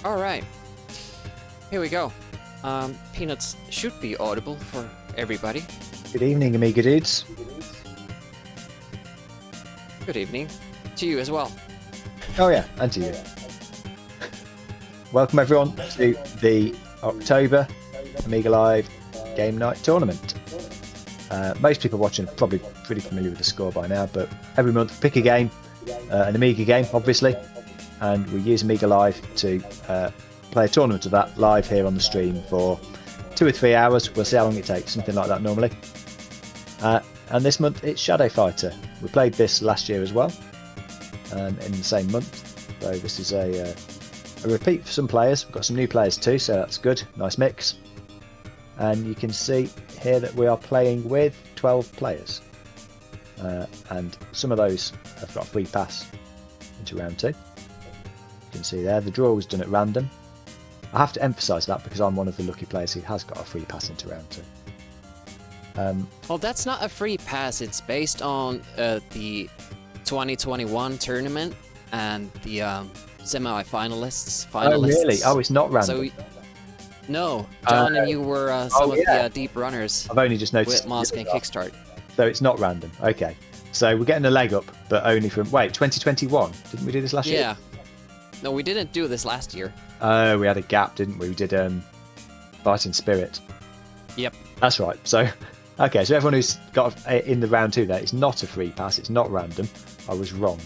Alright, here we go. Peanuts should be audible for everybody. Good evening, Amiga dudes. Good evening to you as well. Oh yeah, and to you. Welcome everyone to the October Amiga Live Game Night tournament. Most people watching are probably pretty familiar with the score by now, but every month we pick a game, an Amiga game obviously, and we use Amiga Live to play a tournament of that live here on the stream for 2 or 3 hours. We'll see how long it takes, something like that normally. And this month it's Shadow Fighter. We played this last year as well, in the same month. So this is a repeat for some players. We've got some new players too, so that's good. Nice mix. And you can see here that we are playing with 12 players. And some of those have got a free pass into round 2. You can see there, the draw was done at random. I have to emphasise that because I'm one of the lucky players who has got a free pass into round 2. Well, that's not a free pass. It's based on the 2021 tournament and the semi-finalists. Oh, really? Oh, it's not random. So, no, John and you were some of the deep runners. I've only just noticed. With Mosk and Kickstart. So it's not random. Okay. So we're getting a leg up, but only from... Wait, 2021? Didn't we do this last year? Yeah. No, we didn't do this last year. Oh, we had a gap, didn't we? We did Fighting Spirit. Yep. That's right. So, okay, so everyone who's got in the round 2 there, it's not a free pass, it's not random. I was wrong.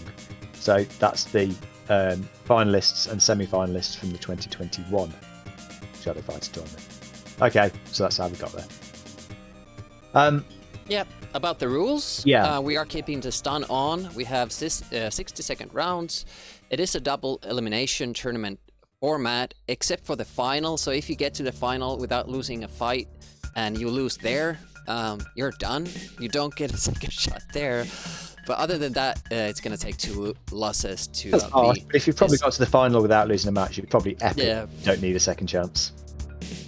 So that's the finalists and semi-finalists from the 2021 Shadow Fighter tournament. Okay, so that's how we got there. Yep. About the rules, yeah. We are keeping the stun on. We have 60-second rounds. It is a double elimination tournament format, except for the final. So if you get to the final without losing a fight and you lose there, you're done. You don't get a second shot there. But other than that, it's going to take 2 losses to be... If you've probably got to the final without losing a match, you're probably epic. Yeah. You don't need a second chance.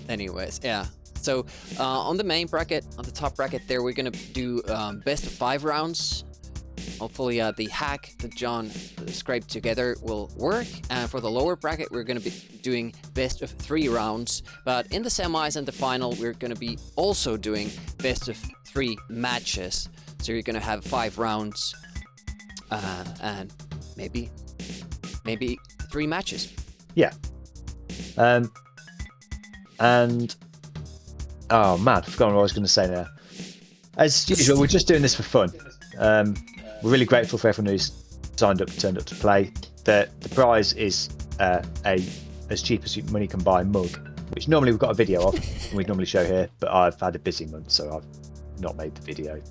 Anyways, yeah. So on the main bracket, on the top bracket there, we're going to do best of 5 rounds. Hopefully the hack that John scraped together will work. And for the lower bracket, we're going to be doing best of 3 rounds. But in the semis and the final, we're going to be also doing best of 3 matches. So you're going to have 5 rounds and maybe 3 matches. Yeah. And oh man, I've forgotten what I was going to say now. As usual, we're just doing this for fun. We're really grateful for everyone who's turned up to play. The prize is as cheap as money can buy mug, which normally we've got a video of, and we'd normally show here, but I've had a busy month, so I've not made the video.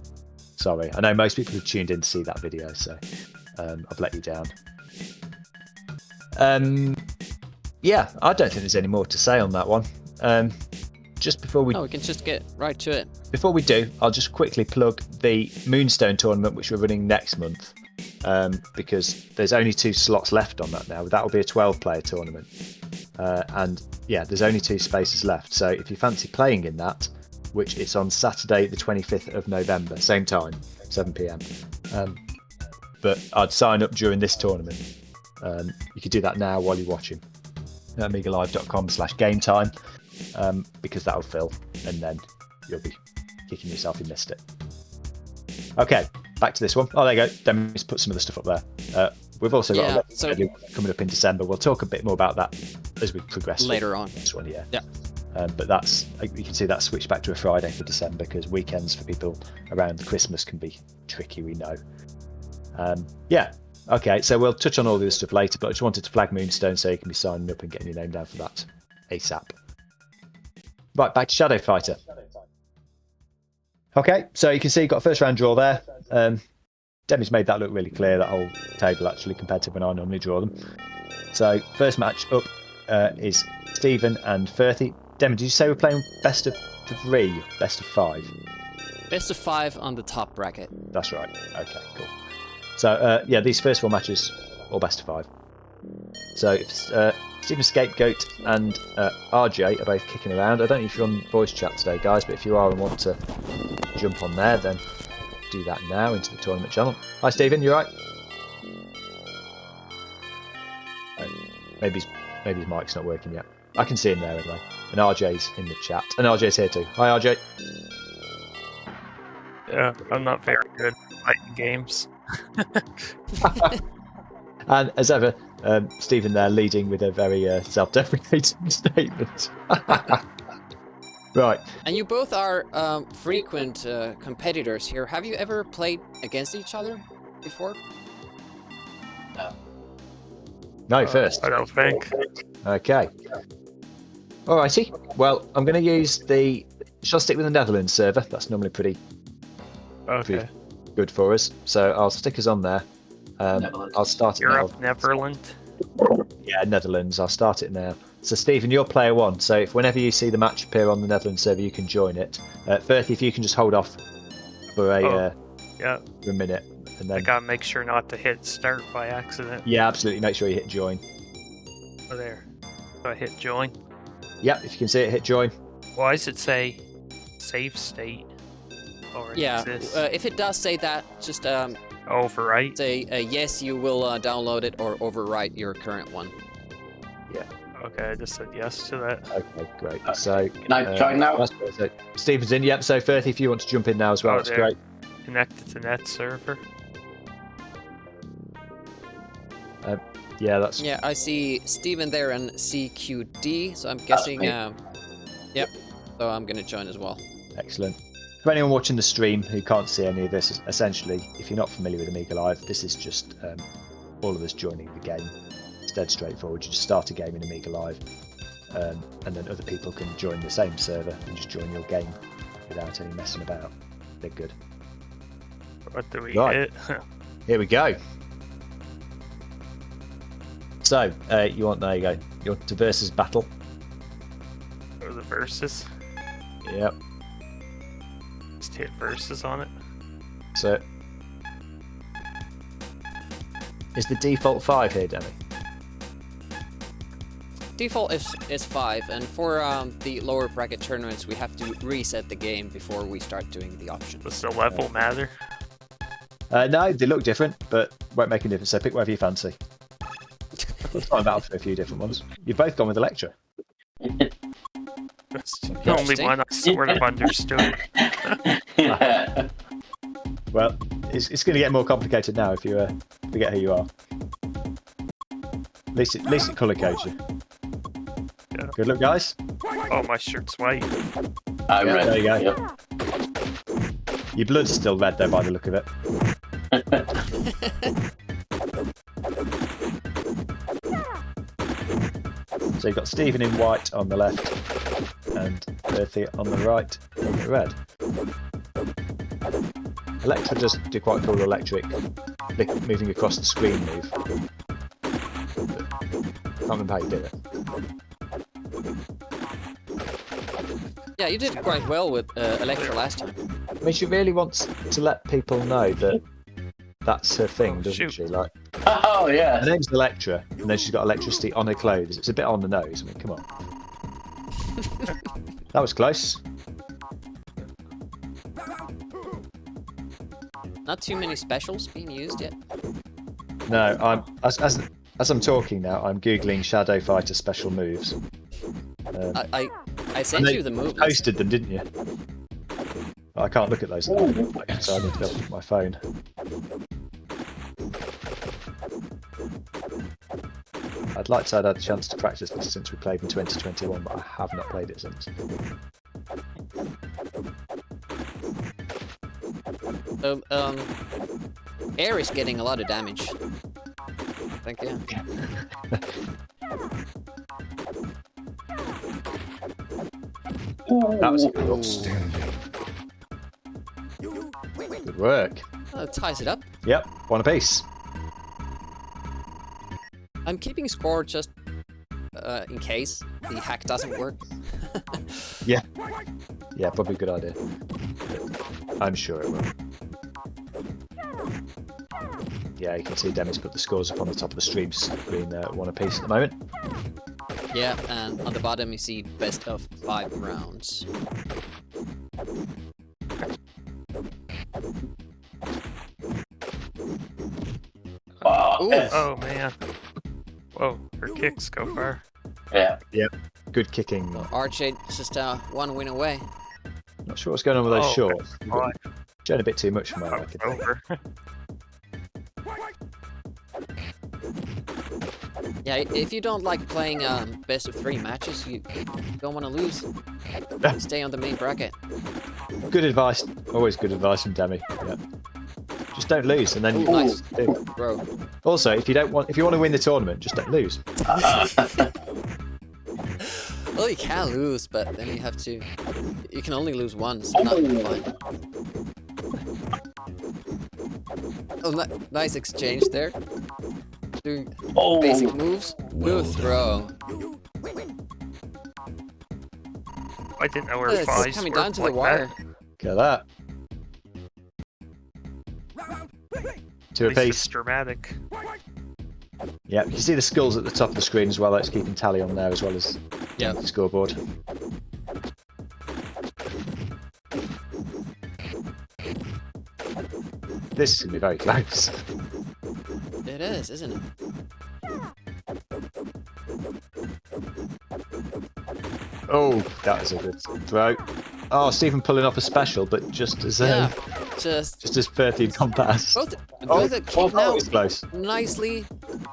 Sorry. I know most people have tuned in to see that video, so I've let you down. Yeah, I don't think there's any more to say on that one. Just before we... No, we can just get right to it. Before we do, I'll just quickly plug the Moonstone tournament, which we're running next month, because there's only 2 slots left on that now. That will be a 12-player tournament. And yeah, there's only 2 spaces left. So if you fancy playing in that, which it's on Saturday, the 25th of November, same time, 7 p.m. But I'd sign up during this tournament. You could do that now while you're watching. AmigaLive.com/gametime. Because that'll fill, and then you'll be kicking yourself you missed it. Okay, back to this one. Oh, there you go. Demi's put some of the stuff up there. We've also got a coming up in December. We'll talk a bit more about that as we progress later on. This one, yeah. Yeah. But that's, you can see that switched back to a Friday for December because weekends for people around Christmas can be tricky, we know. Yeah. Okay, so we'll touch on all this stuff later, but I just wanted to flag Moonstone so you can be signing up and getting your name down for that ASAP. Right, back to Shadow Fighter. Okay, so you can see you've got a first round draw there. Demi's made that look really clear, that whole table actually, compared to when I normally draw them. So, first match up is Stephen and Firthy. Demi, did you say we're playing best of 3, best of 5? Best of 5 on the top bracket. That's right. Okay, cool. So, yeah, these first 4 matches, all best of 5. So, if Stephen Scapegoat and RJ are both kicking around. I don't know if you're on voice chat today, guys, but if you are and want to jump on there, then do that now into the tournament channel. Hi, Stephen, you right? Maybe he's maybe his mic's not working yet. I can see him there anyway. And RJ's in the chat. And RJ's here too. Hi, RJ. Yeah, I'm not very good at fighting games. And as ever, Stephen there leading with a very self-deprecating statement. Right. And you both are frequent competitors here. Have you ever played against each other before? No, first. I don't think. Okay. Alrighty. Well, I'm going to use the... Shall I stick with the Netherlands server? That's normally pretty Okay. good for us. So I'll stick us on there. I'll start it now. Europe, Neverland. Yeah, Netherlands. I'll start it now. So Stephen, you're player one. So if whenever you see the match appear on the Netherlands server, you can join it. Firth, if you can just hold off for Yeah. for a minute, and then I gotta make sure not to hit start by accident. yeah, absolutely. Make sure you hit join. Oh, there. So I hit join. Yep, if you can see it, hit join. Why does it say save state? Or Yeah, exists? if it does say that, just Overwrite. say yes, you will download it, or overwrite your current one. Okay, I just said yes to that. Okay, great. So Can I join now? that's great. So Stephen's in. Yep. So Firth, if you want to jump in now as well, Oh, that's there. great. Connected to net server. Yeah, that's Yeah, I see Steven there and CQD, so I'm guessing. me. Yep. So I'm gonna join as well. excellent. For anyone watching the stream who can't see any of this, essentially, if you're not familiar with Amiga Live, this is just all of us joining the game. It's dead straightforward. You just start a game in Amiga Live, and then other people can join the same server and just join your game without any messing about. They're good. What do we Right. hit? Here we go. So, you want, there you go. You want to versus battle? Or the verses? Yep. Just hit verses on it. So, is the default 5 here, Demi? Default is 5, and for the lower bracket tournaments, we have to reset the game before we start doing the options. Does the level matter? No, they look different, but won't make a difference. So pick whatever you fancy. Let's find out for a few different ones. You've both gone with Electra. That's the only one I sort of understood. Well, it's going to get more complicated now if you forget who you are. At least it colour codes you. Yeah. Good luck, guys. Oh, my shirt's white. I'm Yeah, ready. there you go. Yep. Your blood's still red though, by the look of it. So you've got Stephen in white on the left and Berthie on the right in the red. Electra does do quite a cool electric moving across the screen move. Can't remember how you did it. Yeah, you did quite well with Electra last time. I mean, she really wants to let people know that that's her thing, doesn't Shoot. she? Like, Oh, yeah. her name's Electra, and then she's got electricity on her clothes. It's a bit on the nose. I mean, come on. That was close. Not too many specials being used yet. No, I'm as I'm talking now, I'm googling Shadow Fighter special moves. I sent And you the you movies. posted them, didn't you? I can't look at those now, so I need to go to my phone. I'd like to have had a chance to practice this since we played in 2021, but I have not played it since. Air is getting a lot of damage. Thank you. That was outstanding. Good work. Ties it up. Yep, one apiece. I'm keeping score just in case the hack doesn't work. Yeah, probably a good idea. I'm sure it will. Yeah, you can see Demi's put the scores up on the top of the stream screen there, one apiece at the moment. Yeah, and on the bottom you see best of 5 rounds. Wow. Ooh. Yes. Oh, man. Whoa, her kicks go far. Yeah. Good kicking. So RJ is just 1 win away. Not sure what's going on with those Oh, shorts. Five. Showing a bit too much for my Oh, liking. over. Yeah, if you don't like playing best of 3 matches, you don't want to lose. Stay on the main bracket. Good advice. Always good advice from Demi. Yeah. Just don't lose, and then Ooh, nice. do. Bro. Also, if you want to win the tournament, just don't lose. Well, you can lose, but then you have to. You can only lose once. Not fun. Oh, nice exchange there. Doing basic moves. Good throw. I didn't know where It's fives coming were down to the like wire. Look at that. Two At least it's apiece. dramatic. Yeah, you can see the skulls at the top of the screen as well. That's keeping tally on there as well as the scoreboard. This is going to be very close. It is, isn't it? Oh, that was a good throw. Oh, Stephen pulling off a special, but just as Just as 13 gone past. both the kick now It's close. nicely,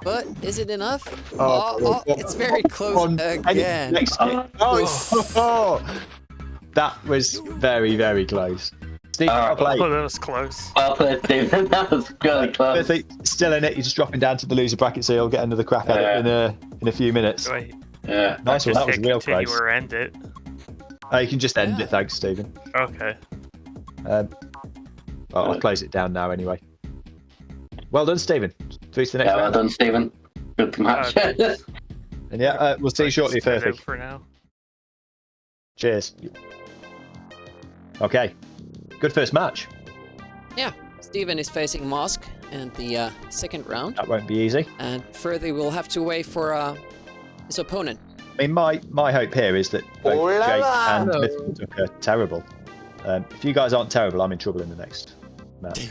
but is it enough? Oh, It's very close again. Next kick. That was very, very close. Stephen, well Oh, played. that was close. Well played, Stephen. That was really close. Still in it. You're just dropping down to the loser bracket, so you'll get another crack at it in a few minutes. Wait, Yeah. Nice one. just That was hit real continue close. or end it. You can just end it. Thanks, Stephen. Okay. I'll close it down now anyway. Well done, Stephen. Through to the next Yeah, well round. done, Stephen. Good match. Okay. And yeah, we'll see you shortly, Just head Furphy. out for now. Cheers. Okay. Good first match. Yeah, Steven is facing Mosk in the second round, That won't be easy. and further we'll have to wait for his opponent. I mean, my hope here is that both Jake and Mythical Duck are terrible. If you guys aren't terrible, I'm in trouble in the next match.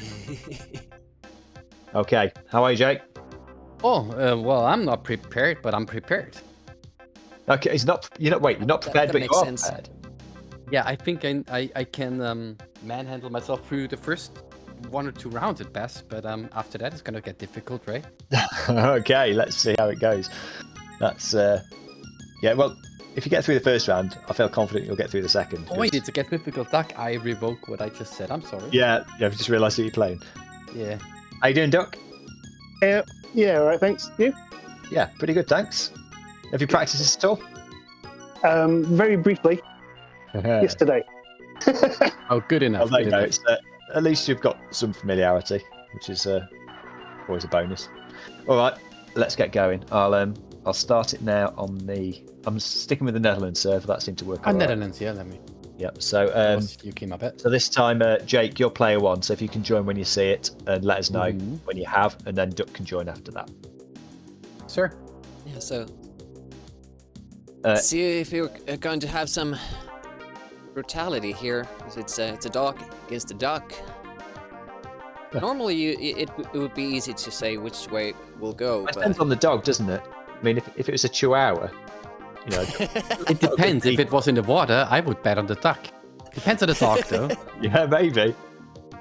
Okay, how are you, Jake? Oh, well, I'm not prepared, but I'm prepared. Okay, you're not prepared, that but you makes are sense. prepared. Yeah, I think I can manhandle myself through the first 1 or 2 rounds at best, but after that it's gonna get difficult, right? Okay, let's see how it goes. That's yeah. Well, if you get through the first round, I feel confident you'll get through the second. Oh wait, it's a get difficult, Duck. I revoke what I just said. I'm sorry. Yeah, I've just realised that you're playing. Yeah. How you doing, Duck? Yeah, all right, thanks. You? Yeah, pretty good, thanks. Have you practiced this at all? Very briefly, yesterday. Oh, good enough. Well, there you good go. enough. It's, at least you've got some familiarity, which is always a bonus. All right, let's get going. I'll start it now on the. I'm sticking with the Netherlands server. That seemed to work. all right. Netherlands, yeah, let me. Yep. So You came a bit. so this time, Jake, you're player 1. So if you can join when you see it, and let us know when you have, and then Duck can join after that. Sir. Yeah, so Uh, see if you're going to have some brutality here, because it's a dog against a duck. Normally, it would be easy to say which way we'll go, It but depends on the dog, doesn't it? I mean, if it was a Chihuahua, you know. It depends. If it was in the water, I would bet on the duck. Depends on the dog, though. Yeah, maybe.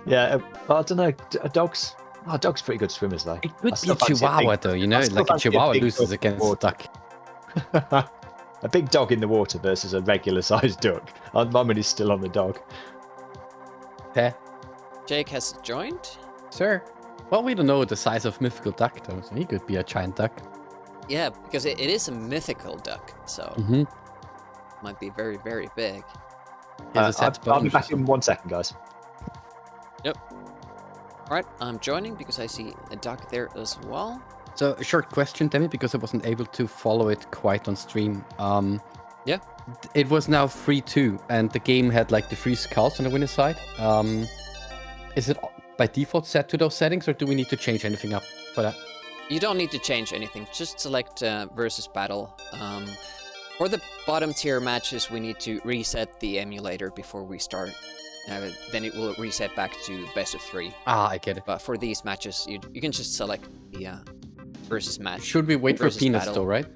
Yeah, I don't know. Dogs. Oh, dogs pretty good swimmers, though. It could I be still a fancy chihuahua, big- though, you know? I still Like a fancy chihuahua big loses dog against a water. duck. A big dog in the water versus a regular-sized duck. My money's still on the dog. Okay. Jake has joined. Sir. Well, we don't know the size of mythical duck, though, so he could be a giant duck. Yeah, because it is a mythical duck, so Mm-hmm. might be very, very big. I'll be back in 1 second, guys. Alright, I'm joining because I see a duck there as well. So, a short question, Demi, because I wasn't able to follow it quite on stream. Yeah. It was now 3-2, and the game had like the 3 skulls on the winner's side. Is it by default set to those settings, or do we need to change anything up for that? You don't need to change anything, just select versus battle. For the bottom tier matches, we need to reset the emulator before we start. Then it will reset back to best of 3. Ah, I get it. But for these matches, you can just select the versus match. Should we wait for versus peanuts, battle. though, right?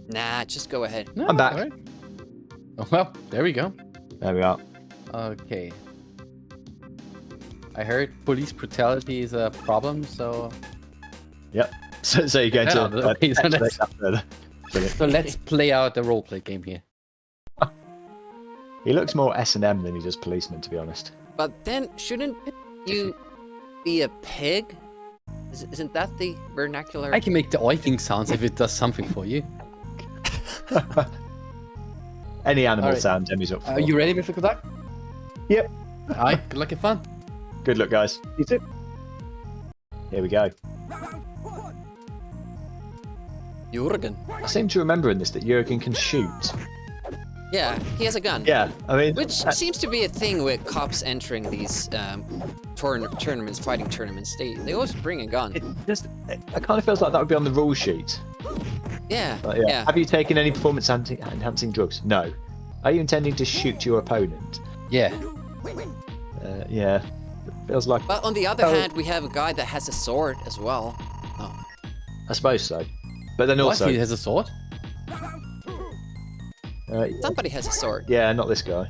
Nah, just go ahead. No, I'm back. alright. Oh, well, there we go. There we are. Okay. I heard police brutality is a problem, so Yep. So you're going Yeah, to okay, so escalate let's- that further. Brilliant. so let's play out the roleplay game here. He looks more S&M than he does policeman, to be honest. But then, shouldn't you be a pig? Isn't that the vernacular? I can make the oinking sounds if it does something for you. Any animal Alright. sound Demi's up for. Are you ready, Mr. Kodak? Yep. Alright, good luck and fun. Good luck, guys. You too. Here we go. Jurgen. I seem to remember in this that Jurgen can shoot. Yeah, he has a gun. Yeah, I mean... Which seems to be a thing with cops entering these tournaments, fighting tournaments. They always bring a gun. It kind of feels like that would be on the rule sheet. Yeah, Like, yeah. yeah. Have you taken any performance-enhancing drugs? No. Are you intending to shoot your opponent? Yeah. Yeah. It feels like... But on the other hand, we have a guy that has a sword as well. Oh, I suppose so. But then What? also... He has a sword? somebody has a sword. Yeah, not this guy.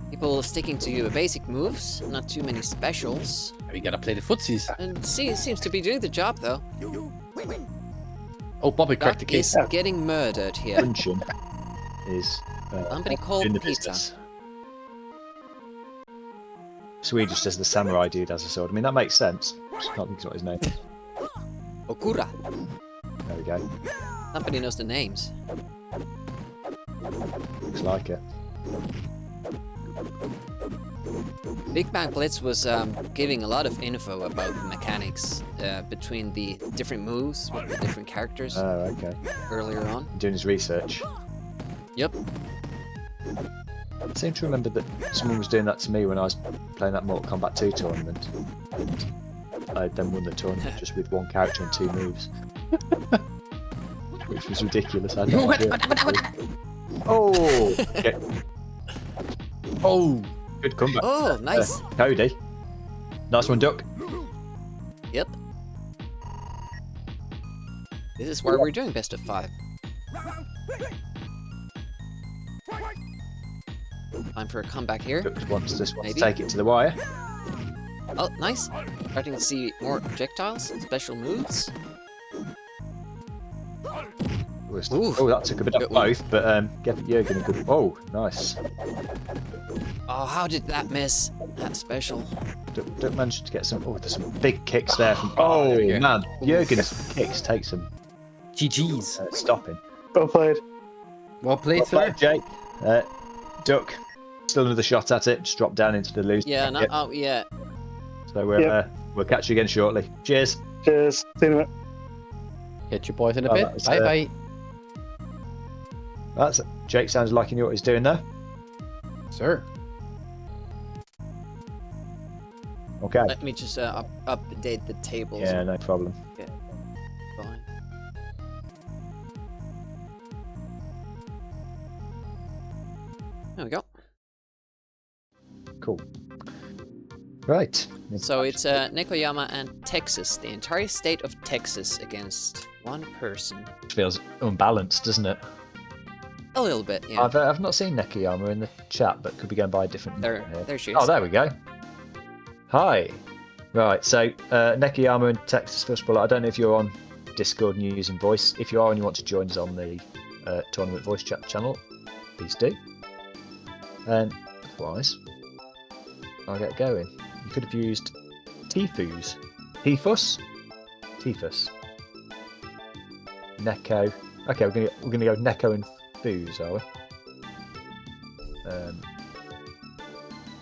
People sticking to basic moves, not too many specials. We gotta play the footsies. And see, it seems to be doing the job though. Oh, Bobby cracked the Duck case. is getting murdered here. Punching is... Somebody called in the pizza. business. Swedish says the samurai dude has a sword. I mean, that makes sense. Just can't think of what his name is. Okura. There we go. Somebody knows the names. Looks like it. Big Bang Blitz was giving a lot of info about the mechanics between the different moves with the different characters Oh, okay. earlier on. Doing his research. Yep. I seem to remember that someone was doing that to me when I was playing that Mortal Kombat 2 tournament. And I then won the tournament just with one character and 2 moves. Which was ridiculous. I had no idea. Oh! Okay. Oh! Good comeback. Oh, nice. Cody. Nice one, Duck. Yep. This is why we're doing best of 5. Time for a comeback here. Duck wants this one to Maybe. take it to the wire. Oh, nice. Starting to see more projectiles, special moves. Ooh. Oh, that took a bit of Good one. both, but gave Jurgen a good... Oh, nice. Oh, how did that miss? That special. Duck managed to get some... Oh, there's some big kicks there from... Oh, there we go. man. Jurgen's kicks take some GG's. stopping. Well played. Well played, Well sir. played, Jake. Duck, still another shot at it. Just drop down into the lose. Yeah, not out yet. So we'll catch you again shortly. Cheers. Cheers. See you in a bit. Catch you boys in a Oh, bit. that was, Bye bye. That's Jake. Sounds like he knew what he's doing there. Sir. Okay. Let me just update the tables. Yeah, no problem. Fine. There we go. Cool. Right. So it's Nekoyama and Texas, the entire state of Texas against one person. Feels unbalanced, doesn't it? A little bit, yeah. I've not seen Nekiyama in the chat, but could be going by a different. There she is. Oh, there we go. Hi. Right, so Nekiyama and Texas first of all, I don't know if you're on Discord and you're using voice. If you are and you want to join us on the tournament voice chat channel, please do. Otherwise, I'll get going. You could have used Tifus. Tifus? Tifus. Neko. Okay, we're gonna go Neko and Foos, are we?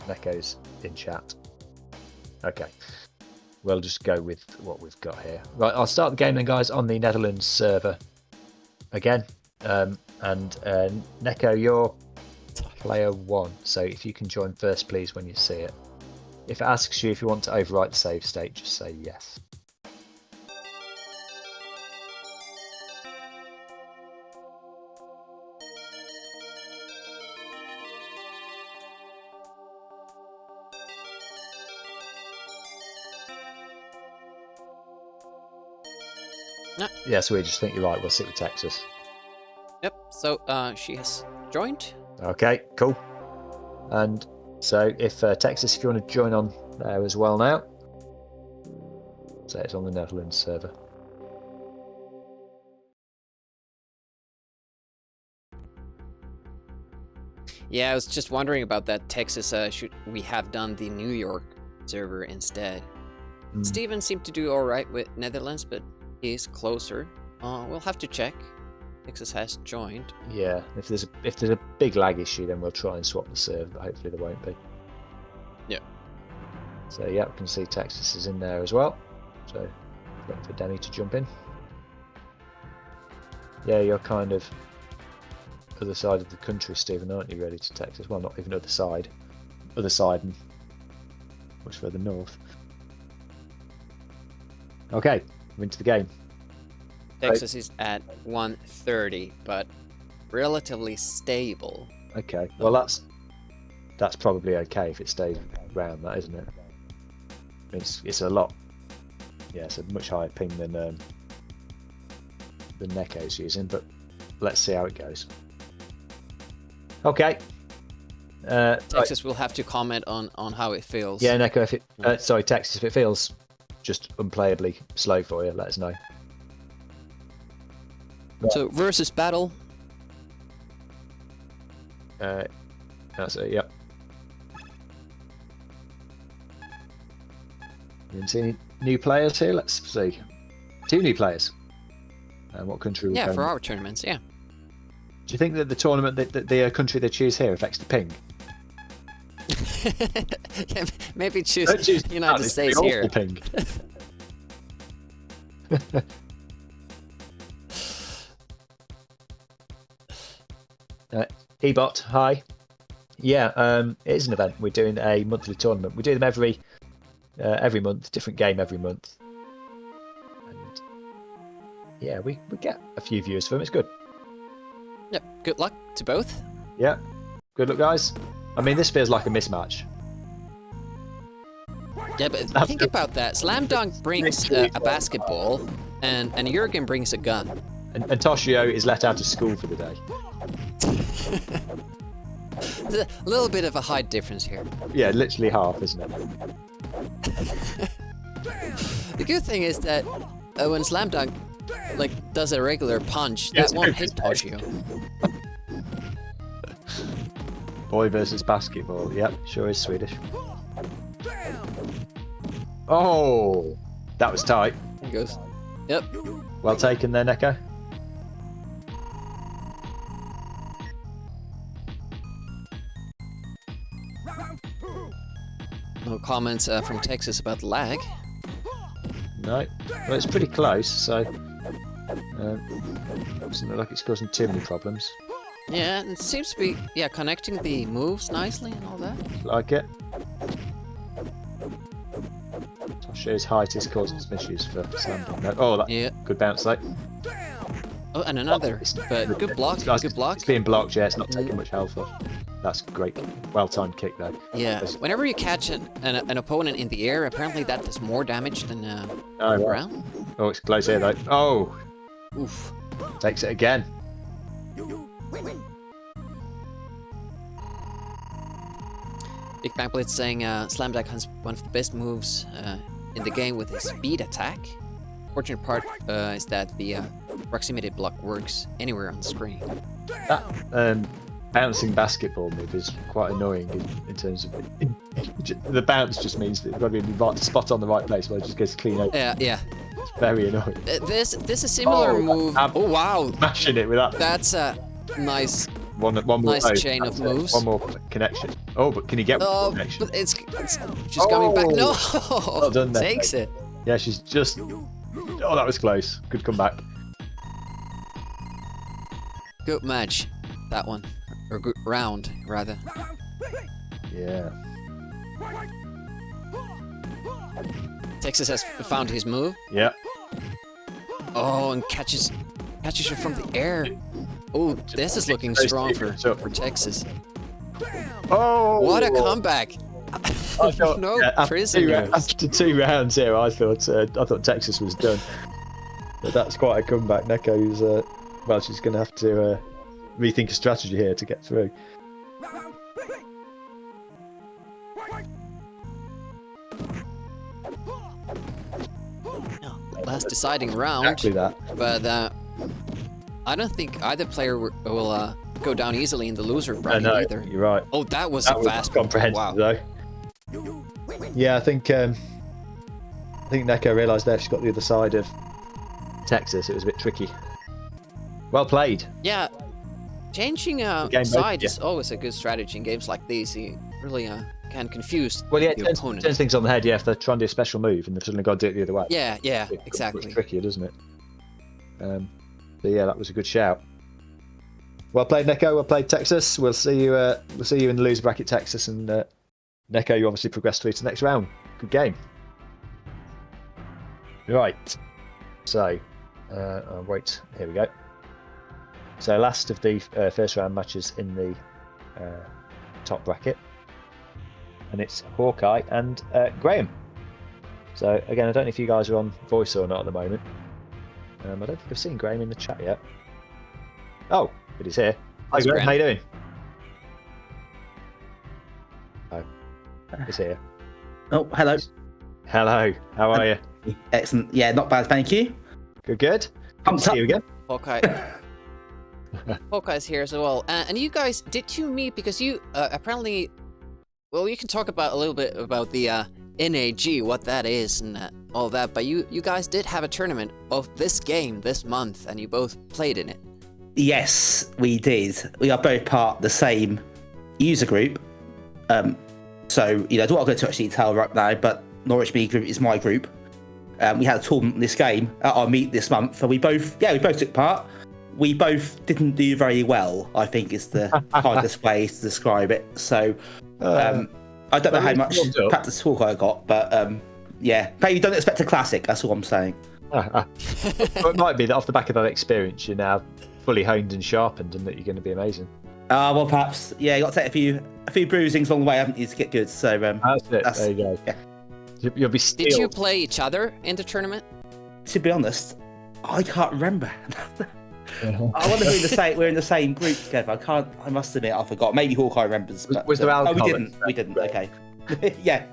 Neko's in chat. Okay. We'll just go with what we've got here. Right, I'll start the game then, guys, on the Netherlands server again. And Neko, you're player 1, so if you can join first, please, when you see it. If it asks you if you want to overwrite the save state, just say yes. No. Yeah, so we just think you're right. We'll sit with Texas. Yep. So she has joined. Okay, cool. And so if Texas, if you want to join on there as well now. So it's on the Netherlands server. Yeah, I was just wondering about that. Texas, should we have done the New York server instead? Steven seemed to do all right with Netherlands, but he's closer. We'll have to check. Texas has joined. Yeah, if there's a big lag issue, then we'll try and swap the server, but hopefully there won't be. Yeah. So yeah, we can see Texas is in there as well. So waiting for Demi to jump in. Yeah, you're kind of other side of the country, Stephen, aren't you? Ready to Texas? Well, not even other side and much further north. Okay, we're into the game. Texas is at 130, but relatively stable. Okay, well that's probably okay if it stays around that, isn't it? It's a lot. Yeah, it's a much higher ping than Neko's using, but let's see how it goes. Okay. Texas will have to comment on how it feels. Yeah, Neko, if it sorry, Texas, if it feels just unplayably slow for you, let us know. So versus battle. That's it. Yep. You can see any new players here. Let's see. 2 new players. And what country? Yeah, for our tournaments. Yeah. Do you think that the tournament, the country they choose here affects the ping? Yeah, maybe choose Don't choose United that, States it's the here. awful ping. Ebot, hi. Yeah, it is an event. We're doing a monthly tournament. We do them every month, different game every month. And yeah, we get a few viewers for them. It's good. Yep. Good luck to both. Yeah, good luck, guys. I mean, this feels like a mismatch. Yeah, but think about that. Slam Dunk brings a basketball, and Jurgen brings a gun. And Toshio is let out of school for the day. There's a little bit of a height difference here. Yeah, literally half, isn't it? The good thing is that when Slam Dunk does a regular punch, that won't hit Toshio. Boy versus basketball. Yep, sure is Swedish. Oh, that was tight. There he goes. Yep. Well taken there, Neko. No comments from Texas about lag. No, well, it's pretty close, so doesn't look like it's causing too many problems. Yeah, and it seems to be connecting the moves nicely and all that. Like it. Toshio's height is causing some issues for Slam. No. Oh, that good bounce though. Oh, and another, but good block. Good block. It's being blocked. Yeah, it's not taking much health off. That's great. Well-timed kick though. Yeah. Whenever you catch an opponent in the air, apparently that does more damage than on the ground. Oh, it's close here though. Oh. Oof. Takes it again. Big Bang Blitz saying Slam Dunk has one of the best moves in the game with his speed attack. Fortunate part is that the proximity block works anywhere on the screen. That bouncing basketball move is quite annoying in terms of the bounce just means that you've got to be right spot on the right place where it just gets clean out. Yeah. It's very annoying. There's a similar move. Oh wow! Smashing it with that. That's a nice. One more nice chain of moves. One more connection. Oh, but can you get one connection? But it's she's coming back. No, well done there. Takes it. Yeah, she's just. Oh, that was close. Good comeback. Good match, that one, or good round rather. Yeah. Texas has found his move. Yeah. Oh, and catches her from the air. Oh, this is looking strong for Texas. Oh! What a comeback! No prisoner. After 2 rounds here, I thought Texas was done. But that's quite a comeback. Neko's, well, she's going to have to rethink a strategy here to get through. Last deciding round. Exactly that. But I don't think either player will go down easily in the loser bracket No, either. you're right. Oh, that was That a was fast one. comprehensive, Wow. though. Yeah, I think Neko realised there she's got the other side of Texas. It was a bit tricky. Well played. Yeah, changing game side mode, is always a good strategy in games like these. You really can confuse Well, yeah, it the turns opponent. things on the head. Yeah, if they're trying to do a special move and they've suddenly got to do it the other way. Yeah, It's exactly. trickier, doesn't it? So yeah, that was a good shout. Well played, Neko. Well played, Texas. We'll see you. We'll see you in the loser bracket, Texas, and Neko. You obviously progressed through to the next round. Good game. Right. So, wait. Here we go. So last of the first round matches in the top bracket, and it's Hawkeye and Graham. So again, I don't know if you guys are on voice or not at the moment. I don't think I've seen Graham in the chat yet. Oh, but he's here. Hi, That's Graham. Graham. How you doing? Oh, he's here. Oh, hello. Hello. How are you? Excellent. Yeah, not bad, thank you. Good. Good to Pumped see up. you again. Hawkeye. Hawkeye's here as well. And you guys, did you meet because you apparently? Well, you can talk about a little bit about the NAG, what that is, and all that. But you guys did have a tournament of this game this month, and you both played in it. Yes, we did. We are both part of the same user group. So, I don't want to go too much detail right now, but Norwich Me Group is my group. We had a tournament in this game at our meet this month, and we both took part. We both didn't do very well, I think is the hardest way to describe it. So, I don't know how much practice talk I got, but yeah, maybe don't expect a classic, that's all I'm saying. Well, it might be that off the back of that experience, you're now fully honed and sharpened, and that you're going to be amazing. Well, perhaps. Yeah, you got to take a few bruisings along the way, haven't you, to get good? So That's it. There you go. Yeah. You'll be Did you steeled. play each other in the tournament? To be honest, I can't remember. I wonder if we're in the same group together. I must admit, I forgot. Maybe Hawkeye remembers. But, Was there alcohol? We didn't. Okay. Yeah.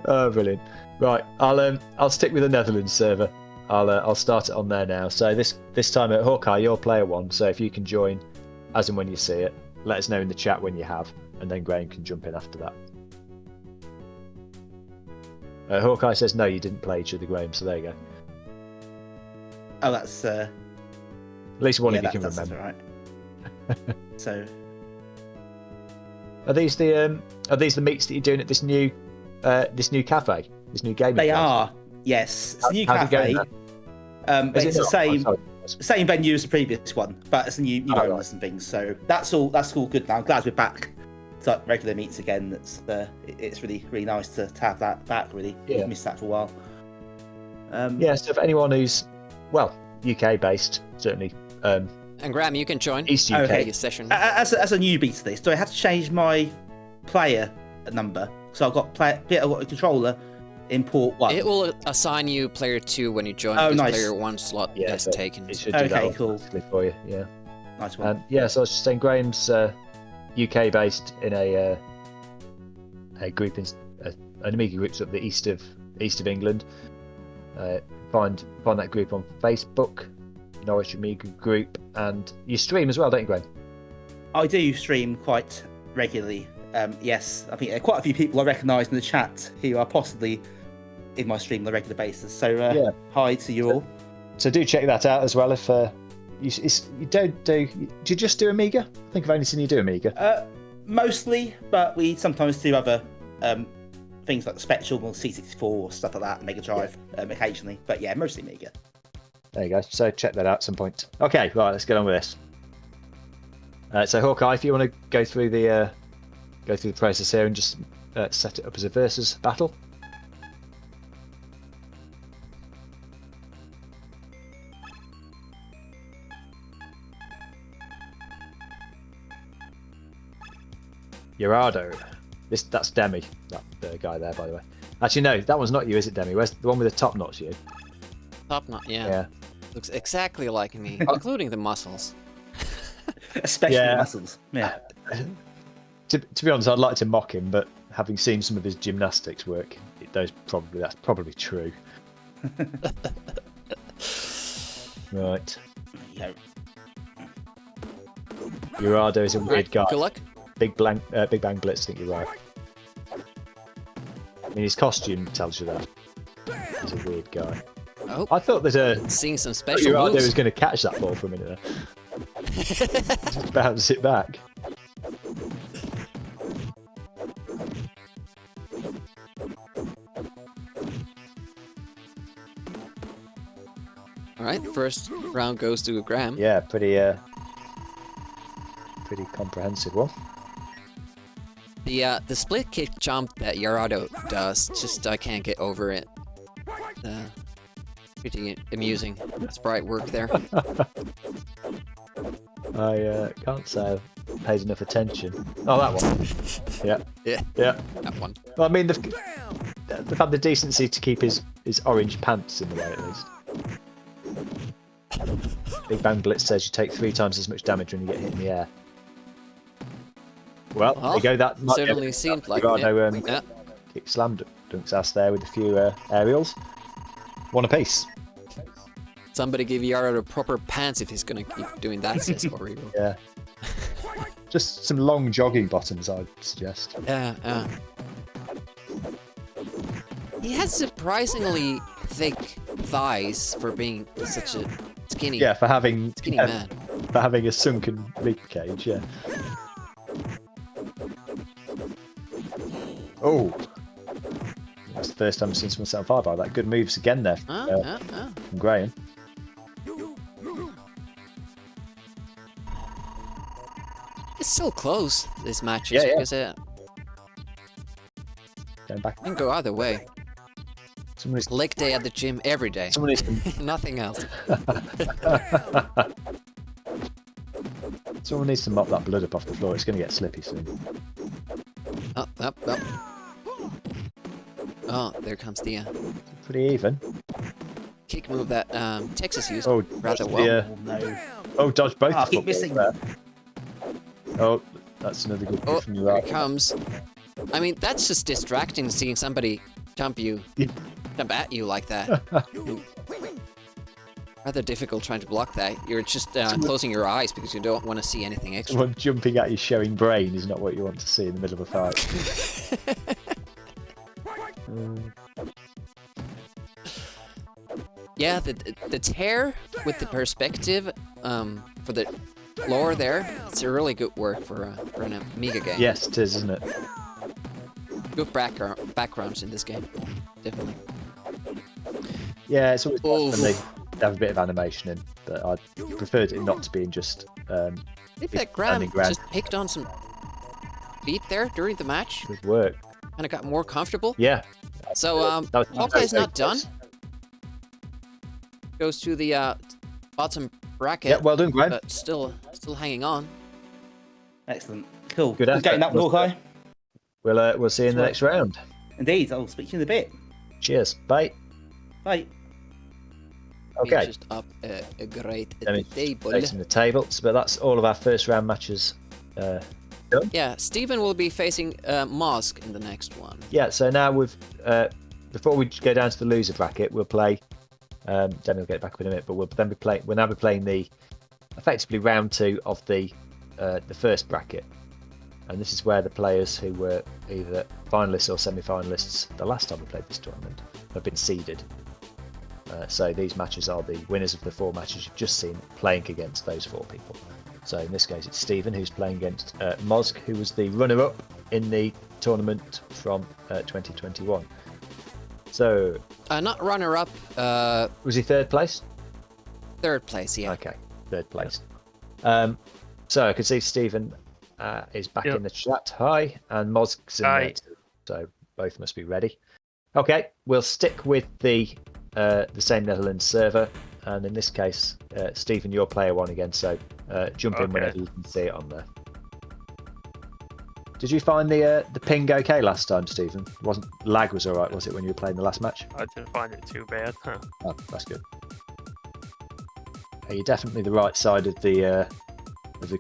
Oh, brilliant! Right, I'll stick with the Netherlands server. I'll start it on there now. So this time at Hawkeye, you're player one. So if you can join, as and when you see it, let us know in the chat when you have, and then Graham can jump in after that. Hawkeye says no, you didn't play each other, Graham. So there you go. Oh, that's At least one of you can that's remember. right. So, Are these the meets that you're doing at this new cafe, this new gaming? they place? are. Yes, it's a new How's it going cafe. there? Is It's it the not? same. Oh, Same venue as the previous one, but it's a new Oh, owners right. and things. So that's all good now. I'm glad we're back to regular meets again. It's really nice to have that back. Really, Yeah. missed that for a while. Yeah. So for anyone who's UK based, certainly And Graham, you can join. East UK. Okay. Your session. As a newbie to this, do I have to change my player number? So I've got a controller in port 1. It will assign you player 2 when you join. Oh, because nice. player 1 slot Yeah, is but taken. It should do that Okay, cool. automatically for you. Yeah. Nice one. Yeah. So I was just saying, Graham's UK based in a group in an Amiga group's up the east of England. Find that group on Facebook, Norwich Amiga Group, and you stream as well, don't you, Graham? I do stream quite regularly. Yes, I think quite a few people I recognise in the chat who are possibly in my stream on a regular basis. So Yeah. hi to you all. So do check that out as well. If you don't do you just do Amiga? I think I've only seen you do Amiga. Mostly, but we sometimes do other things like the Spectrum or C64 or stuff like that, Mega Drive occasionally. But yeah, mostly Amiga. There you go. So check that out at some point. Okay, right, let's get on with this. So Hawkeye, if you want to go through the process here and just set it up as a versus battle. Gerardo. That's Demi, that guy there, by the way. Actually, no, that one's not you, is it, Demi? Where's the one with the top knot's you? Top knot, yeah. Yeah. Looks exactly like me, including the muscles. Especially Yeah. the muscles. Yeah. To be honest, I'd like to mock him, but having seen some of his gymnastics work, that's probably true. Right. Yeah. Urado is a weird Right, guy. good luck. Big Bang Blitz, I think you're right. I mean, his costume tells you that. He's a weird guy. Oh, I thought seeing some special Urado moves. was going to catch that ball for a minute there. Just bounce it back. All right, first round goes to Graham. Yeah, pretty comprehensive one. The split kick jump that Yarado does, just I can't get over it. Pretty amusing. Sprite work there. I can't say I've paid enough attention. Oh, that one. Yeah. Yeah, Yeah. that one. Well, I mean, they've had the decency to keep his orange pants in the way, at least. Big Bang Blitz says you take 3 times as much damage when you get hit in the air. Well, there you go. That might certainly seemed like Ricardo, it. Yeah. kick slam Dunk's ass there with a few aerials. One apiece. Somebody give Yarado proper pants if he's gonna keep doing that, says Origo. Yeah. Just some long jogging bottoms, I'd suggest. Yeah. He has surprisingly thick thighs for being such a skinny, Yeah, for having man. for having a sunken rib cage. Yeah. Oh. That's the first time I've seen someone set on fire by that. Good moves again there from Graham. It's still close, this match, Yeah, yeah. because Going back. it can go either way. Someone needs, Leg day at the gym every day. someone needs to Nothing else. Someone needs to mop that blood up off the floor. It's going to get slippy soon. Up. Oh, there comes the Pretty even. kick move that Texas used Oh, rather dodged well. the, Oh no. dodged both Ah, the keep footballs missing. there. Oh, that's another good Oh, move from here Urado. it comes. I mean, that's just distracting seeing somebody jump at you like that. Rather difficult trying to block that. You're just closing your eyes because you don't want to see anything extra. Someone jumping at you showing brain is not what you want to see in the middle of a fight. Yeah, the tear with the perspective for the floor there, it's a really good work for an Amiga game. Yes, it is, isn't it? Good backgrounds in this game, definitely. Yeah, it's always Oh. nice when they have a bit of animation in, but I preferred it not to be in just. I think that Graham standing ground. just picked on some feet there during the match, Good work. kind of got more comfortable. Yeah. So That was Hawkeye's very not done. close. Goes to the bottom bracket, Yeah, well done, Graham. but still hanging on. Excellent. Cool. Good Good effort. getting that one, Hawkeye. We'll see you in the next round. Indeed. I'll speak to you in a bit. Cheers. Bye. Bye. Okay. Just up a great Let me table. Facing the tables, but that's all of our first round matches. Yeah, Stephen will be facing Mosk in the next one. Yeah. So now we've before we go down to the loser bracket, we'll play. Then we'll get back up in a minute, but we'll now be playing the effectively round 2 of the first bracket, and this is where the players who were either finalists or semi-finalists the last time we played this tournament have been seeded. So these matches are the winners of the 4 matches you've just seen playing against those 4 people. So in this case, it's Stephen who's playing against Mosk, who was the runner-up in the tournament from 2021. So Not runner-up, was he third place? third place. Yeah. Okay, third place. So I can see Stephen is back Yep. in the chat. Hi, and Mosk's in Hi. there too. So both must be ready. Okay, we'll stick with the same Netherlands server, and in this case, Stephen, you're player 1 again. So jump in Okay. whenever you can see it on there. Did you find the ping okay last time, Stephen? Wasn't lag was all right, was it, when you were playing the last match? I didn't find it too bad. Huh. Oh, that's good. You're definitely the right side of the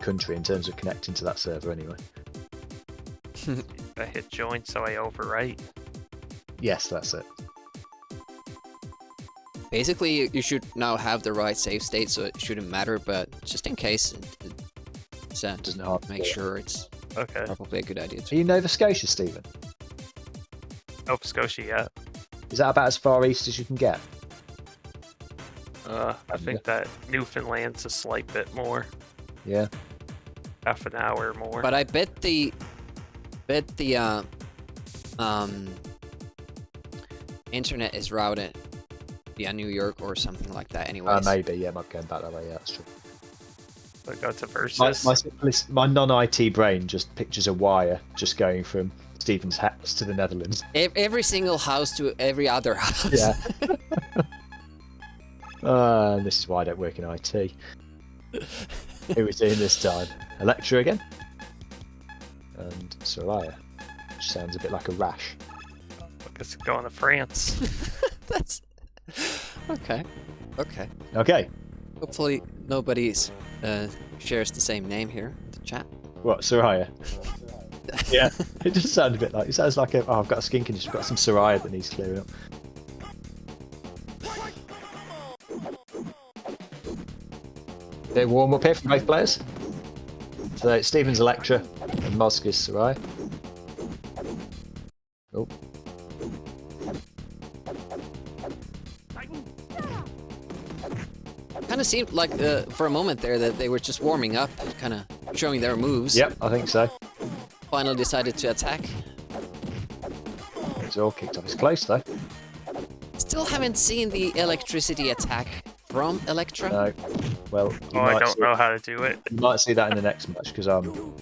country in terms of connecting to that server, anyway. I hit join, so I overwrite. Yes, that's it. Basically, you should now have the right save state, so it shouldn't matter. But just in case, Doesn't harm. make sure it's Okay. probably a good idea. Are you Nova Scotia, Stephen? Nova Scotia, yeah. Is that about as far east as you can get? I think that Newfoundland's a slight bit more. Yeah. Half an hour more. But I bet the internet is routed via New York or something like that. Anyways, Maybe, yeah, might be going back that way, yeah, that's true. So go to Versus. My non-IT brain just pictures a wire just going from Stephen's house to the Netherlands. every single house to every other house. Yeah. This is why I don't work in IT. Who was doing this time? Electra again? And Soraya, which sounds a bit like a rash. I guess going to France. That's okay. Okay. Okay. Hopefully nobody shares the same name here in the chat. What, Soraya? Yeah. It just sounds a bit like, it sounds like I've got a skin condition, I've got some Soraya that needs clearing up. Okay, warm up here for both players. So Stephen's Electra and Mosk is Soraya. Oh. Kind of seemed like for a moment there that they were just warming up, kind of showing their moves. Yep, I think so. Finally decided to attack. It's all kicked off. It's close though. Still haven't seen the electricity attack from Electra. No. Well, you I might don't see- know how to do it. You might see that in the next match because I'm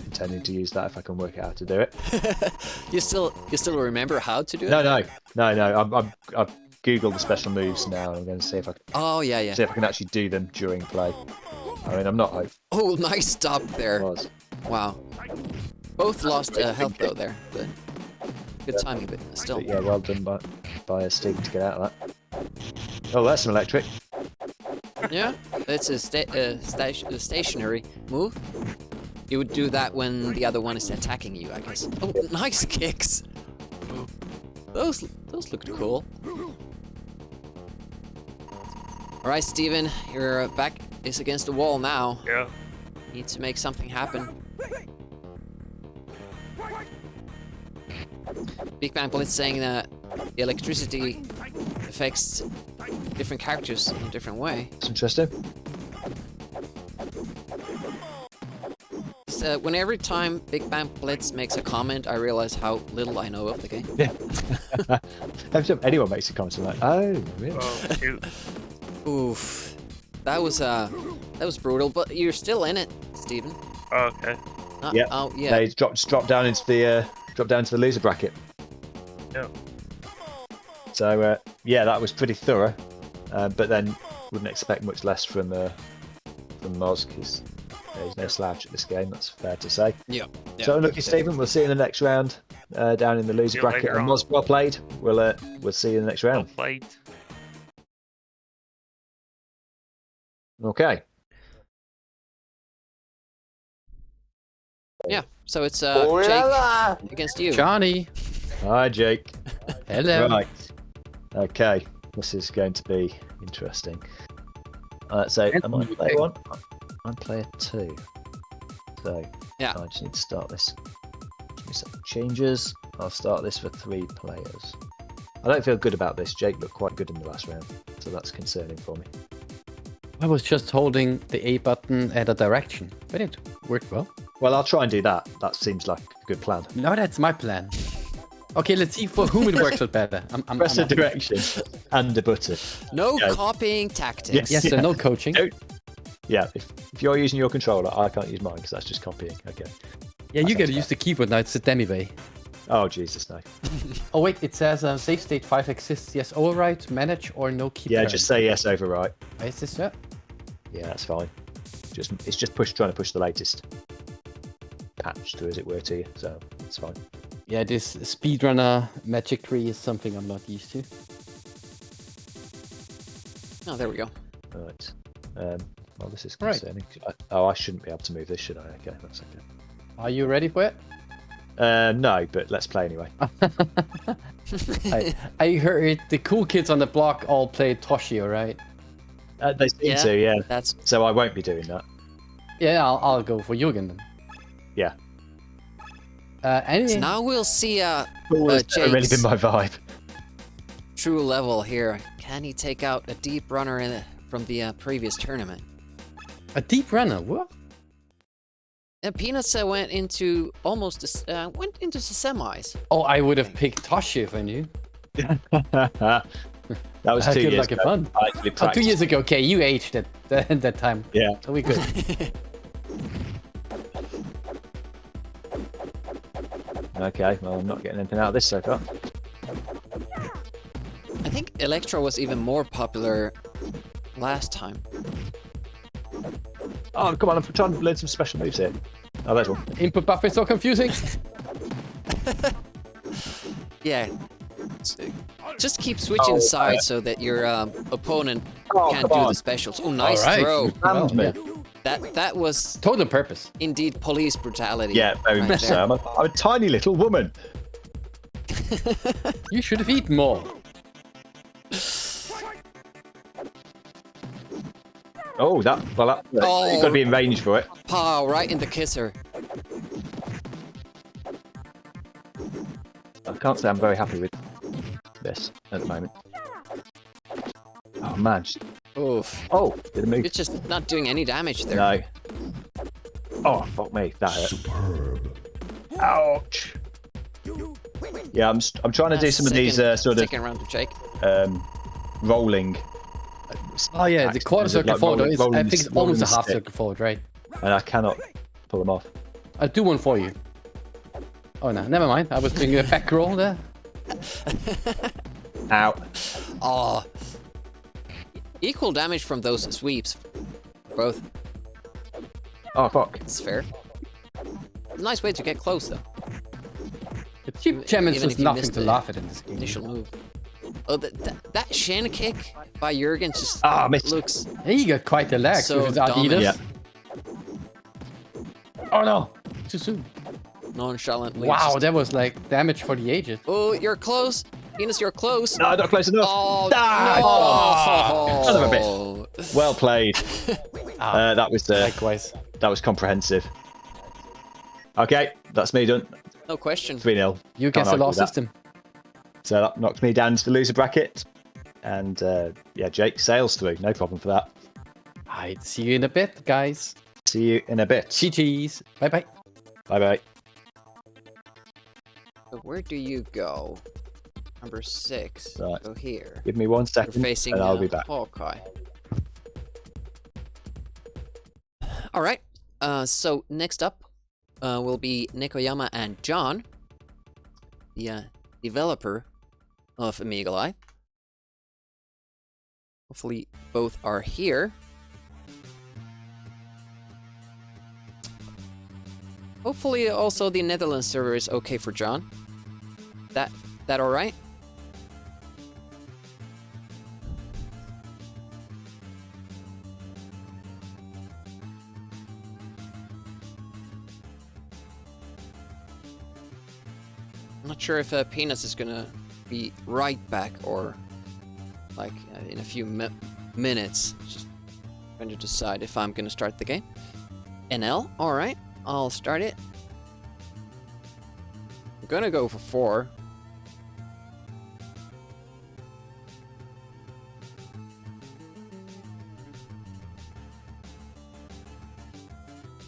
intending to use that if I can work out how to do it. You still remember how to do it? No. I've googled the special moves now, and I'm going to see if I Oh yeah. see if I can actually do them during play. I mean, I'm not hopeful. Oh, nice stop there. Was. Wow. Both lost health though there, but good timing, but still. But yeah, well done by Stephen to get out of that. Oh, that's some electric. Yeah, it's a stationary move. You would do that when the other one is attacking you, I guess. Oh, nice kicks. Those looked cool. All right, Steven, your back is against the wall now. Yeah. Need to make something happen. Big Bang Blitz saying that the electricity affects different characters in a different way. It's interesting. When every time Big Bang Blitz makes a comment, I realize how little I know of the game. Yeah. Every time anyone makes a comment, I'm like, oh, really? Oh, shoot. Oof, that was brutal. But you're still in it, Steven. Oh, okay. Yeah. Oh yeah. They dropped down into the loser bracket. Yeah. So yeah, that was pretty thorough. But then wouldn't expect much less from Moz because there's no slouch at this game. That's fair to say. Yeah. So unlucky, Stephen. We'll see you in the next round down in the loser See you bracket. later And on. Moz, well played. We'll see you in the next round. Played. Okay. Yeah. So it's Jake against you. Johnny. Hi, Jake. Hello. Right. Okay. This is going to be interesting. So am I player one? I'm player two. So Yeah. I just need to start this. Give me some changes. I'll start this for 3 players. I don't feel good about this. Jake looked quite good in the last round, so that's concerning for me. I was just holding the A button at a direction, but it worked well. Well, I'll try and do that. That seems like a good plan. No, that's my plan. Okay, let's see for whom it works out better. Press a direction and a button. No Okay. copying tactics. Yes, so no coaching. Don't- Yeah, if you're using your controller, I can't use mine because that's just copying. Okay. Yeah, you That gotta sounds use the keyboard now. It's a Demibay. Oh, Jesus, no. Oh wait, it says save state 5 exists. Yes, overwrite, manage, or no key. Yeah, parent. just say yes, overwrite. Is this it? Yeah, that's fine. It's just trying to push the latest patched, as it were, to you, so it's fine. Yeah, this speedrunner magic tree is something I'm not used to. Oh, there we go. Right. Well, this is Right. concerning. I shouldn't be able to move this, should I? Okay, that's okay. Are you ready for it? No, but let's play anyway. I heard the cool kids on the block all play Toshio, right? They seem to, yeah. That's So I won't be doing that. Yeah, I'll go for Jürgen then. Yeah. Anyway, so now we'll see It's really Jake's been my vibe. true level here. Can he take out a deep runner from the previous tournament? a deep runner. What? Peanuts went into almost the semis. Oh, I would have picked Toshio if I knew. That was 2 Good years luck and ago. fun. I actually Oh, 2 practiced. years ago. Okay, you aged at that time. Yeah. So we good. Okay, well, I'm not getting anything out of this so far. I think Electro was even more popular last time. Oh, come on, I'm trying to learn some special moves here. Oh, there's one. Input buffer is so confusing. Yeah. Just keep switching sides so that your opponent can't do the specials. Oh, nice All right. throw. Well, me. That was total purpose. indeed police brutality. Yeah, very right much there. so. I'm a tiny little woman. You should have eaten more. Oh, you've got to be in range for it. Pow, right in the kisser. I can't say I'm very happy with this at the moment. Oh, man. Oof. Oh, did it move? It's just not doing any damage there. No. Oh, fuck me. That hurt. Ouch. Yeah, I'm trying to do some of these sort of second round to Jake. rolling. Oh yeah, the attacks, quarter circle forward. rolling- I rolling- think it's almost a rolling half stick. circle forward, right? And I cannot pull them off. I'll do one for you. Oh no, never mind. I was doing a back roll there. Ow. Oh. Equal damage from those sweeps. Both. Oh, fuck. It's fair. Nice way to get close though. The cheap gems Even is if you nothing missed to the laugh at in this game. Initial move. Oh, that shin kick by Jürgen just Ah, missed. looks He got quite the lag So with his dominant. Adidas. Oh no, too soon. nonchalantly. Wow, just- that was like damage for the ages. Oh, you're close. Venus, you're close. No, not close enough. Oh, Ah, no. Son of a bitch. Well played. That was comprehensive. Okay, that's me done. No question. 3-0. You Can't against the argue law with that. system. So that knocks me down to the loser bracket. And yeah, Jake sails through. No problem for that. I'd see you in a bit, guys. See you in a bit. GG's. Bye bye. Bye bye. So where do you go? Number 6. Right. Go here. Give me 1 You're second facing and I'll be back. Hawkeye. All right. So next up will be Nekoyama and John, the developer of Amiga Live. Hopefully both are here. Hopefully also the Netherlands server is okay for John. That all right? I'm not sure if Peanuts is gonna be right back or like in a few minutes. Just trying to decide if I'm gonna start the game. NL, all right, I'll start it. I'm gonna go for 4.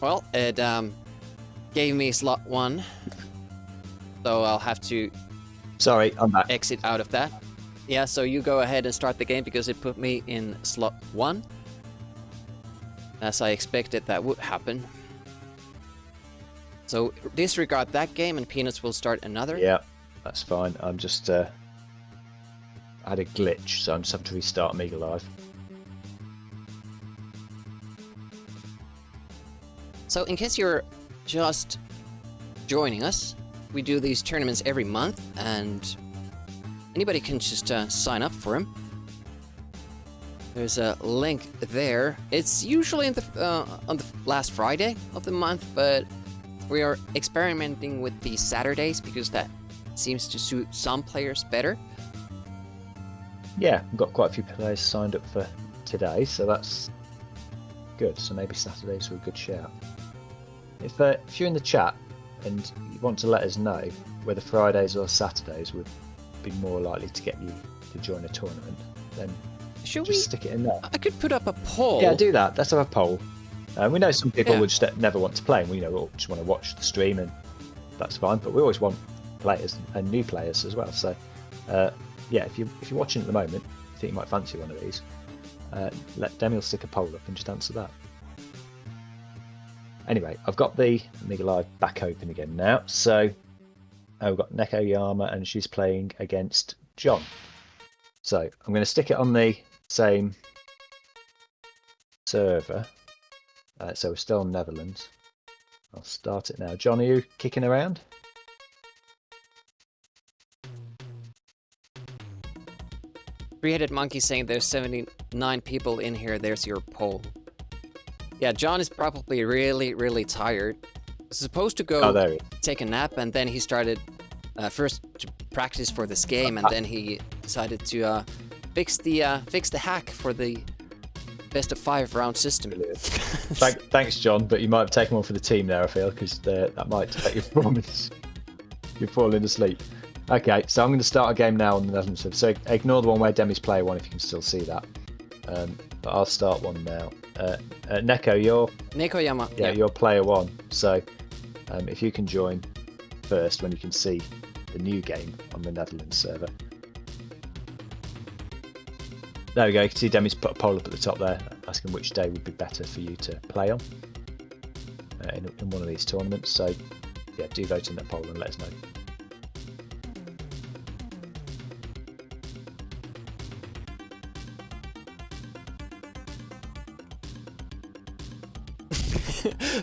Well, it gave me slot 1. So I'll have to Sorry, I'm back. exit out of that. Yeah, so you go ahead and start the game because it put me in slot 1. As I expected that would happen. So disregard that game and Peanuts will start another. Yeah, that's fine. I'm just I had a glitch, so I'm just having to restart Amiga Live. So in case you're just joining us. We do these tournaments every month, and anybody can just sign up for them. There's a link there. It's usually on the last Friday of the month, but we are experimenting with the Saturdays because that seems to suit some players better. Yeah, we've got quite a few players signed up for today, so that's good. So maybe Saturdays are a good shout. If you're in the chat and you want to let us know whether Fridays or Saturdays would be more likely to get you to join a tournament, then Should just we? stick it in there. I could put up a poll. Yeah, do that. Let's have a poll. We know some people Yeah. would just never want to play, and we just want to watch the stream, and that's fine. But we always want players and new players as well. So, yeah, if you're watching at the moment, you think you might fancy one of these, let Demi stick a poll up and just answer that. Anyway, I've got the Amiga Live back open again now. So we've got Neko Yama, and she's playing against John. So I'm going to stick it on the same server. So we're still in Netherlands. I'll start it now. John, are you kicking around? Three-headed monkey saying there's 79 people in here. There's your poll. Yeah, John is probably really, really tired. He's supposed to go Oh, there he is. take a nap, and then he started first to practice for this game, and then he decided to fix the hack for the best of 5 round system. Thanks, John, but you might have taken one for the team there, I feel, because that might affect your performance. You're falling asleep. Okay, so I'm going to start a game now on the Netherlands server. So ignore the one where Demi's player 1 if you can still see that. But I'll start one now. Neko, you're Neko Yama. yeah, you're player 1. So if you can join first when you can see the new game on the Netherlands server. There we go. You can see Demi's put a poll up at the top there, asking which day would be better for you to play on in one of these tournaments. So yeah, do vote in that poll and let us know.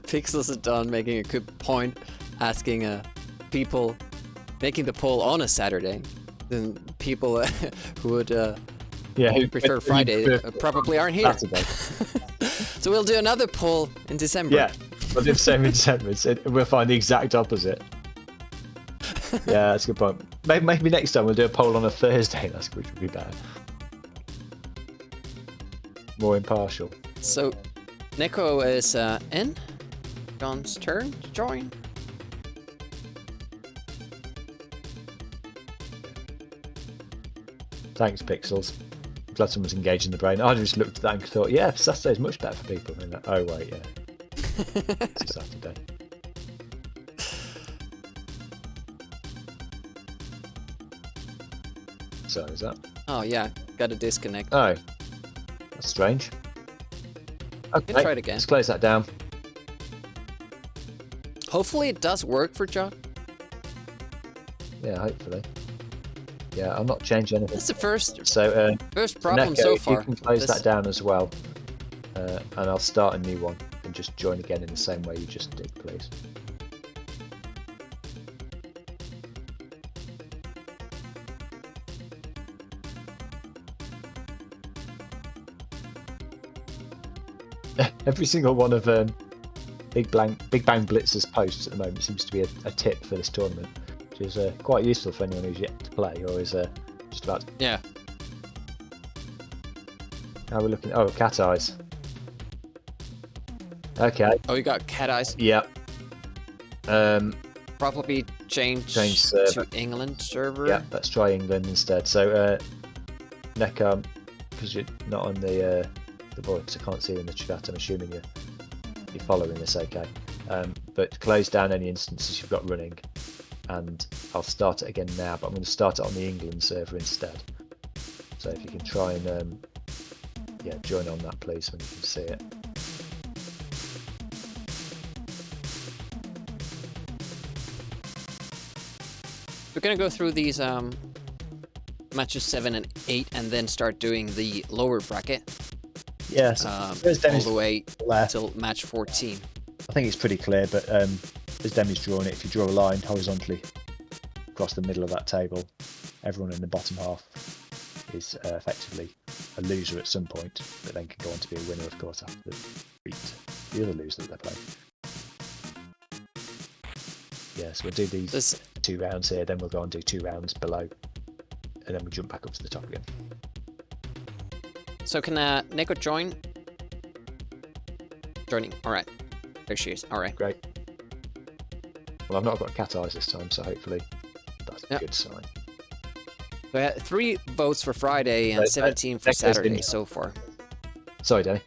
Pixels is done making a good point, asking people making the poll on a Saturday. Then people who would Who prefer Friday probably aren't here. Saturday. So we'll do another poll in December. Yeah, we'll do the same in December. We'll find the exact opposite. Yeah, that's a good point. Maybe next time we'll do a poll on a Thursday. Which would be better. More impartial. So Neko is in. John's turn to join. Thanks, Pixels. I'm glad someone's engaged in the brain. I just looked at that and thought, yeah, Saturday's much better for people. And like, oh, wait, yeah. It's a Saturday. So, is that? Oh yeah, got to disconnect. Oh. That's strange. Okay, try it again. Let's close that down. Hopefully it does work for John. Yeah, hopefully. Yeah, I'll not change anything. That's the first So, problem Neko, so if far. you can close This- that down as well, and I'll start a new one and just join again in the same way you just did, please. Every single one of Big Bang Blitz's posts at the moment seems to be a tip for this tournament, which is quite useful for anyone who's yet to play or is just about. Yeah. How are we looking? Oh, cat eyes. Okay. Oh, you got cat eyes. Yeah. Probably change server. to England server. Yeah, let's try England instead. So, Neko, because you're not on the voice, I can't see you in the chat. I'm assuming you're following this, okay? But close down any instances you've got running, and I'll start it again now. But I'm going to start it on the England server instead. So if you can try and yeah, join on that, please, when you can see it. We're gonna go through these matches 7 and 8, and then start doing the lower bracket. Yes. All There's Dennis the way left. till match 14. I think it's pretty clear, but as Demi's drawn it, if you draw a line horizontally across the middle of that table, everyone in the bottom half is effectively a loser at some point, but then can go on to be a winner, of course, after they beat the other loser that they're playing. Yeah, so we'll do these 2 rounds here, then we'll go and do 2 rounds below, and then we'll jump back up to the top again. So can Neko join? Joining. All right. There she is. All right. Great. Well, I've not got cat eyes this time, so hopefully that's a good sign. We had 3 votes for Friday and 17 for Saturday so far. Sorry, Danny.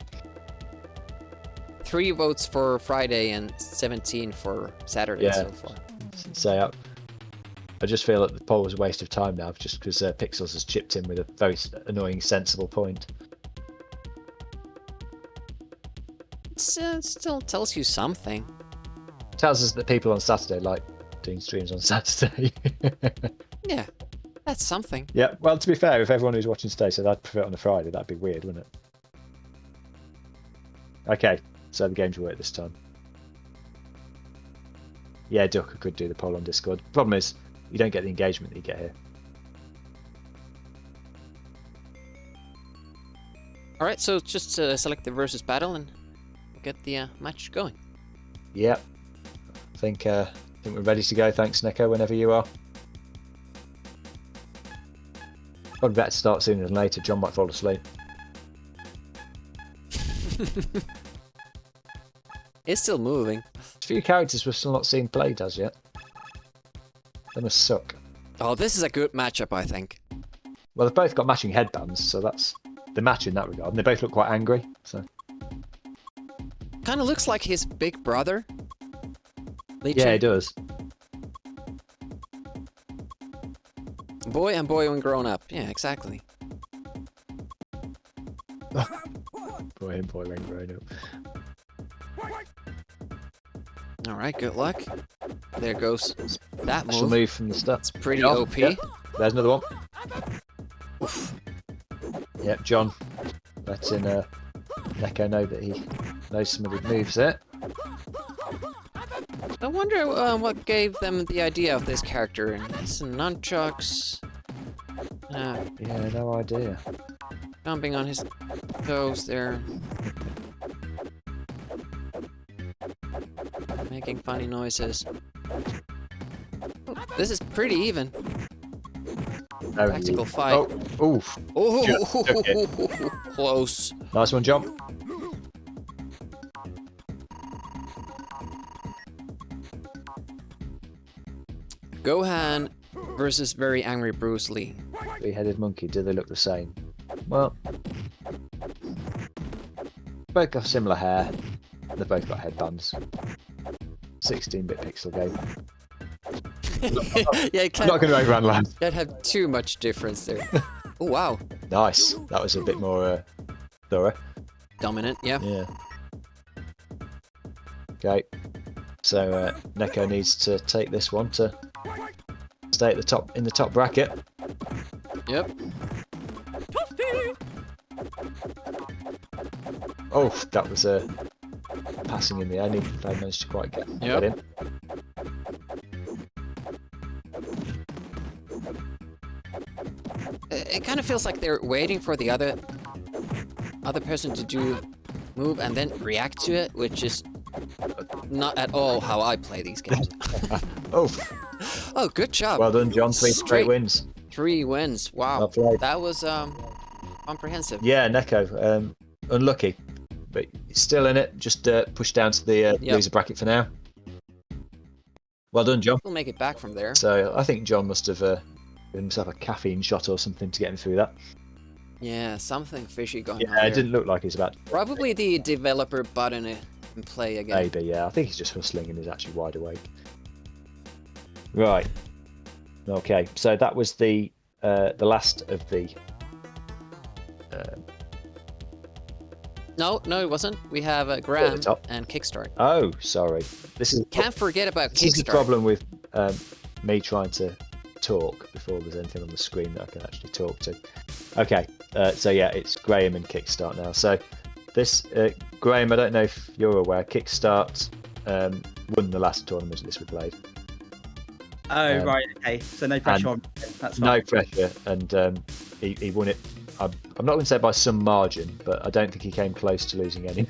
3 votes for Friday and 17 for Saturday so far. So I just feel that the poll was a waste of time now, just because Pixels has chipped in with a very annoying, sensible point. It still tells you something. Tells us that people on Saturday like doing streams on Saturday. Yeah, that's something. Yeah, well, to be fair, if everyone who's watching today said I'd prefer it on a Friday, that'd be weird, wouldn't it? Okay, so the games work this time. Yeah, Duck, I could do the poll on Discord. Problem is, you don't get the engagement that you get here. Alright, so just select the versus battle and we'll get the match going. Yep. I think we're ready to go. Thanks, Neko, whenever you are. Probably better to start sooner than later. John might fall asleep. It's still moving. There's a few characters we've still not seen played as yet. They must suck. Oh, this is a good matchup, I think. Well, they've both got matching headbands, so that's the match in that regard. And they both look quite angry, so... Kind of looks like his big brother. Legion. Yeah, he does. Boy and boy when grown up. Yeah, exactly. Boy and boy when grown up. Alright, good luck. There goes that Special move. move from the start. It's pretty OP. Yep. There's another one. Oof. Yep, John letting Neko know that he knows some of the moves there. I wonder what gave them the idea of this character. Some nunchucks. Yeah, no idea. Jumping on his toes there. Making funny noises. Oh, this is pretty even. Tactical fight. Oh, oof. Oh, close. Nice one, John. Gohan versus very angry Bruce Lee. 3-headed monkey, do they look the same? Well, both got similar hair. They've both got headbands. 16-bit pixel game. Yeah, I'm not going to overanalyze. Can't have too much difference there. Oh, wow. Nice. That was a bit more thorough. Dominant, yeah. Yeah. Okay. So Neko needs to take this one to stay at the top in the top bracket. Yep. Oh, that was passing in the air. I managed to quite get in. It kind of feels like they're waiting for the other person to move and then react to it, which is not at all how I play these games. Oh. Oh, good job. Well done, John. 3 straight wins. 3 wins. Wow. Well played. That was comprehensive. Yeah, Neko. Unlucky, but still in it. Just push down to the loser bracket for now. Well done, John. We'll make it back from there. So I think John must have given himself a caffeine shot or something to get him through that. Yeah, something fishy going on Yeah, there. it didn't look like he's about to... Probably the developer button in play again. Maybe, yeah. I think he's just hustling and is actually wide awake. Right. Okay, so that was the last of the... No, it wasn't. We have Graham top. and Kickstart. Oh, sorry. This is Can't forget about Kickstart. This is the problem with me trying to talk before there's anything on the screen that I can actually talk to. Okay, so yeah, it's Graham and Kickstart now. So this, Graham, I don't know if you're aware, Kickstart won the last tournament of this we played. Oh, right, okay. So no pressure on. That's No fine. pressure, and he won it. I'm not going to say by some margin, but I don't think he came close to losing any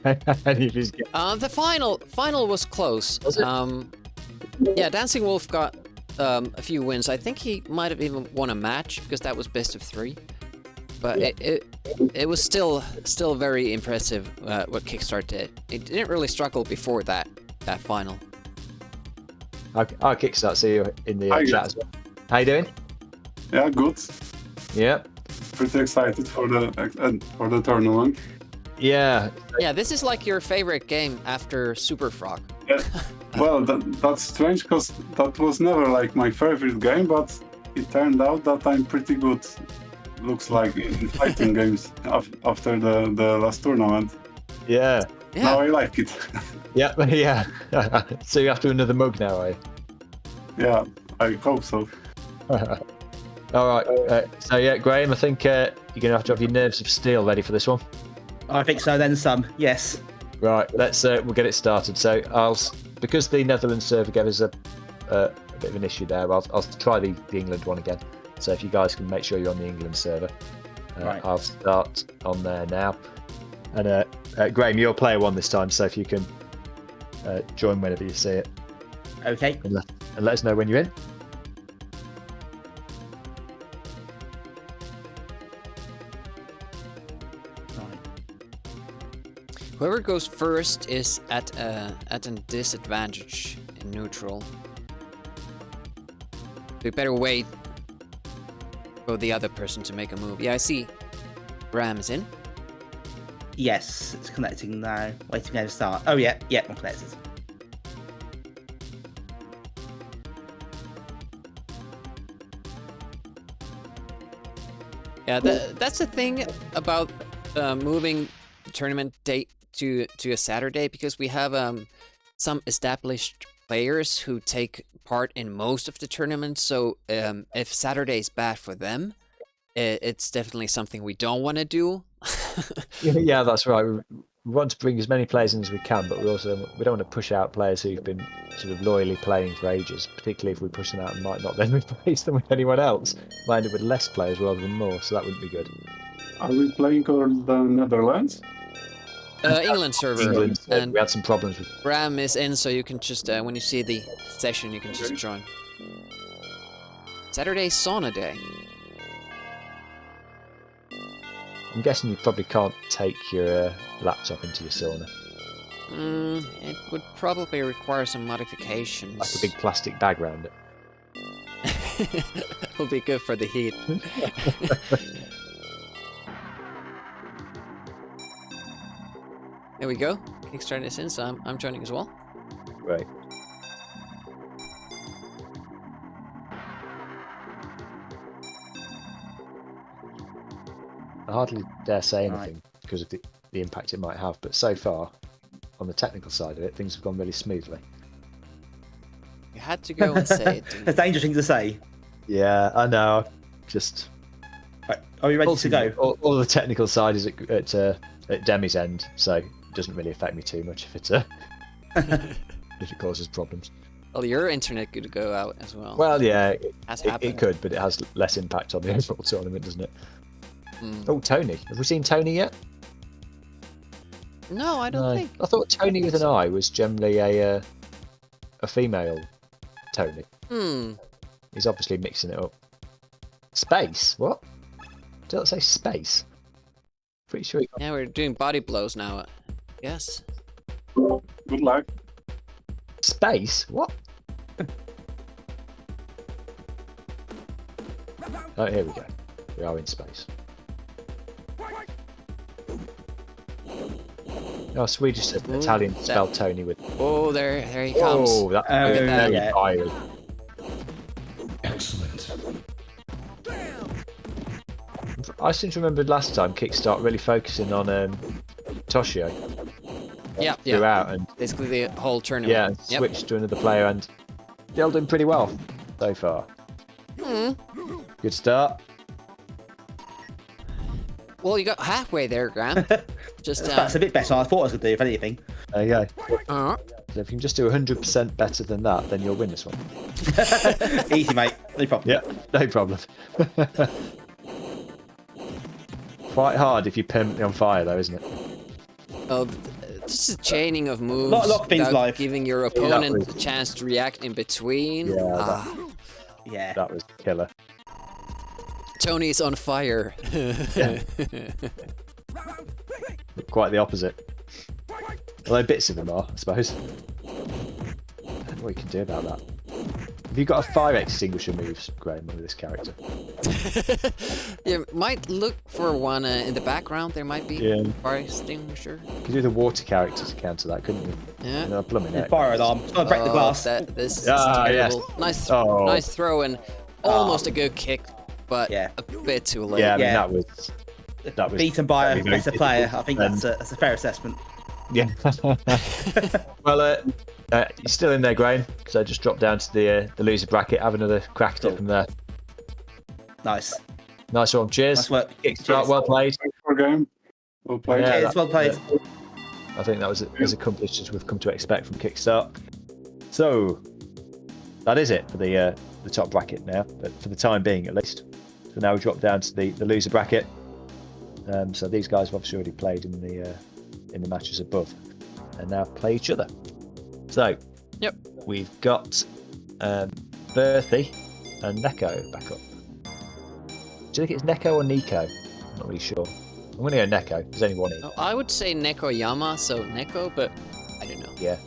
of his games. The final was close. Was it? Yeah, Dancing Wolf got a few wins. I think he might have even won a match because that was best of 3. But it was still very impressive what Kickstart did. It didn't really struggle before that final. I'll Kickstart. See you in the Hi, chat guys. as well. How you doing? Yeah, good. Yeah. Pretty excited for the tournament. Yeah. Yeah, this is like your favorite game after Super Frog. Well, that's strange because that was never like my favorite game, but it turned out that I'm pretty good. Looks like in fighting games after the last tournament. Yeah. Now I like it. Yeah. Yeah. So you're after another mug now, are you? Yeah, I hope so. All right. So yeah, Graham, I think you're gonna have to have your nerves of steel ready for this one. I think so. Then some. Yes. Right. Let's we'll get it started. So because the Netherlands server gave us a bit of an issue there, I'll try the England one again. So if you guys can make sure you're on the England server, Right. I'll start on there now. And Graham, you're player 1 this time, so if you can join whenever you see it, Okay. and let us know when you're in. Right. Whoever goes first is at a disadvantage in neutral. We better wait for the other person to make a move. Yeah, I see. Ram is in. Yes, it's connecting now. Waiting for to start. Oh yeah, I'm connected. Yeah, that's the thing about moving the tournament date to a Saturday, because we have some established players who take part in most of the tournaments. So if Saturday is bad for them, it's definitely something we don't want to do. Yeah, that's right. We want to bring as many players in as we can, but we don't want to push out players who've been sort of loyally playing for ages, particularly if we push them out and might not then replace them with anyone else. Might end up with less players rather than more, so that wouldn't be good. Are we playing for the Netherlands? England server. England, And we had some problems with. Ram is in, so you can just, when you see the session, you can just join. Saturday sauna day. I'm guessing you probably can't take your laptop into your sauna. It would probably require some modifications. Like a big plastic bag around it. Will be good for the heat. There we go. Kickstarting is in, so I'm joining as well. Right. I hardly dare say anything because of the impact it might have, but so far, on the technical side of it, things have gone really smoothly. You had to go and say it. A dangerous thing to say. Yeah, I know. Just Right. Are we ready to go? All the technical side is at Demi's end, so it doesn't really affect me too much if it if it causes problems. Well, your internet could go out as well. Well, yeah, Has it happened. could, but it has less impact on the overall tournament, doesn't it? Mm. Oh, Tony. Have we seen Tony yet? No, I don't think. I thought Tony with an I was generally a female Tony. He's obviously mixing it up. Space? What? Did I say space? Pretty sure. Yeah, we're doing body blows now. Yes. Good luck. Space? What? Oh, here we go. We are in space. Oh, Swedish said Italian spelled Tony with. Oh, there he comes. Oh, that's at that. very Yeah. fiery. Excellent. I seem to remember last time Kickstart really focusing on Toshio Yeah. throughout, and Basically the whole tournament. yeah, and switched to another player, and they're all doing pretty well so far. Good start. Well, you got halfway there, Graham. Just That's a bit better than I thought I was going to do, if anything. There you go. So if you can just do 100% better than that, then you'll win this one. Easy, mate. No problem. Yeah, no problem. Quite hard if you're permanently on fire, though, isn't it? Oh, just a chaining of moves Lot of things without live. giving your opponent was- a chance to react in between. Yeah, Yeah. That was killer. Tony's on fire. Yeah. Quite the opposite. Although bits of them are, I suppose. I don't know what you can do about that. Have you got a fire extinguisher moves, Graham, with this character? You might look for one in the background. There might be Yeah. fire extinguisher. You could do the water character to counter that, couldn't you? Yeah. No, plumbing it. Fire alarm. It's gonna break the glass. This is Ah, yes. terrible. Nice, Oh. nice throw and almost a good kick, but Yeah. a bit too late. Yeah, I mean, Yeah. that was Beaten by a very, very better player. I think And- that's a fair assessment. yeah. Well, you're still in there, Graham. So just drop down to the loser bracket. Have another crack at it from there. Nice. Nice one. Cheers. Nice work. Kickstart, Cheers. well played. Thanks for game. Well played. Yeah, Cheers, well played. I think that was as accomplished as we've come to expect from Kickstart. So that is it for the top bracket now, but for the time being at least. So now we drop down to the loser bracket. So these guys have obviously already played in the matches above, and now play each other. So Yep. we've got Berthy and Neko back up. Do you think it's Neko or Nico? I'm not really sure. I'm going to go Neko. There's only one in. No, I would say Nekoyama, so Neko, but I don't know. Yeah.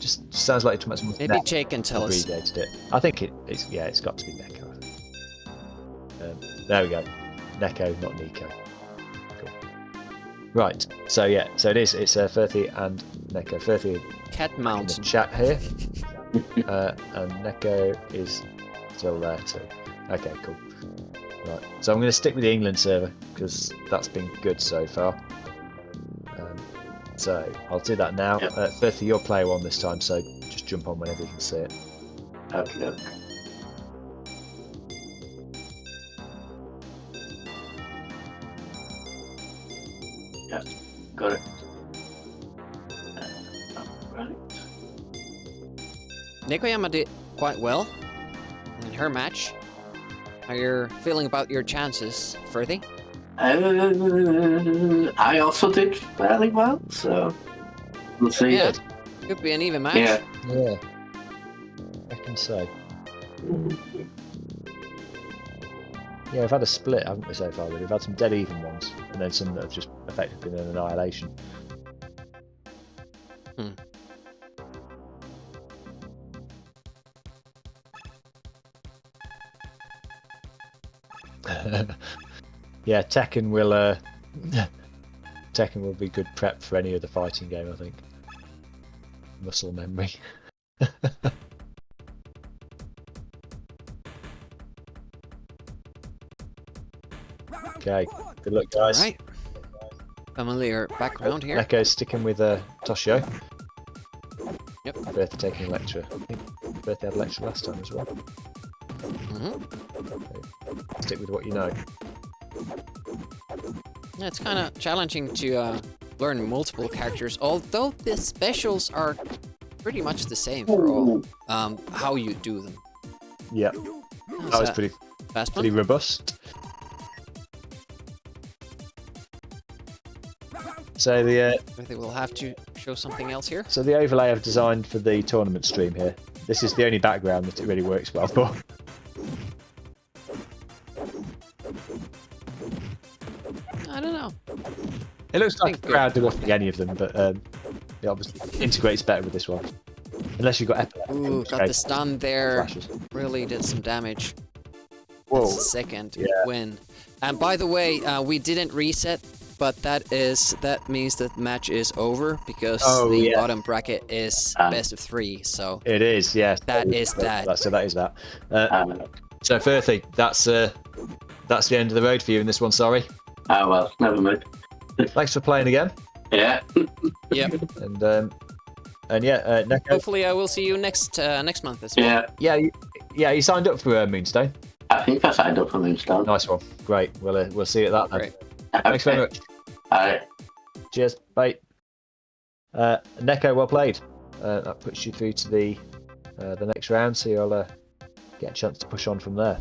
Just sounds like it's much Maybe Jay can tell us. abbreviated it. I think it's got to be Neko. I think. There we go. Neko, not Nico. Cool. Right. So yeah. So it is. It's Ferthy and Neko. Ferthy Cat in the Mountain. chat here, and Neko is still there too. Okay. Cool. Right. So I'm going to stick with the England server because that's been good so far. So I'll do that now. Yep. Ferthy, you're player one this time, so just jump on whenever you can see it. Okay. Yeah, got it. Right. Nekoyama did quite well in her match. How you're feeling about your chances, Ferthy? I also did fairly well, so we'll see. Yeah. Could be an even match. Yeah. Yeah. I can say. Yeah, we've had a split, haven't we, so far? We've had some dead even ones, and then some that have just effectively been an annihilation. Yeah, Tekken will be good prep for any other fighting game, I think. Muscle memory. Okay, good luck, guys. Alright. Familiar background here. Neko's sticking with Toshio. Yep. Bertha taking Electra. I think Bertha had Electra last time as well. Mhm. Stick with what you know. Yeah, it's kind of challenging to learn multiple characters, although the specials are pretty much the same for all. How you do them. Yeah, that was pretty fast pretty one. robust. So the They will have to show something else here. so the overlay I've designed for the tournament stream here. This is the only background that it really works well for. I don't know. It looks like a Think good. crowd are watching any of them, but it obviously integrates better with this one. Unless you've got epilepsy. in Ooh, which got the case, stun there. flashes. Really did some damage. Whoa. That's the second Yeah. win. And by the way, we didn't reset, but that means that the match is over because Oh, the yeah. bottom bracket is best of 3. So It is, yes. That is that. So that is that. Um, So Ferthy, that's the end of the road for you in this one. Sorry. oh well, never mind. Thanks for playing again. Yeah. yep. And yeah, Neko. Hopefully, I will see you next month as well. Yeah. You signed up for Moonstone. I think I signed up for Moonstone. Nice one. Great. We'll see you at that then. Great. Thanks very much. Alright. Cheers. Bye. Neko, well played. That puts you through to the next round, so you'll get a chance to push on from there.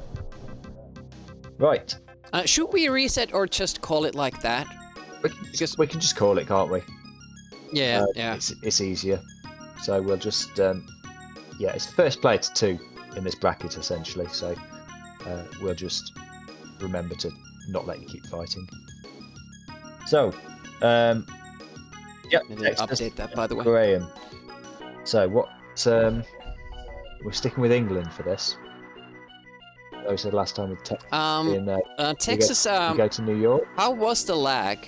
Right. Should we reset or just call it like that? We can just call it, can't we? Yeah, yeah. It's easier. So we'll just it's first player to 2 in this bracket essentially. So we'll just remember to not let you keep fighting. So Update that, by the way. Graham. So what? We're sticking with England for this. I said last time with Texas. You go to New York. How was the lag?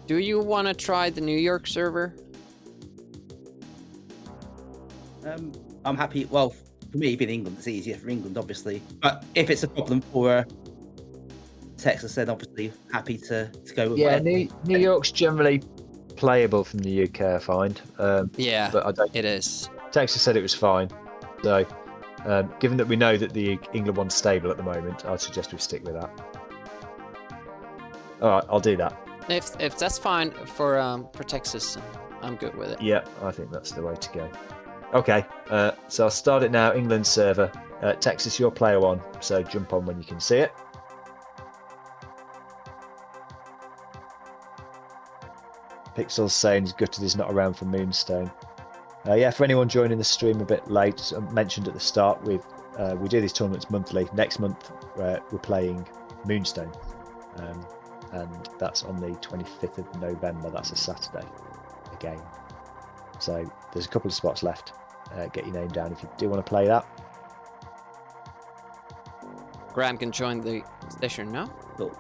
Do you want to try the New York server? I'm happy. Well, for me, being England, it's easier for England, obviously. But if it's a problem for Texas, then obviously happy to go with. Yeah, New York's generally playable from the UK, I find. Yeah, but I don't. It is. Texas said it was fine. So, given that we know that the England one's stable at the moment, I'd suggest we stick with that. All right, I'll do that. If that's fine for Texas, I'm good with it. Yeah, I think that's the way to go. Okay, so I'll start it now. England server. Texas, you're player 1, so jump on when you can see it. Pixel's saying he's gutted he's not around for Moonstone. Yeah, for anyone joining the stream a bit late, as I mentioned at the start, we do these tournaments monthly. Next month we're playing Moonstone, and that's on the 25th of November. That's a Saturday, again. So there's a couple of spots left. Get your name down if you do want to play that. Graham can join the session now. Cool.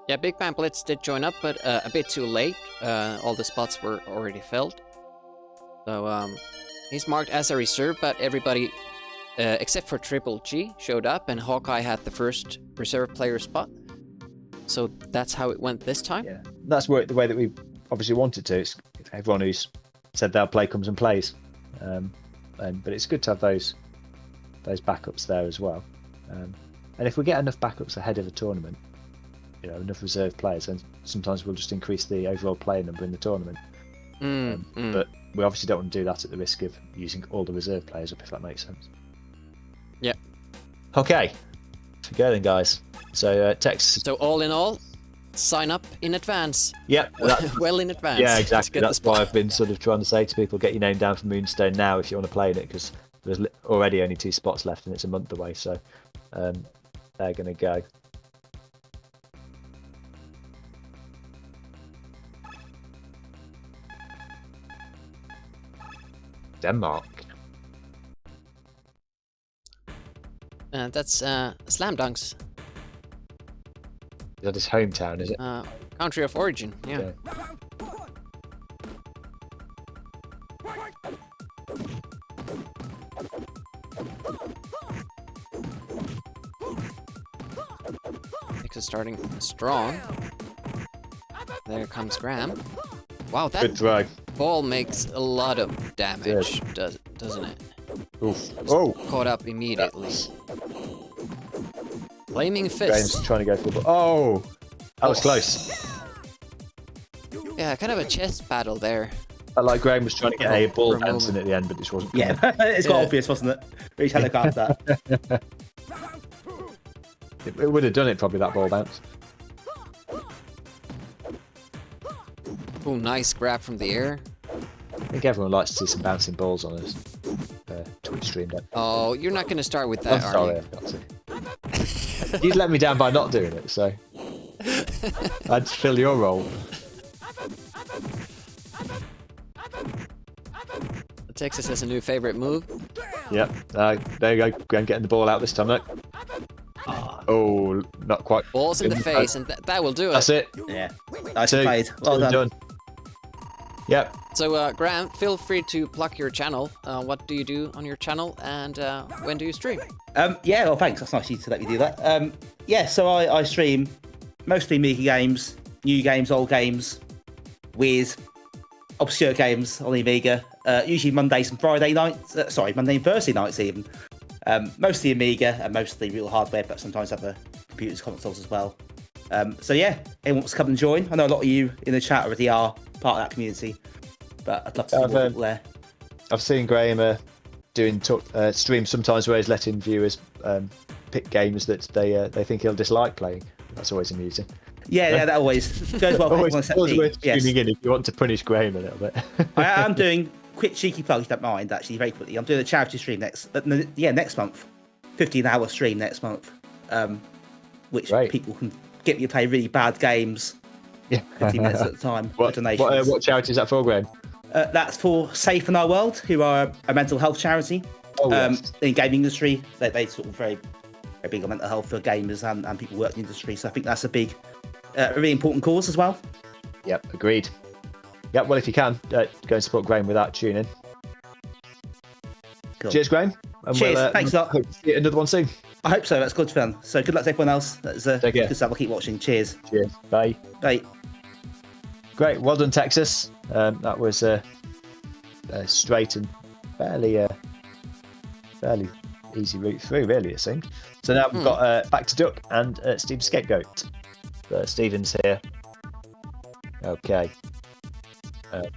Yeah, Big Bang Blitz did join up, but a bit too late. All the spots were already filled. So he's marked as a reserve, but everybody except for Triple G showed up, and Hawkeye had the first reserve player spot. So that's how it went this time. Yeah, that's the way that we obviously wanted to. It's everyone who's said they'll play comes and plays, but it's good to have those backups there as well. And if we get enough backups ahead of a tournament, enough reserve players, and sometimes we'll just increase the overall player number in the tournament. But we obviously don't want to do that at the risk of using all the reserve players up, if that makes sense. Yeah. Okay. So go then, guys. So Texas. So all in all, sign up in advance. Yep. Well in advance. Yeah, exactly. That's why I've been sort of trying to say to people, get your name down for Moonstone now if you want to play in it, because there's already only 2 spots left and it's a month away. So they're going to go. Denmark. That's Slam Dunks. Is that his hometown, is it? Country of origin, yeah. Okay. Texas starting strong. There comes Graham. Wow, that Good throw. ball makes a lot of damage, doesn't it? Oof. Oh! Caught up immediately. Flaming Graham's fist. trying to go for the ball. Oh! That was close. Yeah, kind of a chest battle there. I like Graham was trying to get a ball bouncing at the end, but this wasn't. Yeah, it's got obvious, wasn't it? Reach helicopter. It would have done it, probably, that ball bounce. Oh, nice grab from the air. I think everyone likes to see some bouncing balls on his Twitch stream. Oh, you're not going to start with I'm that, are sorry, you? I've got to. You'd let me down by not doing it, so I'd fill your role. Texas has a new favorite move. Yep. There you go. Graham getting the ball out this time, look. Oh, not quite. Balls in the face, and that will do it. That's it. Yeah. Nice 2. played. Well 2 done. Yep. So, Graham, feel free to plug your channel. What do you do on your channel, and when do you stream? Yeah, well, thanks. That's nice of you to let me do that. Yeah, so I stream mostly Mega games, new games, old games, weird, obscure games on the Amiga. Usually Mondays and Friday nights. Monday and Thursday nights even. Mostly Amiga and mostly real hardware, but sometimes other computers, consoles as well. So yeah, anyone wants to come and join? I know a lot of you in the chat already are part of that community, but I'd love to see more people there. I've seen Graham doing streams sometimes where he's letting viewers pick games that they think he'll dislike playing. That's always amusing. Yeah, that always goes well. Always worth tuning in if you want to punish Graham a little bit. I am doing quick cheeky plug, if you don't mind, actually, very quickly. I'm doing a charity stream next month, 15-hour stream next month, which people can get me to play really bad games. Yeah, 15 minutes at a time. What charity is that for, Graham? That's for Safe in Our World, who are a mental health charity. Yes. In gaming industry, they sort of very big on mental health for gamers and people working in the industry. So I think that's a big, really important cause as well. Yep, agreed. Yep, well, if you can, go and support Graham without tuning. Cool. Cheers, Graham. And cheers, thanks a lot. Hope to see another one soon. I hope so, that's good fun. So good luck to everyone else. That's good stuff. I'll keep watching. Cheers. Cheers. Bye. Bye. Great, well done, Texas. That was straight and fairly easy route through, really, it seemed. So now we've got back to Duck and Steve Scapegoat. Stephen's here. Okay.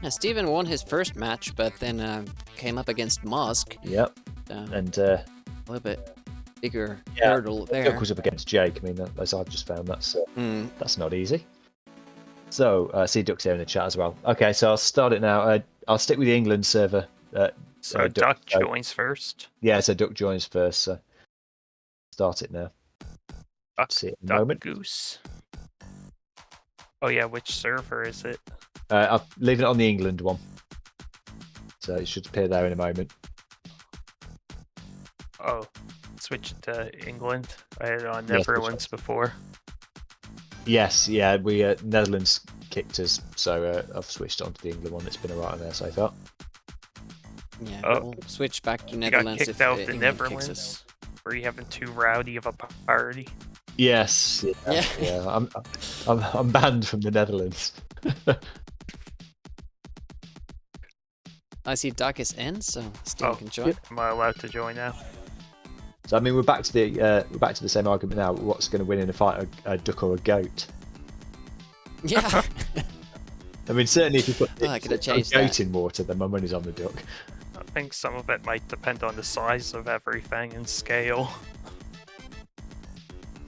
Stephen won his first match, but then came up against Musk. Yep. And a little bit bigger hurdle there. Duck was up against Jake. I mean, as I've just found, that's not easy. So I see Duck's here in the chat as well. Okay, so I'll start it now. I'll stick with the England server. So Duck joins first. Yeah, so Duck joins first. So start it now. See it in a moment. Goose. Oh yeah, which server is it? I'm leaving it on the England one, so it should appear there in a moment. Oh, switch to England. I had it on Netherlands before. Yes, yeah, we Netherlands kicked us, so I've switched on to the England one. It's been alright on there so far. Yeah, we'll switch back to Netherlands. You got kicked out of the Netherlands. Were you having too rowdy of a party? Yes. Yeah. I'm banned from the Netherlands. I see Duck is in, so Steve can join. Am I allowed to join now? So I mean, we're back to the same argument now. What's going to win in a fight, a duck or a goat? Yeah. I mean, certainly if you put I could have changed a goat in water, then my money's on the duck. I think some of it might depend on the size of everything and scale.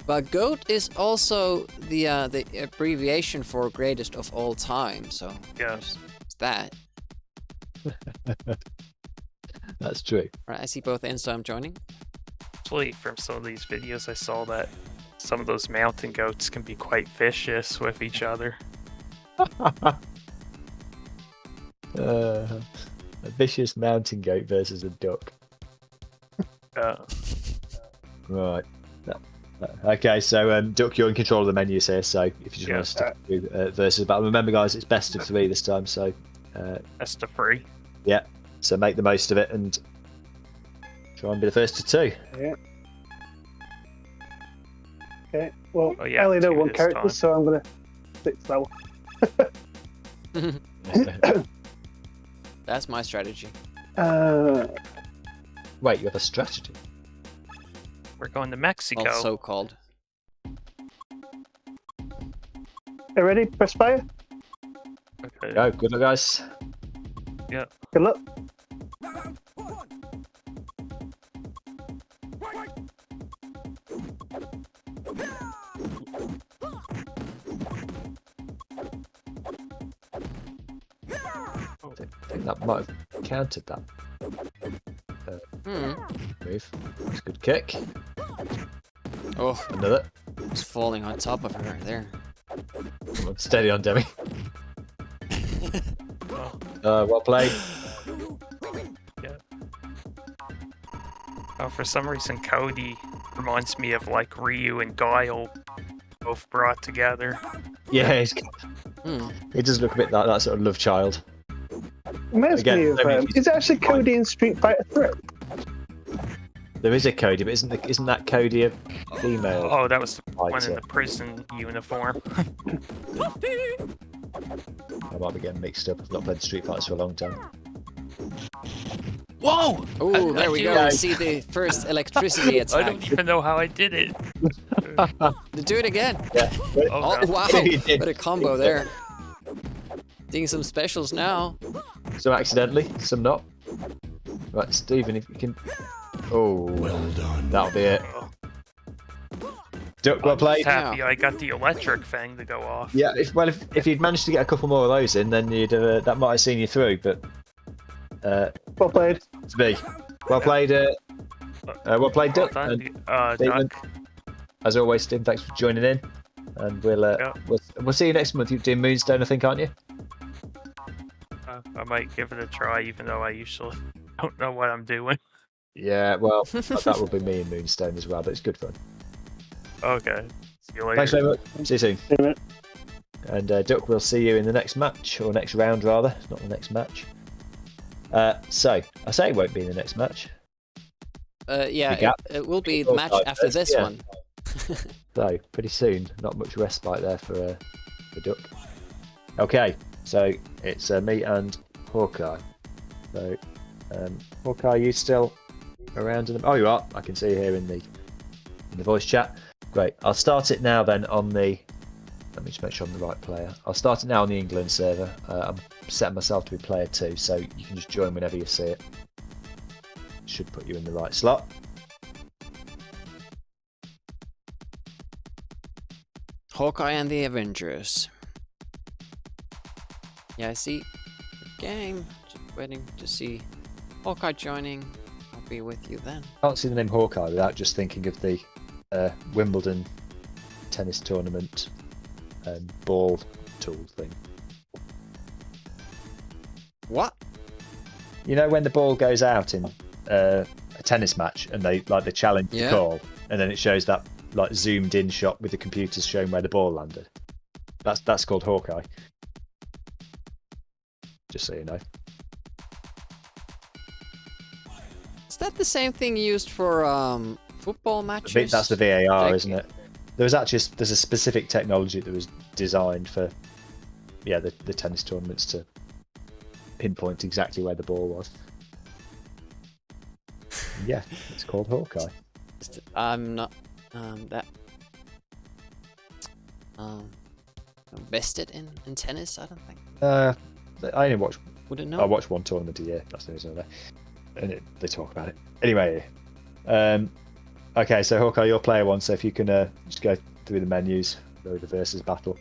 But GOAT is also the abbreviation for greatest of all time, so yes, it's that. That's true. Right, I see both ends, so I'm joining. Actually, from some of these videos, I saw that some of those mountain goats can be quite vicious with each other. A vicious mountain goat versus a duck. Right. Okay, so Duck, you're in control of the menus here, so if you just want to stick to versus battle. Remember, guys, it's best of 3 this time, so... best of 3? Yeah, so make the most of it and try and be the first to 2. Yeah. Okay, well, I only know one character, so I'm going to stick slow. That's my strategy. Wait, you have a strategy? We're going to Mexico. Well, so-called. You ready? Press fire. Okay. Go, good luck, guys. Yeah. Good luck. I think that might have countered that. Move. That's a good kick. Oh, another. It's falling on top of her there. Come on, steady on, Demi. Well played. Yeah. For some reason, Cody reminds me of like Ryu and Guile, both brought together. Yeah, he does look a bit like that sort of love child. Reminds me of, is it actually Cody in Street Fighter 3? There is a Cody, but isn't that Cody female. Oh, that was the one in Fighter. the prison uniform. I might be getting mixed up. I've not played Street Fighters for a long time. Whoa! Oh, there we go. We see the first electricity I attack. don't even know how I did it. Do it again. Yeah. Oh, Oh, no. wow. You did. What a combo there. Doing some specials now. Some accidentally, some not. Right, Stephen, if you can. Oh, well done. That'll be it. Duck, well I'm played. just happy I got the electric thing to go off. Yeah, if you'd managed to get a couple more of those in, then you'd that might have seen you through. But Well played. to me, well played. Well played, Duck. Well And done, Stephen, Duck. as always, Stephen, thanks for joining in. And we'll see you next month. You're doing Moonstone, I think, aren't you? I might give it a try, even though I usually don't know what I'm doing. Yeah, well, that will be me and Moonstone as well. But it's good fun. Okay. See you later. Thanks very much. See you soon. See you, mate. And Duck, we'll see you in the next match, or next round rather, not the next match. So, I say it won't be in the next match. Yeah, gap. it will be the match after this yeah. one. So, pretty soon. Not much respite there for Duck. Okay, so it's me and Hawkeye. So, Hawkeye, you still around? Oh, you are. I can see you here in the voice chat. Great. I'll start it now then on the. Let me just make sure I'm the right player. I'll start it now on the England server. I'm setting myself to be player 2, so you can just join whenever you see it. Should put you in the right slot. Hawkeye and the Avengers. Yeah, I see the game. Just waiting to see Hawkeye joining. I'll be with you then. Can't see the name Hawkeye without just thinking of the Wimbledon tennis tournament ball tool thing. What? You know when the ball goes out in a tennis match and they challenge the call, and then it shows that like zoomed in shot with the computers showing where the ball landed. That's called Hawkeye. Just so you know. Is that the same thing used for football matches? That's the VAR, isn't it? There's a specific technology that was designed for the tennis tournaments to pinpoint exactly where the ball was. Yeah, it's called Hawkeye. I'm not that vested in tennis. I don't think. I only watch. Wouldn't know. I watch one tournament a year. That's the reason I know. And they talk about it anyway. Okay, so Hawkeye, you're player 1. So if you can just go through the menus, go the versus battle.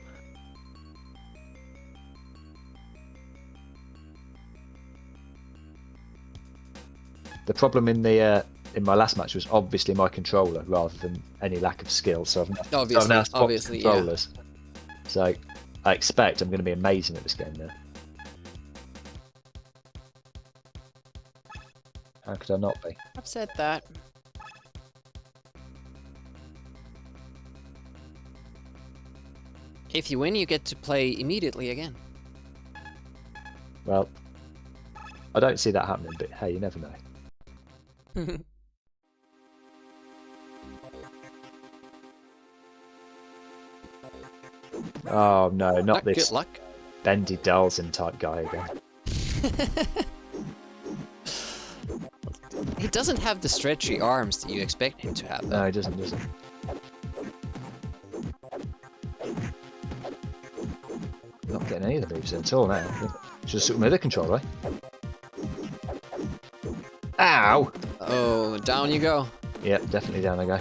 The problem in my last match was obviously my controller rather than any lack of skill. So I've now swapped controllers. Yeah. So I expect I'm going to be amazing at this game now. How could I not be? I've said that. If you win, you get to play immediately again. Well, I don't see that happening, but hey, you never know. Oh no, not this good luck. Bendy Dalton type guy again. He doesn't have the stretchy arms that you expect him to have. No, he doesn't. Not getting any of the moves in at all now. Just took my other controller. Ow! Oh, down you go. Yep, definitely down I go.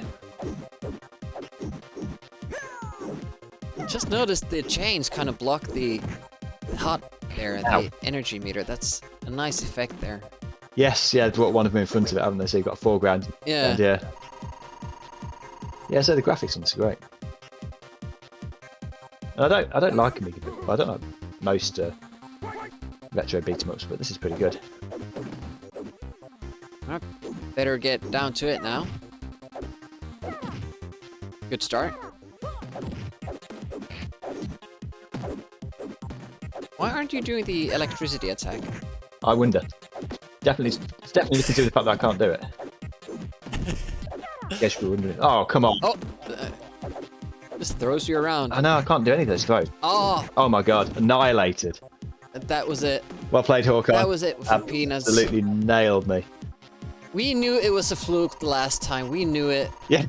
Just noticed the chains kind of block the hot there, the energy meter. That's a nice effect there. Yes, yeah, they've got one of them in front of it, haven't they? So you've got a foreground. Yeah. And, yeah, so the graphics on this are great. And I don't like Amiga, I don't like most retro beat 'em ups, but this is pretty good. Alright, better get down to it now. Good start. Why aren't you doing the electricity attack? I wonder. It's definitely looking to the fact that I can't do it. Guess you're wondering. Oh, come on. Oh, Just throws you around. I know, I can't do any of those throws. Oh, Oh my god, annihilated. that was it. Well played, Hawkeye. That was it for Peanuts. Absolutely nailed me. We knew it was a fluke the last time. We knew it. Yeah.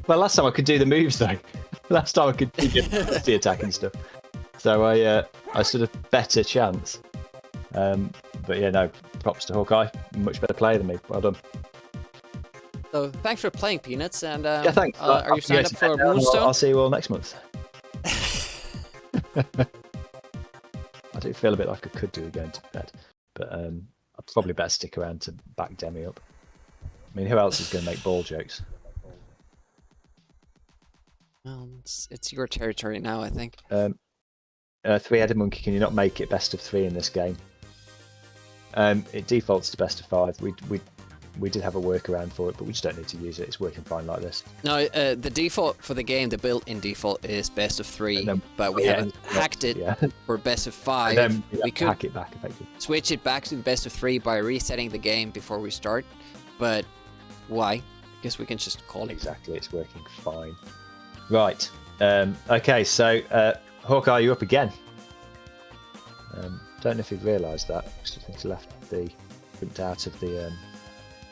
Well, last time I could do the moves though. Last time I could do the attack and stuff. So I stood a better chance. But yeah, no, props to Hawkeye. Much better player than me. Well done. So thanks for playing, Peanuts. And Yeah, thanks. are you signed up for Moonstone? I'll see you all next month. I do feel a bit like I could do going to bed, but I'd probably better stick around to back Demi up. I mean, who else is going to make ball jokes? It's your territory now, I think. Three-headed monkey, can you not make it best of 3 in this game? It defaults to best of 5. We did have a workaround for it, but we just don't need to use it. It's working fine like this. No, the default for the game, the built-in default is best of 3, but we haven't hacked it for best of 5. And then we could hack it back, effectively. switch it back to the best of 3 by resetting the game before we start, but why? Because we can just call it. Exactly, it's working fine. Right. Okay, so Hawkeye, you're up again. Don't know if you've realised that. I think he jumped out of the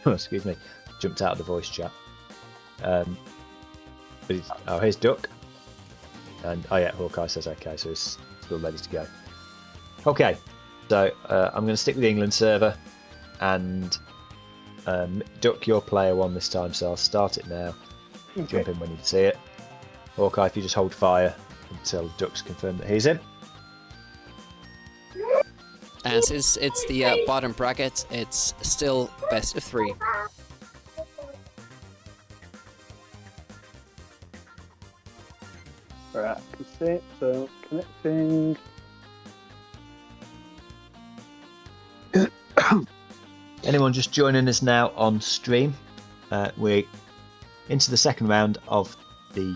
excuse me, jumped out of the voice chat. But here's Duck. And oh yeah, Hawkeye says okay, so he's still ready to go. Okay, so I'm going to stick with the England server, and Duck, your player 1 this time, so I'll start it now. Okay. Jump in when you see it. Hawkeye, if you just hold fire until Duck's confirmed that he's in. And since it's the bottom bracket, it's still best of 3. Right, I can see it, so connecting. Anyone just joining us now on stream? We're into the second round of the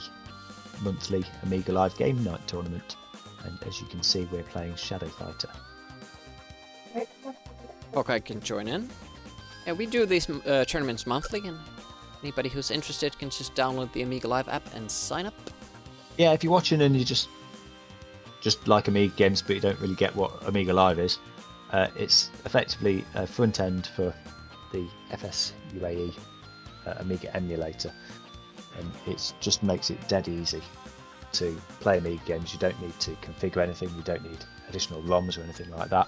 monthly Amiga Live Game Night tournament, and as you can see, we're playing Shadow Fighter. Hawkeye can join in. Yeah, we do these tournaments monthly, and anybody who's interested can just download the Amiga Live app and sign up. Yeah, if you're watching and you just like Amiga games, but you don't really get what Amiga Live is, it's effectively a front end for the FS-UAE Amiga emulator, and it just makes it dead easy to play Amiga games. You don't need to configure anything, you don't need additional ROMs or anything like that.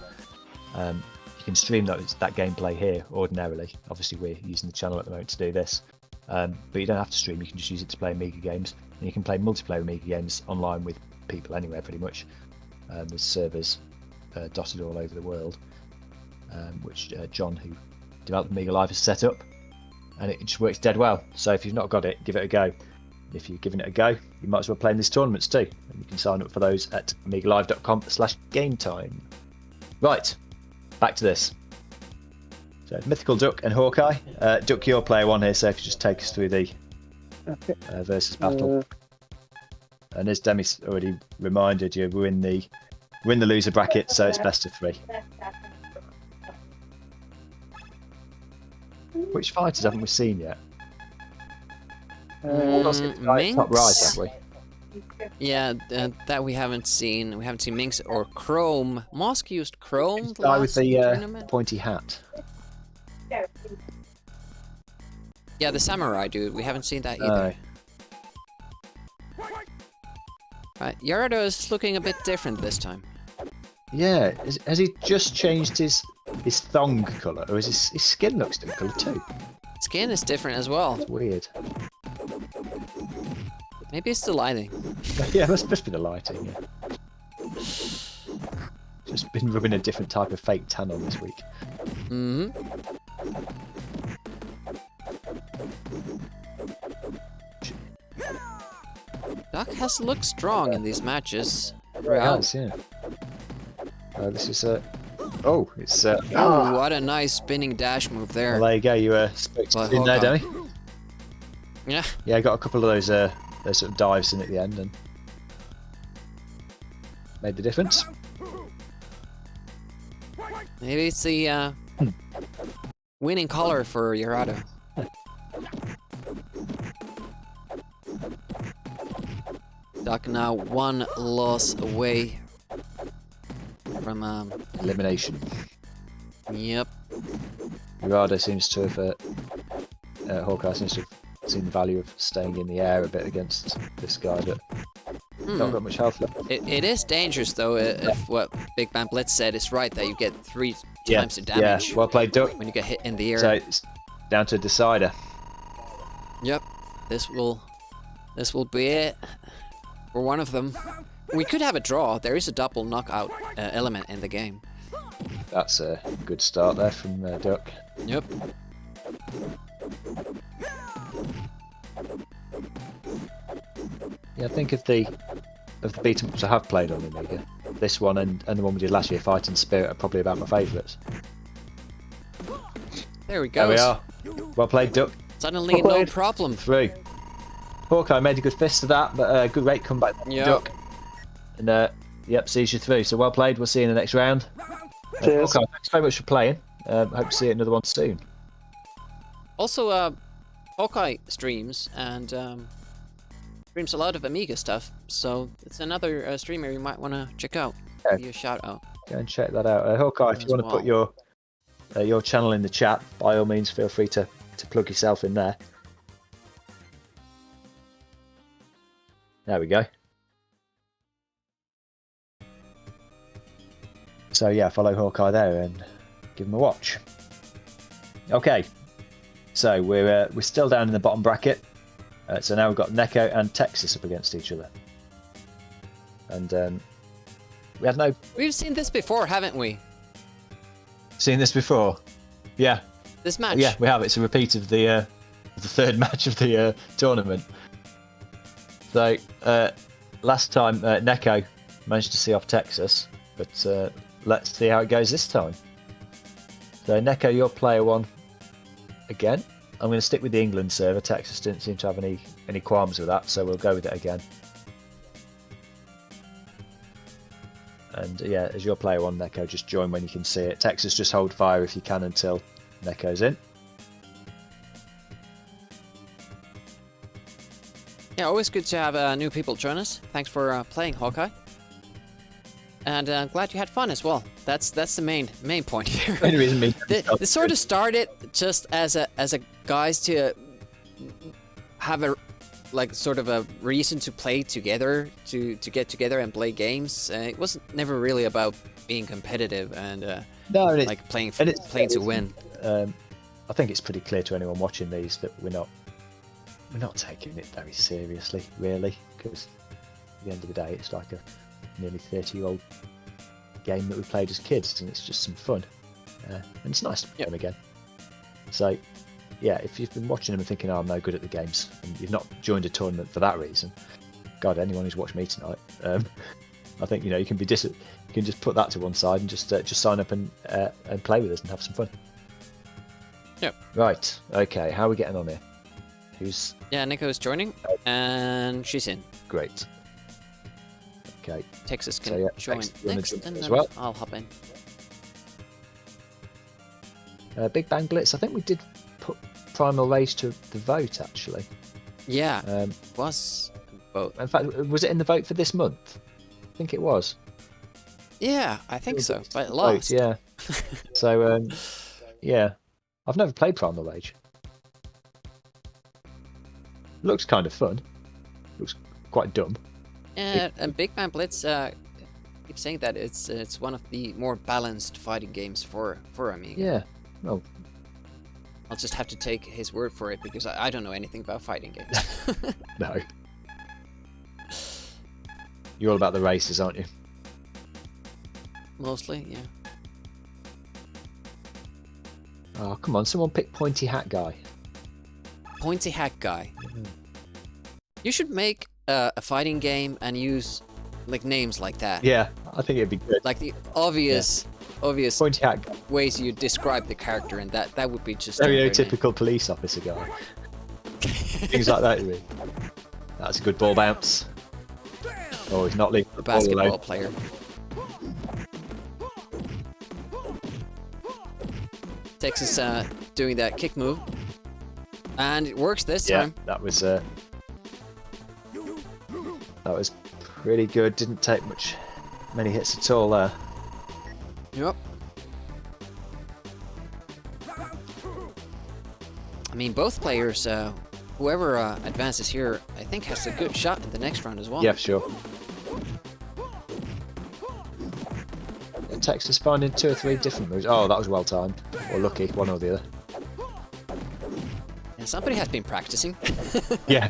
You can stream that gameplay here ordinarily. Obviously we're using the channel at the moment to do this, but you don't have to stream, you can just use it to play Amiga games, and you can play multiplayer Amiga games online with people anywhere pretty much. There's servers dotted all over the world, which John, who developed Amiga Live, has set up, and it just works dead well. So if you've not got it, give it a go. If you're giving it a go, you might as well play in these tournaments too, and you can sign up for those at amigalive.com/gametime. Right, back to this. So Mythical Duck and Hawkeye. Duck, your player 1 here, so if you just take us through the versus battle. And as Demi's already reminded you, we're in the loser bracket, so it's best of 3. Which fighters haven't we seen yet? Minx? Top right, have we? Yeah, that we haven't seen. We haven't seen Minx or Chrome. Mosk used Chrome. The Guy with last the tournament. pointy hat. Yeah, the samurai dude. We haven't seen that either. Right, Yarado is looking a bit different this time. Yeah, has he just changed his thong colour, or is his skin looks different colour too? Skin is different as well. It's weird. Maybe it's the lighting. Yeah, must be the lighting. Yeah. Just been rubbing a different type of fake tan on this week. Mm-hmm. Duck has looked strong in these matches. Yes, yeah. This is oh, it's Oh, what a nice spinning dash move there. Well, there you go. You spoke to in there, Demi. Yeah. Yeah, I got a couple of those sort of dives in at the end and made the difference. Maybe it's the winning color for Yarado. Duck now 1 loss away from elimination. Yep. Gerardo seems to have, Hawkeye seems to have seen the value of staying in the air a bit against this guy, but not got much health left. It is dangerous though, if what Big Bang Blitz said is right, that you get 3 times the damage Yeah, well played, Duck. when you get hit in the air. So it's down to a decider. Yep, this will be it for one of them. We could have a draw. There is a double knockout element in the game. That's a good start there from Duck. Yep. Yeah, I think of the beat 'em ups I have played on the Amiga, this one and the one we did last year, Fight and Spirit, are probably about my favourites. There we go. There we are. Well played, Duck. Suddenly no problem. Through. Hawkeye made a good fist of that, but good rate comeback, Yep. Duck. And yep, sees you through. So well played. We'll see you in the next round. Cheers. Hawkeye, thanks very much for playing. Hope to see another one soon. Also, Hawkeye streams and streams a lot of Amiga stuff, so it's another streamer you might want to check out. Okay. Give you a shout out. Go and check that out. Hawkeye, if you want to put your channel in the chat, by all means, feel free to plug yourself in there. There we go. So yeah, follow Hawkeye there and give him a watch. Okay, so we're still down in the bottom bracket. So now we've got Neko and Texas up against each other. And we had no... We've seen this before, haven't we? Seen this before? Yeah. This match? Yeah, we have. It's a repeat of the third match of the tournament. So last time Neko managed to see off Texas, but let's see how it goes this time. So Neko, you're player 1 again. I'm going to stick with the England server. Texas didn't seem to have any qualms with that, so we'll go with it again. And yeah, as your player 1, Neko, just join when you can see it. Texas, just hold fire if you can until Neko's in. Yeah, always good to have new people join us. Thanks for playing, Hawkeye. And I'm glad you had fun as well. That's the main point here. Only reason me. This sort of started just as a guys to have a sort of a reason to play together, to get together and play games. It was never really about being competitive and no, like playing to win. I think it's pretty clear to anyone watching these that we're not taking it very seriously, really, because at the end of the day, it's like a nearly 30-year-old game that we played as kids, and it's just some fun, and it's nice to play them again. So yeah, if you've been watching them and thinking, oh, I'm no good at the games, and you've not joined a tournament for that reason, God, anyone who's watched me tonight, I think you can you can just put that to one side and just sign up and play with us and have some fun. Yep. Right. Okay. How are we getting on here? Who's? Yeah, Nico's joining, and she's in. Great. Okay. Texas can So, yeah, join Texas next, join and as then well. I'll hop in. Big Bang Blitz. I think we did put Primal Rage to the vote actually. Yeah, was both. In fact, was it in the vote for this month? I think it was. Yeah, I think so, but it Vote, lost. yeah. So yeah, I've never played Primal Rage. Looks kind of fun. Looks quite dumb. Yeah, and Big Bang Blitz keeps saying that it's one of the more balanced fighting games for Amiga. Yeah. Well, I'll just have to take his word for it because I don't know anything about fighting games. no. You're all about the races, aren't you? Mostly, yeah. Oh, come on. Someone pick Pointy Hat Guy. Pointy Hat Guy. You should make a fighting game and use like names like that. Yeah, I think it'd be good. Like the obvious Pointy Hat Guy. ways you describe the character, and that would be just a great name. Stereotypical police officer guy. Things like that, you mean? That's a good ball bounce. Oh, he's not leaving A the ball basketball alone. player. Texas doing that kick move, and it works this Yeah, time. that was really good. Didn't take many hits at all there. Yep. I mean, both players, whoever advances here, I think has a good shot in the next round as well. Yeah, for sure. Texas finding 2 or 3 different moves. Oh, that was well timed. Or lucky, one or the other. And somebody has been practicing. Yeah.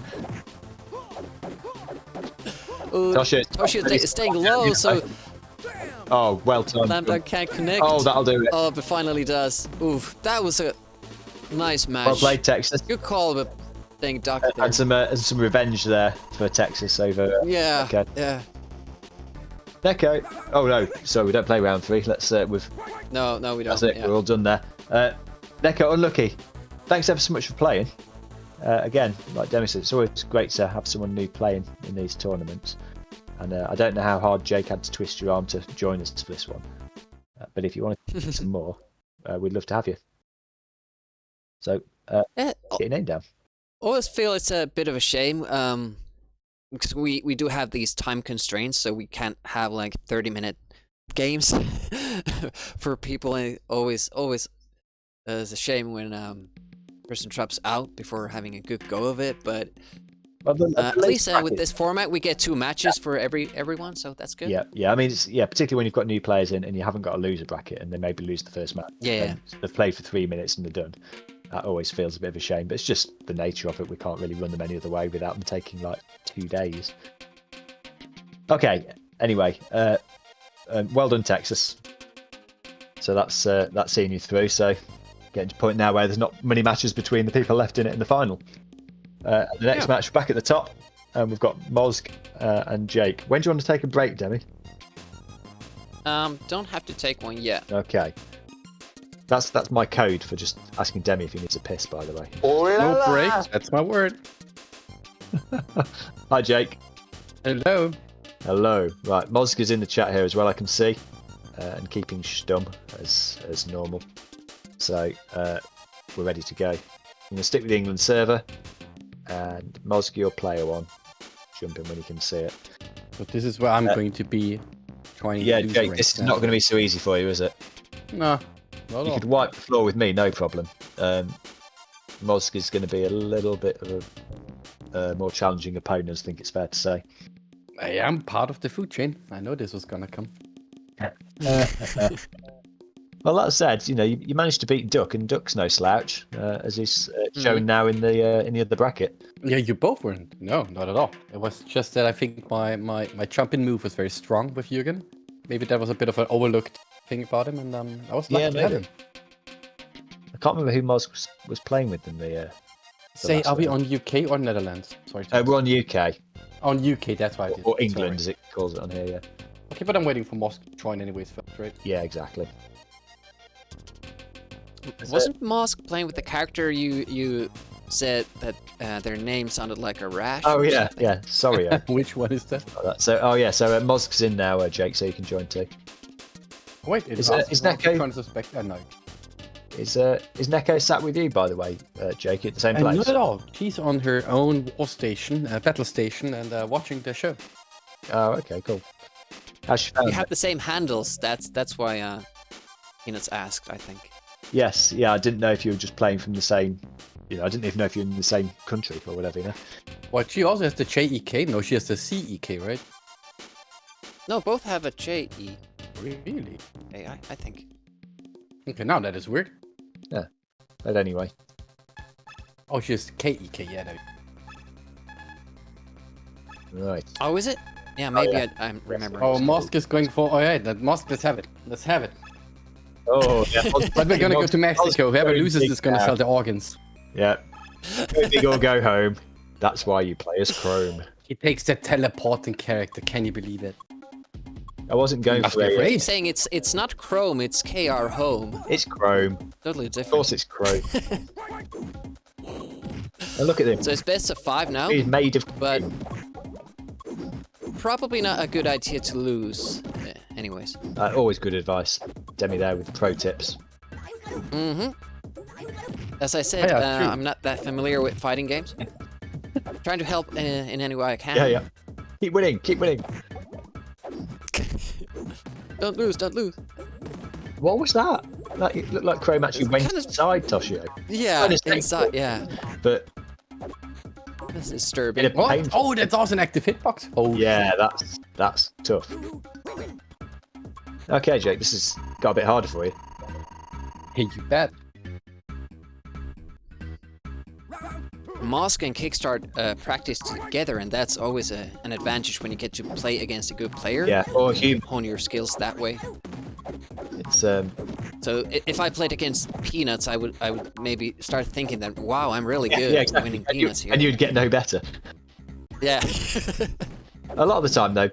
Toshi is staying low, so Oh, well timed. Lambda can't connect. Oh, that'll do it. Oh, but finally does. Oof, that was a nice match. Well played, Texas. Good call, but dang duck there. And some revenge there for Texas over. Yeah, Okay. yeah. Neko. Oh no, so we don't play round 3. Let's No, we don't. that's it. Yeah. We're all done there. Neko, unlucky. Thanks ever so much for playing. Again, like Demi said, it's always great to have someone new playing in these tournaments. And I don't know how hard Jake had to twist your arm to join us for this one. But if you want to do some more, we'd love to have you. So, get your name down. Always feel it's a bit of a shame, because we do have these time constraints, so we can't have like 30-minute games for people. And always it's a shame when person drops out before having a good go of it. But at least with this format, we get 2 matches for everyone, so that's good. Yeah. I mean, particularly when you've got new players in and you haven't got a loser bracket, and they maybe lose the first match. Yeah. They've played for 3 minutes and they're done. That always feels a bit of a shame, but it's just the nature of it. We can't really run them any other way without them taking like 2 days. Okay. Anyway, well done, Texas. So that's seeing you through. So getting to a point now where there's not many matches between the people left in it in the final. The next match, we're back at the top, and we've got Mozg and Jake. When do you want to take a break, Demi? Don't have to take one yet. Okay. That's my code for just asking Demi if he needs a piss, by the way. No break. That's my word. Hi, Jake. Hello. Hello. Right, Mozg is in the chat here as well, I can see, and keeping stum as normal. So we're ready to go. I'm going to stick with the England server, and Mozg, your player 1. Jump in when you can see it. But this is where I'm going to be trying Yeah, to Jake, this is not going to be so easy for you, is it? No. Not at You all. could wipe the floor with me, no problem. Mozg is going to be a little bit of a more challenging opponent, I think it's fair to say. I am part of the food chain. I know this was gonna come. Well, that said, you managed to beat Duck, and Duck's no slouch, as he's shown now in the other bracket. Yeah, you both weren't. No, not at all. It was just that I think my jump-in move was very strong with Jürgen. Maybe that was a bit of an overlooked thing about him, and I was lucky to have him. I can't remember who Mozg was playing with in the. Say, last are we one. on UK or Netherlands? Sorry. We're on UK. On UK, that's why I did. Or England, Sorry. as it calls it on here, yeah. Okay, but I'm waiting for Mosk to join anyways first, right? Yeah, exactly. Wasn't Mosk playing with the character you said that their name sounded like a rash? Oh, or yeah, something? yeah. Sorry. Which one is that? So Mozg's in now, Jake, so you can join too. Wait, Is Neko- trying to suspect? No. Is Neko sat with you, by the way, Jake, at the same place? Not at all. She's on her own war station, battle station, and watching the show. Oh, okay, cool. How's she found We it? have the same handles. That's why Peanuts asked, I think. Yes, yeah, I didn't know if you were just playing from the same, I didn't even know if you're in the same country or whatever, Well, she also has the JEK. No, she has the CEK, right? No, both have a J-E. Really? I think. Okay, now that is weird. But anyway. Oh, she has KEK, yeah, no. Right. Oh, is it? Yeah, maybe yeah. I'm remembering. Oh, Mosk is going for... Oh, yeah, that Mosk, let's have it. Let's have it. Oh, yeah. But we're gonna go to Mexico. Whoever loses is gonna sell the organs. Yeah. Go big or go home. That's why you play as Chrome. He takes the teleporting character. Can you believe it? I wasn't going Must for be it. afraid. I'm saying it's not Chrome, it's KR Home. It's Chrome. Totally Of different. course it's Chrome. And look at him. So it's best of 5 now, He's made of but cream. probably not a good idea to lose. Anyways. Always good advice. Demi there with the pro tips. Mm-hmm. As I said, Oh, yeah, true. I'm not that familiar with fighting games. Trying to help in any way I can. Yeah. Keep winning. Keep winning. Don't lose. Don't lose. What was that? It looked like Chrome actually went inside Toshio. Yeah, inside. Yeah, But that's in a disturbing. What? painful. Oh, that's also an active hitbox. Oh, Yeah, that's tough. Okay, Jake, this has got a bit harder for you. hey, you bet. Mosk and Kickstart practice together, and that's always an advantage when you get to play against a good player. Yeah, or human. Hone your skills that way. It's So if I played against Peanuts, I would maybe start thinking that, wow, I'm really good yeah, at exactly. winning And, Peanuts here. and you'd get no better. Yeah. A lot of the time, though,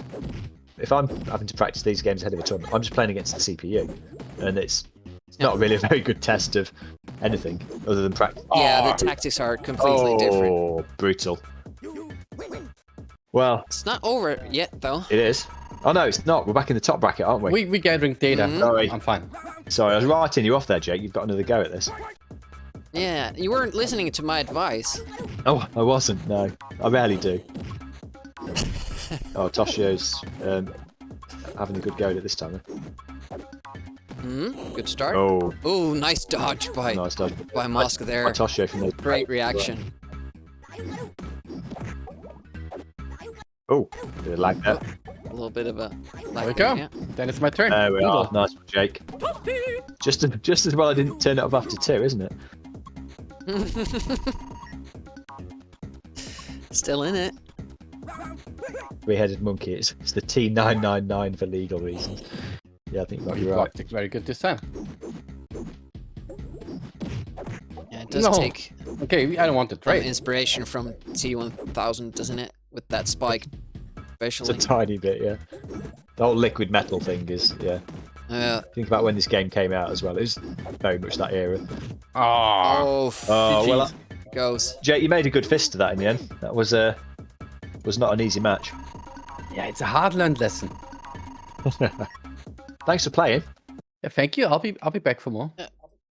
if I'm having to practice these games ahead of a tournament, I'm just playing against the CPU, and it's not really a very good test of anything other than practice. Yeah, the tactics are completely different. Oh, brutal. Well, It's not over yet, though. it is. Oh no, it's not. We're back in the top bracket, aren't we? We gathering data. Mhm. Sorry. I'm fine. Sorry, I was writing you off there, Jake. You've got another go at this. Yeah, you weren't listening to my advice. Oh, I wasn't. No, I rarely do. Oh, Toshio's having a good go at it this time. Good start. Oh, Oh, nice dodge by nice dodge. Mosk there. By Toshio from those. Great reaction. Oh, bit of lag there. A little bit of a There lag we there, go. yeah. Then it's my turn. There we are. Noodle. Nice one, Jake. Just as well I didn't turn it off after 2, isn't it? Still in it. Three-headed monkey. It's the T999 for legal reasons. Yeah, I think you might be You right. blocked it very good this time. Yeah, it does No. take Okay, I don't want to some trade. inspiration from T1000, doesn't it? With that spike, It's a especially. tiny bit, yeah. The whole liquid metal thing is, yeah. Think about when this game came out as well. It was very much that era. Ah, Oh, Oh, well, goes. Jake, you made a good fist of that in the end. That was not an easy match. yeah, it's a hard-learned lesson. Thanks for playing. Yeah, thank you. I'll be back for more.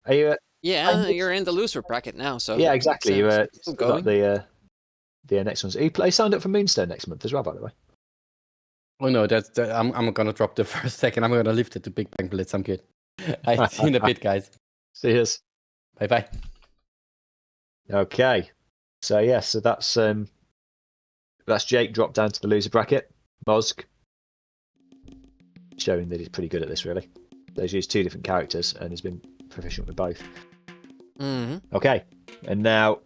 Are you? Yeah, you're in the loser bracket now, so. Yeah, exactly. You still got going. the next ones. Are you signed up for Moonstone next month as well, by the way. Oh no, I'm gonna drop the first second. I'm gonna lift it to Big Bang Blitz. I'm good. I see you in a bit, guys. See us. Bye bye. Okay. So yeah, so that's Jake dropped down to the loser bracket. Mosk showing that he's pretty good at this, really. So he's used 2 different characters and has been proficient with both. Mm-hmm. Okay, and now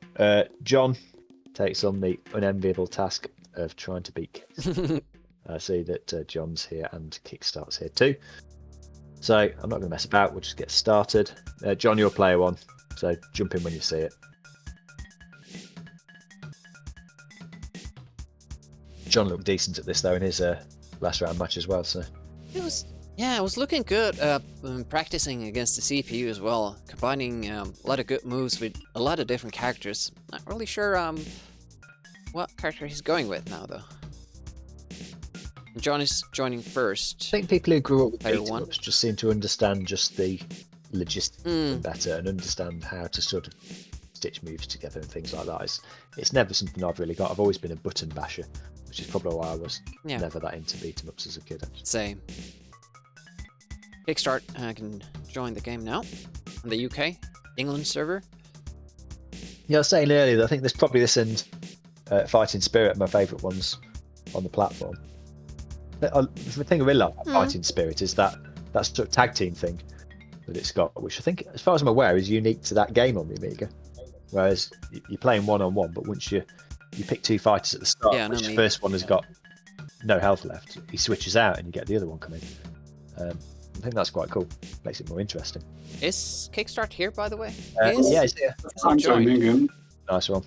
John takes on the unenviable task of trying to beat Kix. I see that John's here and Kickstart's here too. So I'm not going to mess about, we'll just get started. John, you're player 1, so jump in when you see it. John looked decent at this though in his last round match as well, so It was looking good. Practicing against the CPU as well, combining a lot of good moves with a lot of different characters. Not really sure what character he's going with now though. John is joining first. I think people who grew up with Player beat 'em one. ups just seem to understand just the logistics better and understand how to sort of stitch moves together and things like that. It's never something I've really got. I've always been a button basher, which is probably why I was never that into beat 'em ups as a kid. Actually. Same. Kickstart can join the game now on the UK, England server. Yeah, I was saying earlier that I think there's probably this and Fighting Spirit are my favourite ones on the platform. The thing I really love about Fighting Spirit is that sort of tag team thing that it's got, which I think, as far as I'm aware, is unique to that game on the Amiga. Whereas you're playing one-on-one, but once you pick 2 fighters at the start, which the first one has got no health left, he switches out and you get the other one coming. I think that's quite cool. Makes it more interesting. Is Kickstart here, by the way? Yeah, he's here. I'm joining in. Nice one.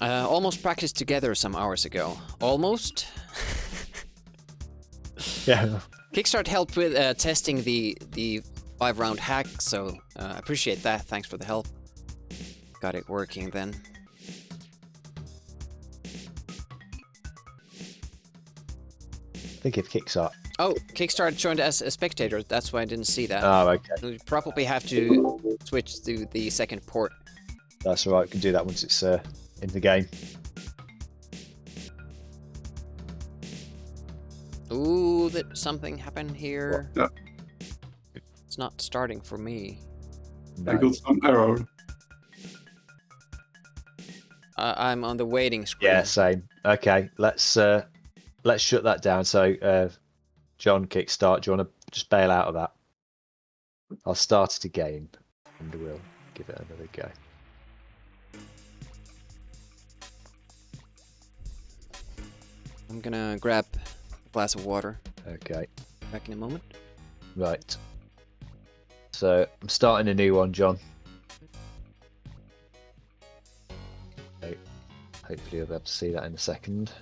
Almost practiced together some hours ago. Almost. Yeah. Kickstart helped with testing the 5-round hack, so I appreciate that. Thanks for the help. Got it working then. I think if Kickstart. Oh, Kickstart joined as a spectator. That's why I didn't see that. Oh, okay. We probably have to switch to the second port. That's all right. We can do that once it's in the game. Ooh, that something happened here. Yeah, It's not starting for me. I No. got some error. I'm on the waiting screen. Yeah, same. Okay, let's shut that down. So, John, kickstart. Do you want to just bail out of that? I'll start it again, and we'll give it another go. I'm gonna grab a glass of water. Okay, Back in a moment. right. So I'm starting a new one, John. Okay. Hopefully you'll be able to see that in a second.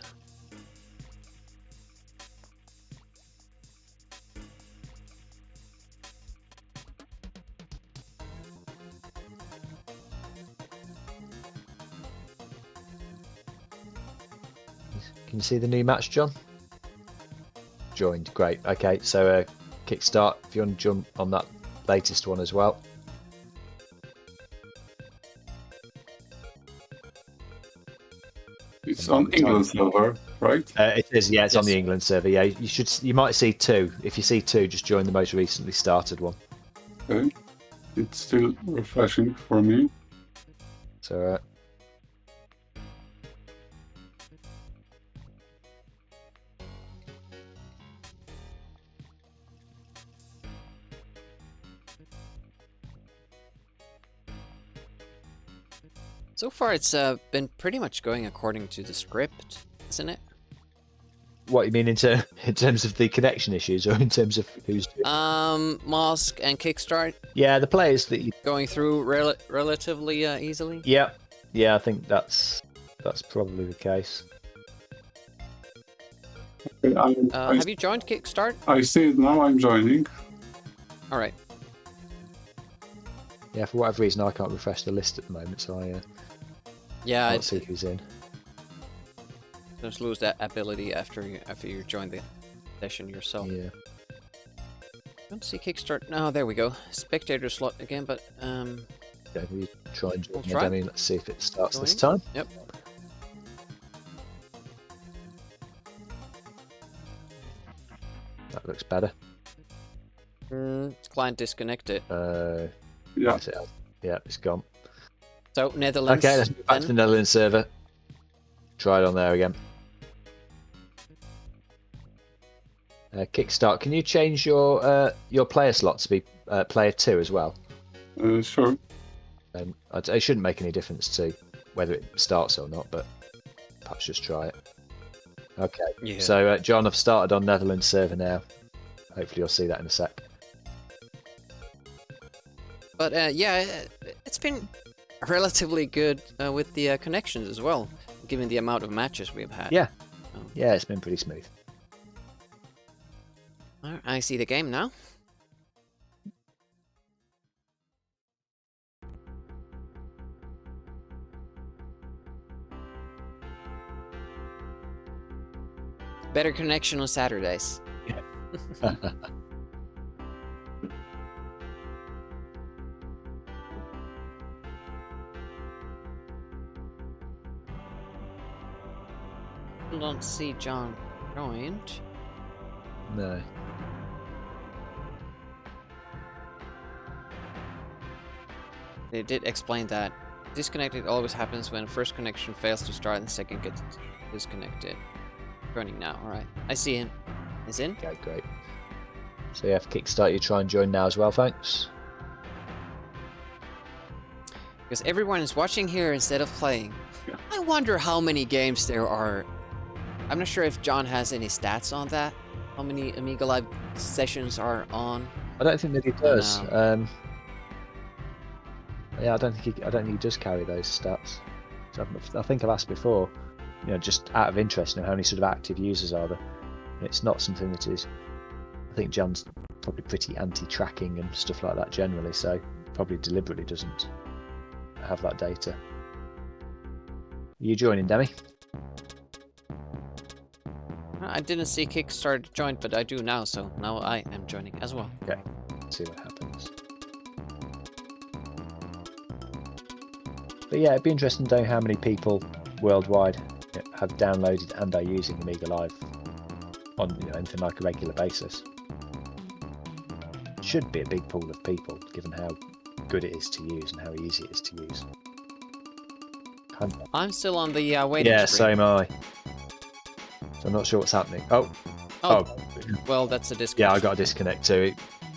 Can you see the new match, John? Joined, great. Okay, so kickstart, if you want to jump on that latest one as well. It's on England server, right? It is, yeah, it's on Yes. the England server. Yeah, you might see two. If you see two, just join the most recently started one. Okay. It's still refreshing for me. So, So far, it's been pretty much going according to the script, isn't it? what you mean in terms of the connection issues, or in terms of who's? Mosque and Kickstart Yeah, the players that you. going through relatively easily. Yeah, I think that's probably the case. Okay, Have you joined Kickstart? I see it now. I'm joining. All right. Yeah, for whatever reason, I can't refresh the list at the moment, so I Yeah, can't see who's in. just lose that ability after you join the session yourself. Yeah. Don't see Kickstart. No, there we go. Spectator slot again, but Yeah, we try and join We'll the try. demo. Let's see if it starts this Joining. time. Yep. That looks better. Client disconnected. Yeah. That's it. Yeah, it's gone. So Netherlands. Okay, let's move back to the then. Netherlands server. Try it on there again. Kickstart. Can you change your player slot to be player 2 as well? Sure. It shouldn't make any difference to whether it starts or not, but perhaps just try it. Okay. Yeah. So, John, I've started on Netherlands server now. Hopefully you'll see that in a sec. But yeah, it's been relatively good with the connections as well, given the amount of matches we've had. Yeah. Um, Yeah, it's been pretty smooth. Alright, I see the game now. Better connection on Saturdays. I don't see John joined. No. They did explain that disconnected always happens when first connection fails to start and second gets disconnected. Joining now, alright. I see him. He's in. Okay, great. So yeah, for Kickstart, you try and join now as well, thanks. Because everyone is watching here instead of playing. Yeah. I wonder how many games there are. I'm not sure if John has any stats on that. How many Amiga Live sessions are on? I don't think that he does. No. Yeah, I don't think he does carry those stats. So I think I've asked before, just out of interest, how many sort of active users are there? And it's not something that is. I think John's probably pretty anti-tracking and stuff like that generally, so probably deliberately doesn't have that data. Are you joining, Demi? I didn't see Kickstart joined, but I do now, so now I am joining as well. Okay, let's see what happens. But yeah, it'd be interesting to know how many people worldwide have downloaded and are using Amiga Live on anything like a regular basis. Should be a big pool of people, given how good it is to use and how easy it is to use. I'm still on the waiting Yeah, so screen. am I. So I'm not sure what's happening. Oh, well, that's a disconnect. yeah, I got a disconnect too.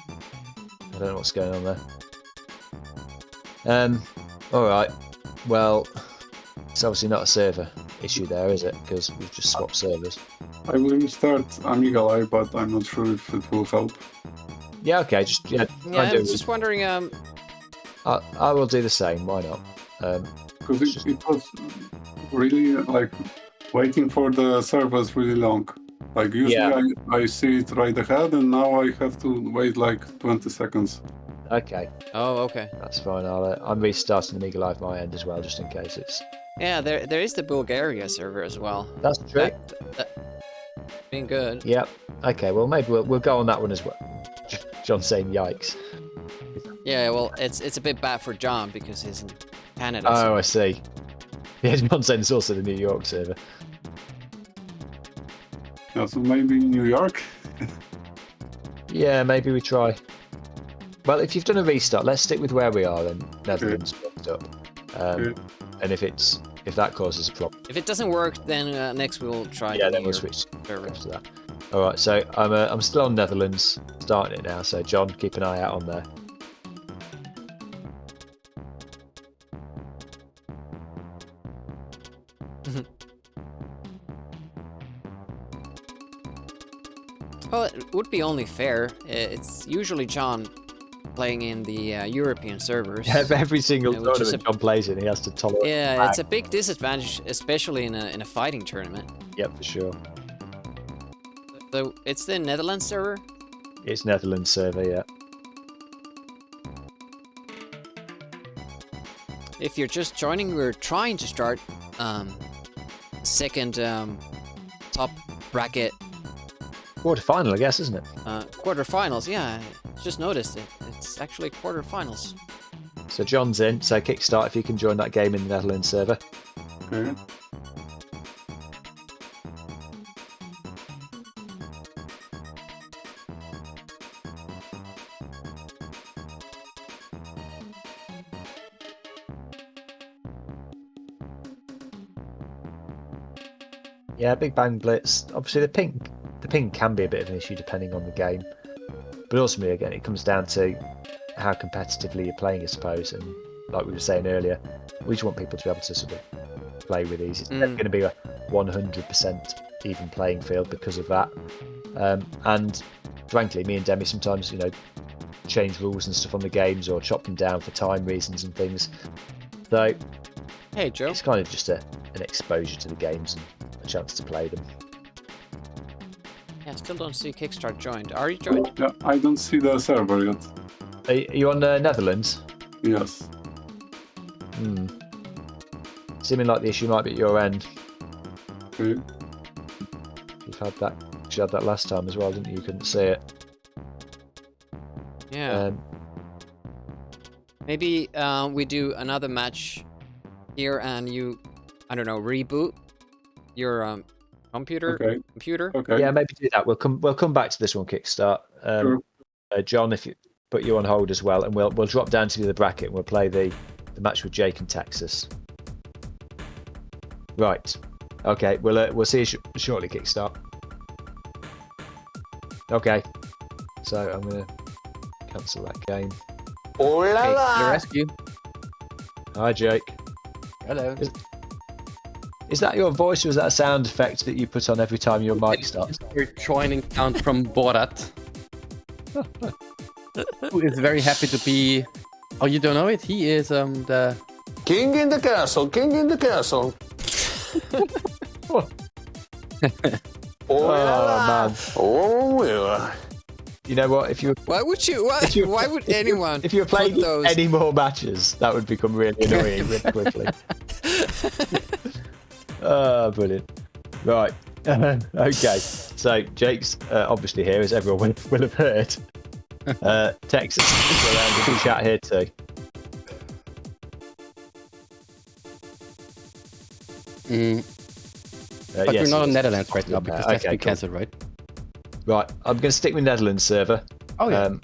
I don't know what's going on there. All right. Well, it's obviously not a server issue there, is it? Because we've just swapped servers. I will start Amiga Live, but I'm not sure if it will help. Yeah, okay. Just Yeah, I was just wondering. I will do the same. Why not? Because it was really like waiting for the servers really long. Like usually I see it right ahead, and now I have to wait like 20 seconds. Okay, Oh, okay. that's fine. I'm restarting Amiga Live my end as well, just in case it's. Yeah, there is the Bulgaria server as well. That's true. Being good. Yep. Okay. Well, maybe we'll go on that one as well. John's saying yikes. Yeah, well, it's a bit bad for John because he's in Canada. Oh, I see. Yeah, John's saying it's also the New York server. Yeah, so maybe New York. Yeah, maybe we try. Well, if you've done a restart, let's stick with where we are then. Netherlands fucked up. And if that causes a problem, If it doesn't work, then next we'll try. yeah, the then we'll year switch server. after that. All right, so I'm still on Netherlands, starting it now. So John, keep an eye out on there. Well, it would be only fair. It's usually John playing in the European servers. Every single Yeah, which is tournament John plays in, he has to tolerate. Yeah, it's a big disadvantage, especially in a fighting tournament. Yep, for sure. So it's the Netherlands server. It's Netherlands server, yeah. If you're just joining, we're trying to start second top bracket Quarter-final, I guess, isn't it? quarterfinals. Yeah, I just noticed it. It's actually quarterfinals. So John's in. So Kickstart, if you can join that game in the Netherlands server. Okay. Yeah, Big Bang Blitz. Obviously, the ping can be a bit of an issue depending on the game. But ultimately, again, it comes down to how competitively you're playing, I suppose. And like we were saying earlier, we just want people to be able to sort of play with ease. It's never going to be a 100% even playing field because of that. And frankly, me and Demi sometimes, change rules and stuff on the games or chop them down for time reasons and things. So Hey, Joe. it's kind of just an exposure to the games and a chance to play them. Yeah, still don't see Kickstart joined. Are you joined? Yeah, I don't see the server yet. Are you on Netherlands? Yes. Seeming like the issue might be at your end. Okay. You've had that. You had that last time as well, didn't you? You couldn't see it. Yeah. Maybe we do another match here and you, I don't know, reboot your computer. Okay. Yeah, maybe do that. We'll come back to this one, Kickstart. Sure. John, if you put you on hold as well, and we'll drop down to the bracket and we'll play the match with Jake and Texas. Right. Okay. We'll see you shortly, Kickstart. Okay. So I'm gonna cancel that game. Oh la la! The rescue. Hi, Jake. Hello. Is that your voice, or is that a sound effect that you put on every time your mic starts? We're joining count from Borat, who is very happy to be. Oh, you don't know it? He is the King in the castle, king in the castle. Man. Oh, yeah. You know what? If you Why would you? Why would anyone? if you were playing put those? any more matches, that would become really annoying really quickly. Brilliant. Right. Okay. So Jake's obviously here, as everyone will have heard. Texas is around in the chat here too. But yes, we're not it in is. Netherlands right now because that's Okay, been cool. cancelled, right? Right, I'm going to stick with Netherlands server. Oh yeah.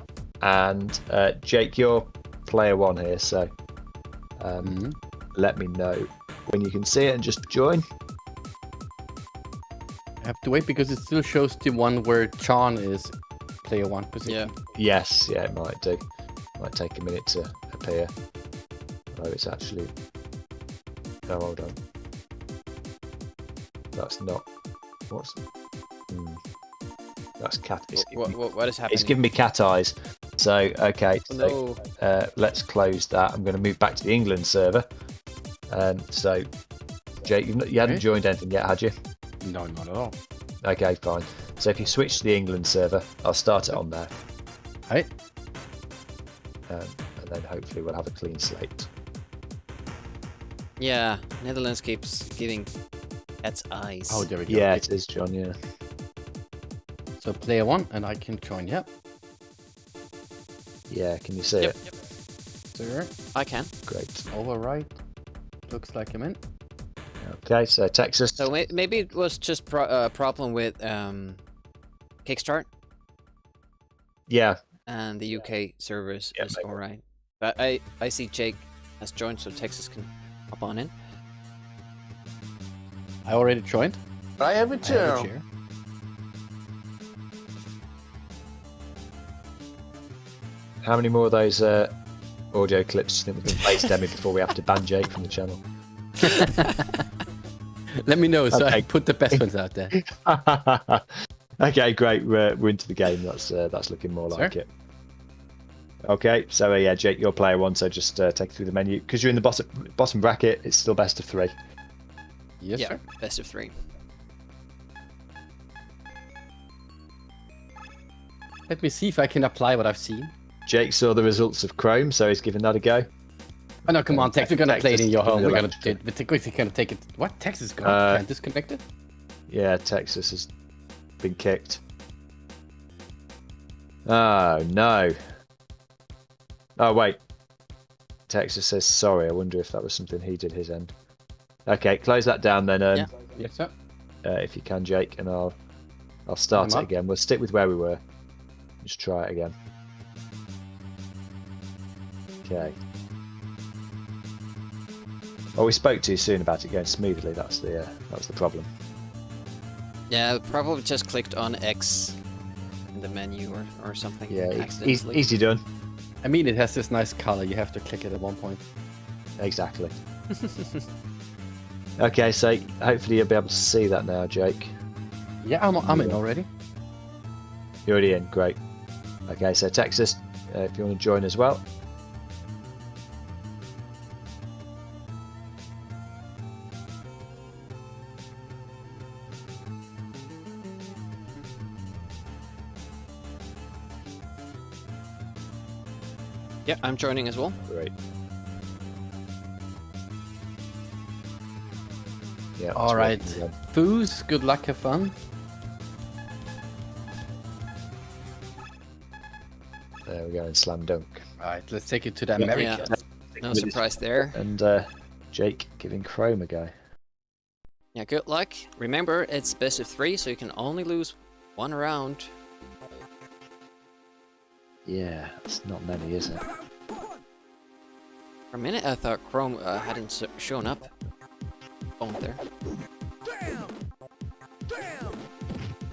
And Jake, you're player 1 here, so let me know when you can see it and just join. I have to wait because it still shows the one where John is player 1 position. Yes, yeah, it might do. Might take a minute to appear. Oh, it's actually. Oh, hold on. That's not. What's? That's cat. What is happening? It's giving me cat eyes. So okay, Oh, so let's close that. I'm going to move back to the England server. So, Jake, you hadn't joined anything yet, had you? No, not at all. Okay, fine. So if you switch to the England server, I'll start it on there. Right. And then hopefully we'll have a clean slate. yeah. Netherlands keeps giving cat's eyes. Oh, there we go. Yeah, it is, John. Yeah. So player 1, and I can join. Yep. Yeah. Can you see Yep. it? Sir. I can. Great. Override. Looks like I'm in. Okay. So Texas. So maybe it was just problem with Kickstart Yeah. and the UK servers Yeah, is maybe. all right. But I see Jake has joined, so Texas can hop on in. I already joined. I have a I have a chair. chair. How many more of those audio clips do you think we can place, Demi, before we have to ban Jake from the channel? Let me know so I Okay. put the best ones out there. Okay, great. We're into the game. That's looking more like it. Okay, so yeah, Jake, you're player 1, so just take it through the menu. Because you're in the bottom bracket, it's still best of 3. Yes, Yeah, sir. best of 3. Let me see if I can apply what I've seen. Jake saw the results of Chrome, so he's giving that a go. Oh no, come on, Tex, we're gonna play it in your home. We're gonna take it. What? Tex is gone. Can't disconnect it? Yeah, Texas has been kicked. Oh, no. Oh, wait. Texas says sorry. I wonder if that was something he did his end. Okay, close that down then, Yeah. Yes, sir. if you can, Jake, and I'll start it up. again. We'll stick with where we were. Just try it again. Okay. Well, we spoke too soon about it going smoothly. That was the problem. Yeah, probably just clicked on X in the menu or something. Yeah, accidentally. easy done. I mean, it has this nice color. You have to click it at one point. Exactly. Okay, so hopefully you'll be able to see that now, Jake. Yeah, I'm in already. You're already in, great. Okay, so Texas, if you want to join as well. Yeah, I'm joining as well. Great. Yeah. All it's right. working again. Foos, good luck, have fun. There we go, in slam dunk. All right, let's take it to the Americas. No surprise there. And Jake giving Chrome a go. Yeah, good luck. Remember, it's best of 3, so you can only lose 1 round. Yeah, it's not many, is it? For a minute, I thought Chrome hadn't shown up. On there.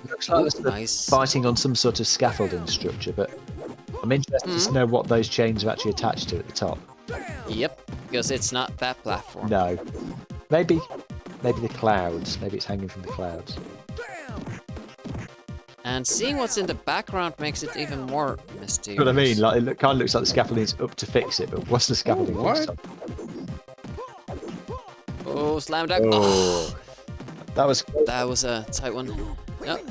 Looks like they're Nice. fighting on some sort of scaffolding structure, but I'm interested to know what those chains are actually attached to at the top. Yep, because it's not that platform. No. Maybe the clouds. Maybe it's hanging from the clouds. And seeing what's in the background makes it even more mysterious. You know what I mean? Like, it kind of looks like the scaffolding's up to fix it, but what's the scaffolding fixed on? Oh, slam dunk. Oh. That was... That was a tight one. Yep.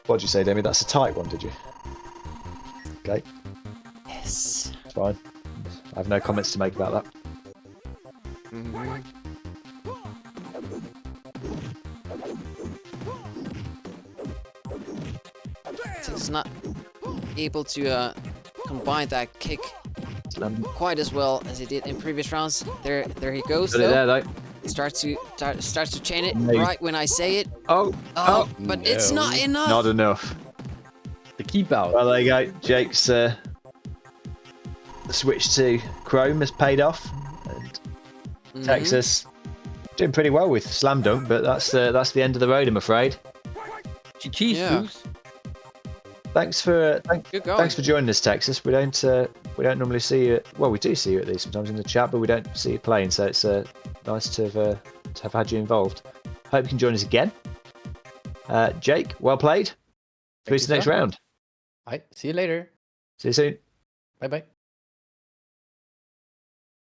What'd you say, Demi? That's a tight one, did you? Okay, Yes. it's fine. I have no comments to make about that. Mhm. He's not able to combine that kick Slam. quite as well as he did in previous rounds. There he goes. Got it Though. there, though. Start to chain it Maybe. right when I say it. Oh, But it's not enough. not enough. The keep out. Well, there you go. Jake's switch to Chrome has paid off. And Texas doing pretty well with Slam Dunk, but that's the end of the road, I'm afraid. GG, Yeah. Foos. Thanks for Good going. thanks for joining us, Texas. We don't normally see you. Well, we do see you at least sometimes in the chat, but we don't see you playing. So it's nice to have had you involved. Hope you can join us again. Jake, well played. Through to the next sir. round. All right, see you later. See you soon. Bye-bye.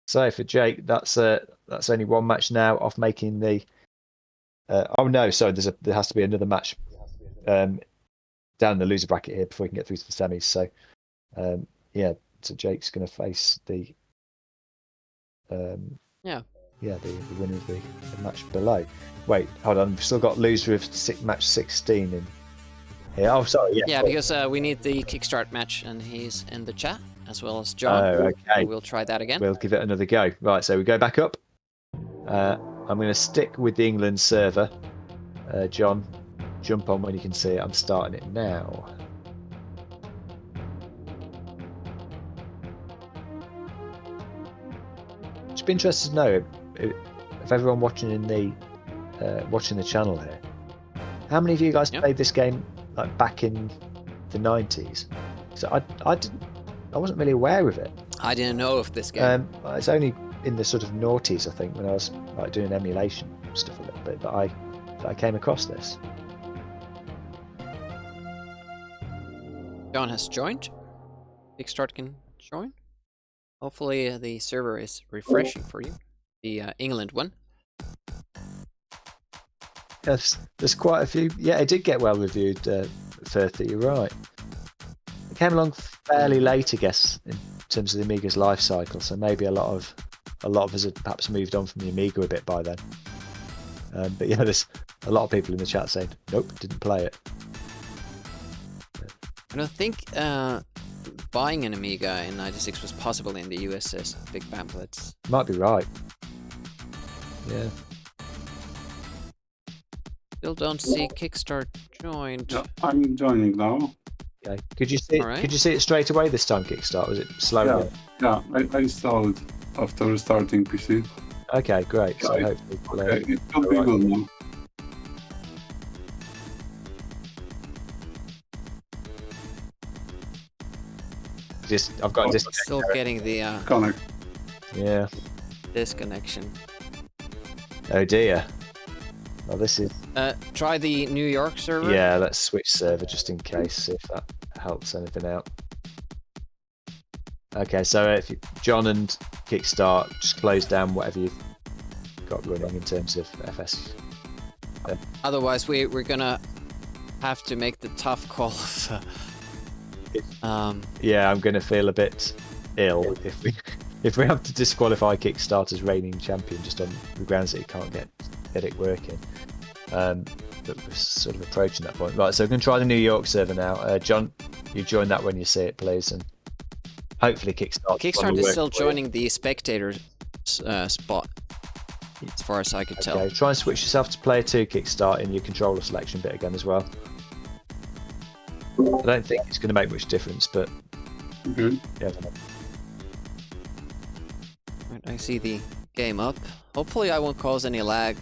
So for Jake, that's only one match now off making the. Oh no, sorry. There has to be another match down the loser bracket here before we can get through to the semis. So yeah, so Jake's going to face the the winner of the match below. Wait, hold on. We've still got loser of match 16 in here. Oh, sorry. Yeah. Yeah, because we need the kickstart match, and he's in the chat as well as John. Oh, okay. We'll try that again. We'll give it another go. Right, so we go back up. I'm going to stick with the England server. John, jump on when you can see it. I'm starting it now. Just be interested to know if everyone watching in the watching the channel here, how many of you guys played this game like back in the 90s? So I wasn't really aware of it. I didn't know of this game. It's only in the sort of noughties, I think, when I was like doing emulation stuff a little bit, that I came across this. John has joined. Kickstart can join. Hopefully the server is refreshing for you. The England one. Yes, there's quite a few. Yeah, it did get well reviewed. 30, you're right. It came along fairly late, I guess, in terms of the Amiga's life cycle. So maybe a lot of us had perhaps moved on from the Amiga a bit by then. But yeah, there's a lot of people in the chat saying, "Nope, didn't play it." I don't think buying an Amiga in '96 was possible in the US's big pamphlets. Might be right. Yeah. Still don't see Kickstart joined. Yeah, I'm joining now. Okay. Could you see? Alright. Could you see it straight away this time? Kickstart? Was it slow? Yeah, I installed after restarting PC. Okay, great. So Okay. hopefully, Okay, it should be good now. I've got this. Still getting the Connect. Yeah. disconnection. Oh dear. Well, this is. Try the New York server. Yeah, let's switch server just in case, see if that helps anything out. Okay, so if John and Kickstart, just close down whatever you've got running in terms of FS. Otherwise, we're gonna have to make the tough call of. Yeah, I'm going to feel a bit ill if we have to disqualify Kickstart as reigning champion just on the grounds that he can't get it working. But we're sort of approaching that point. Right, so we're going to try the New York server now. John, you join that when you see it, please, and hopefully Kickstart. Kickstart is still joining the spectator spot, as far as I could tell. Okay, try and switch yourself to player 2 Kickstart in your controller selection bit again as well. I don't think it's going to make much difference, but Good. yeah. Right, I see the game up. Hopefully, I won't cause any lag,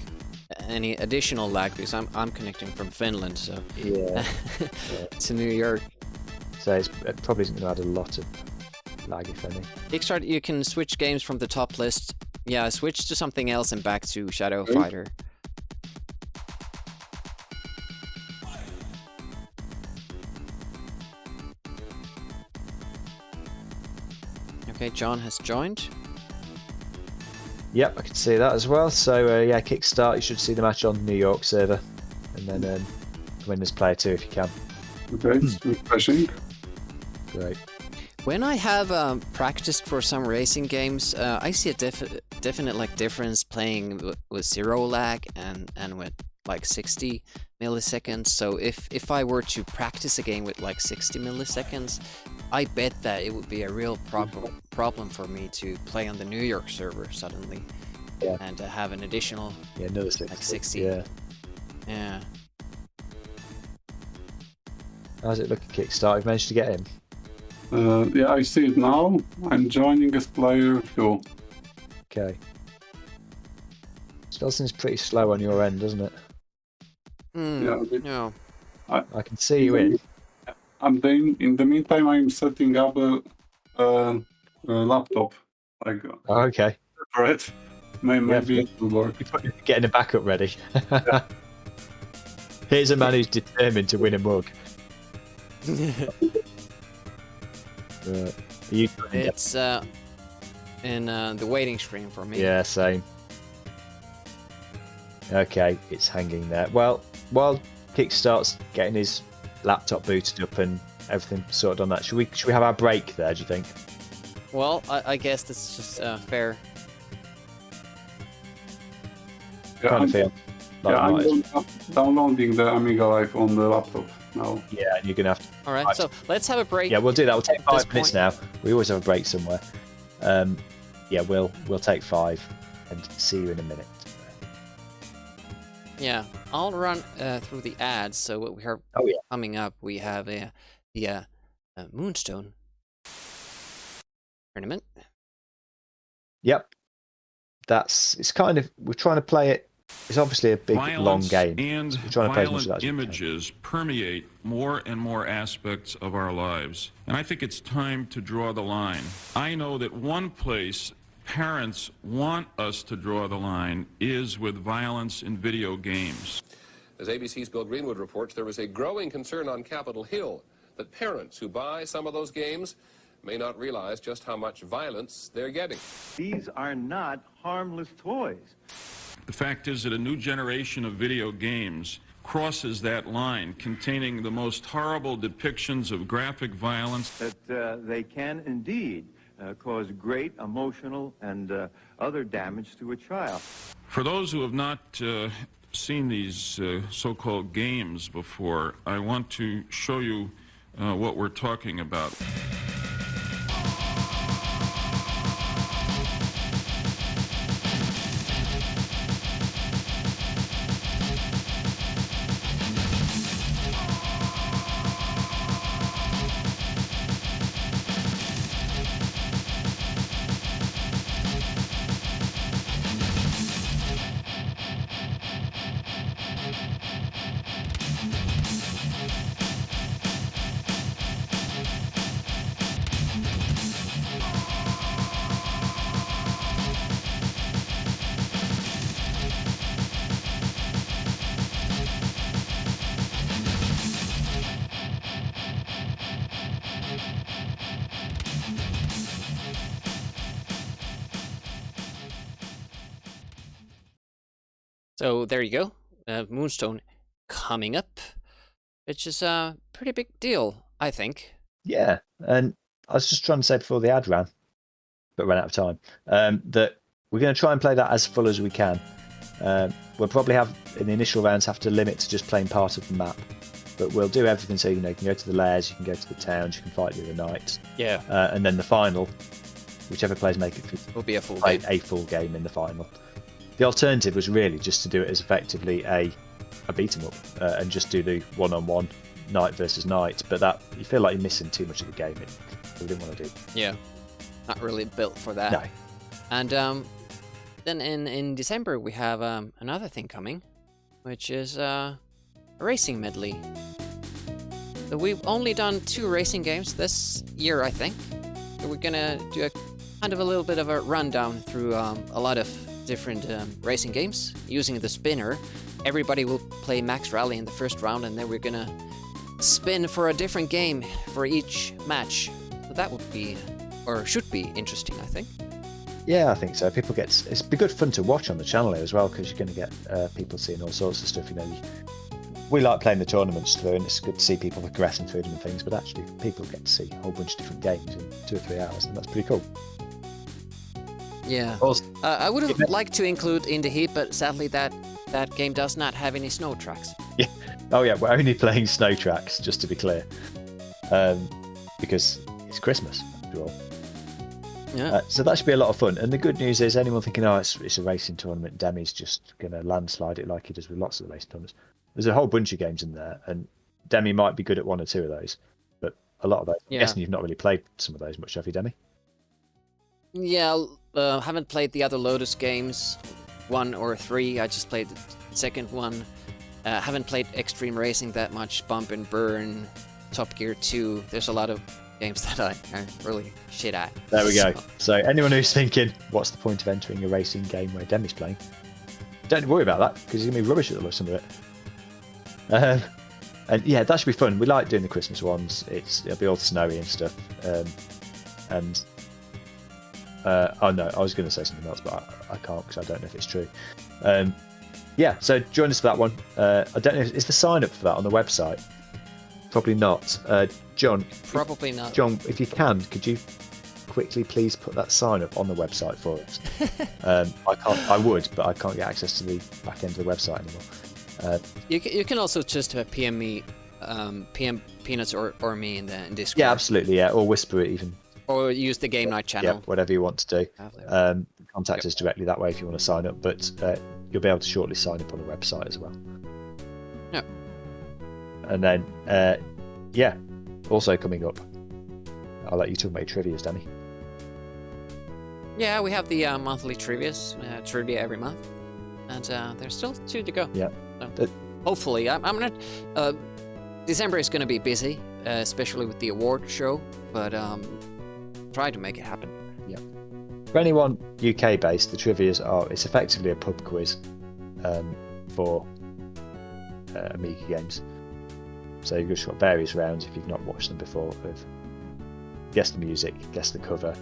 any additional lag, because I'm connecting from Finland, so Yeah. to New York. So it probably isn't going to add a lot of lag, if any. Kickstart, you can switch games from the top list. Yeah, switch to something else and back to Shadow Fighter. Okay, John has joined. Yep, I can see that as well. So yeah, Kickstart, you should see the match on the New York server, and then win as player 2 if you can. Okay, it's refreshing. Great. When I have practiced for some racing games, I see a definite like difference playing with 0 lag and with like 60 milliseconds. So if I were to practice a game with like 60 milliseconds, I bet that it would be a real problem for me to play on the New York server suddenly. Yeah. and have an additional Yeah, another 60. like 60. Yeah. Yeah. How's it looking, Kickstart? You've managed to get in? Yeah, I see it now. I'm joining as player 2. Okay. Still seems pretty slow on your end, doesn't it? Yeah, a bit. No. I can see you in. And then in the meantime, I'm setting up a laptop. Like Oh, okay. separate. Maybe it will work. You're getting a backup ready. Here's a man who's determined to win a mug. Are you It's in the waiting screen for me. Yeah, same. Okay, it's hanging there. Well, while Kickstart's getting his laptop booted up and everything sorted on that, should we have our break there, do you think? Well, I guess that's just fair. Yeah, Kind of feel like I'm might as- downloading the Amiga Live on the laptop now. Yeah, and you're gonna have to. All right, so let's have a break. Yeah, we'll do that. We'll take at this 5 minutes point. now. We always have a break somewhere. Yeah, we'll take 5 and see you in a minute. Yeah, I'll run through the ads. So what we have Oh yeah. coming up, we have the Moonstone tournament. Yep. It's kind of, we're trying to play it. It's obviously a big, long Violence game. and So we're trying to play as much of that violent as we can. images permeate more and more aspects of our lives. And I think it's time to draw the line. I know that one place parents want us to draw the line is with violence in video games. As ABC's Bill Greenwood reports, there is a growing concern on Capitol Hill that parents who buy some of those games may not realize just how much violence they're getting. These are not harmless toys. The fact is that a new generation of video games crosses that line, containing the most horrible depictions of graphic violence. That they can indeed cause great emotional and other damage to a child. For those who have not seen these so-called games before, I want to show you what we're talking about. So there you go, Moonstone coming up, which is a pretty big deal, I think. Yeah, and I was just trying to say before the ad ran, but ran out of time, that we're going to try and play that as full as we can. We'll probably have, in the initial rounds, have to limit to just playing part of the map. But we'll do everything, so you can go to the lairs, you can go to the towns, you can fight the knights. Yeah. And then the final, whichever players make it through, will be a full play game. a full game in the final. The alternative was really just to do it as effectively a beat 'em up and just do the one-on-one knight versus knight. But that, you feel like you're missing too much of the game. We didn't want to do. Yeah, not really built for that. No. And then in December we have another thing coming, which is a racing medley. So we've only done 2 racing games this year, I think. So we're gonna do a kind of a little bit of a rundown through a lot of different racing games using the spinner. Everybody will play Max Rally in the first round, and then we're gonna spin for a different game for each match. So that would be, or should be, interesting, I think. Yeah, I think so. People get, it's be good fun to watch on the channel here as well, because you're going to get people seeing all sorts of stuff. You know, we like playing the tournaments through, and it's good to see people progressing through them and things. But actually, people get to see a whole bunch of different games in 2 or 3 hours, and that's pretty cool. Yeah. Also, I would have liked to include In the Heat, but sadly that game does not have any snow tracks. Yeah. Oh yeah, we're only playing snow tracks, just to be clear, because it's Christmas after all. Yeah. So that should be a lot of fun. And the good news is, anyone thinking, oh, it's a racing tournament, Demi's just going to landslide it like he does with lots of the racing tournaments. There's a whole bunch of games in there, and Demi might be good at one or two of those, but a lot of those. Yeah. I'm guessing you've not really played some of those much, have you, Demi? Yeah, haven't played the other Lotus games, 1 or 3. I just played the second one. Haven't played Extreme Racing that much. Bump and Burn, Top Gear 2. There's a lot of games that I'm really shit at. There we go. So anyone who's thinking, what's the point of entering a racing game where Demi's playing? Don't worry about that, because he's going to be rubbish at some of it. And yeah, that should be fun. We like doing the Christmas ones. It'll be all snowy and stuff. Oh no, I was going to say something else, but I can't because I don't know if it's true. Yeah, so join us for that one. I don't know, is the sign up for that on the website? Probably not. John? Probably not. John, if you can, could you quickly please put that sign up on the website for us? I would, but I can't get access to the back end of the website anymore. You can also just PM me, PM pnutttz or me in the Discord. Yeah, absolutely, yeah, or whisper it even. Or use the GameNight channel. Yeah, whatever you want to do. Contact us directly that way if you want to sign up, but you'll be able to shortly sign up on the website as well. Yeah. And then, yeah, also coming up, I'll let you talk about your trivias, Danny. Yeah, we have the monthly trivias, trivia every month, and there's still 2 to go. Yeah. So, hopefully, I'm not. December is going to be busy, especially with the award show, but try to make it happen. Yeah. For anyone UK based, the trivias it's effectively a pub quiz for Amiga games. So you've just got various rounds if you've not watched them before of guess the music, guess the cover,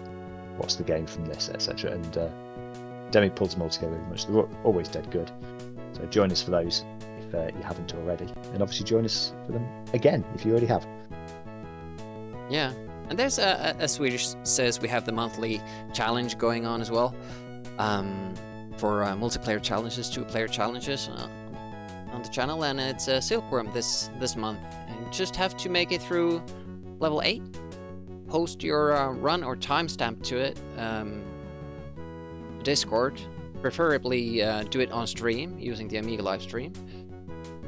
what's the game from this, etc. And Demi pulls them all together very much. They're always dead good. So join us for those if you haven't already, and obviously join us for them again if you already have. Yeah. And there's a Swedish says we have the monthly challenge going on as well, for multiplayer challenges, 2-player challenges on the channel, and it's a Silkworm this month. And you just have to make it through level 8. Post your run or timestamp to it, Discord. Preferably do it on stream using the Amiga live stream.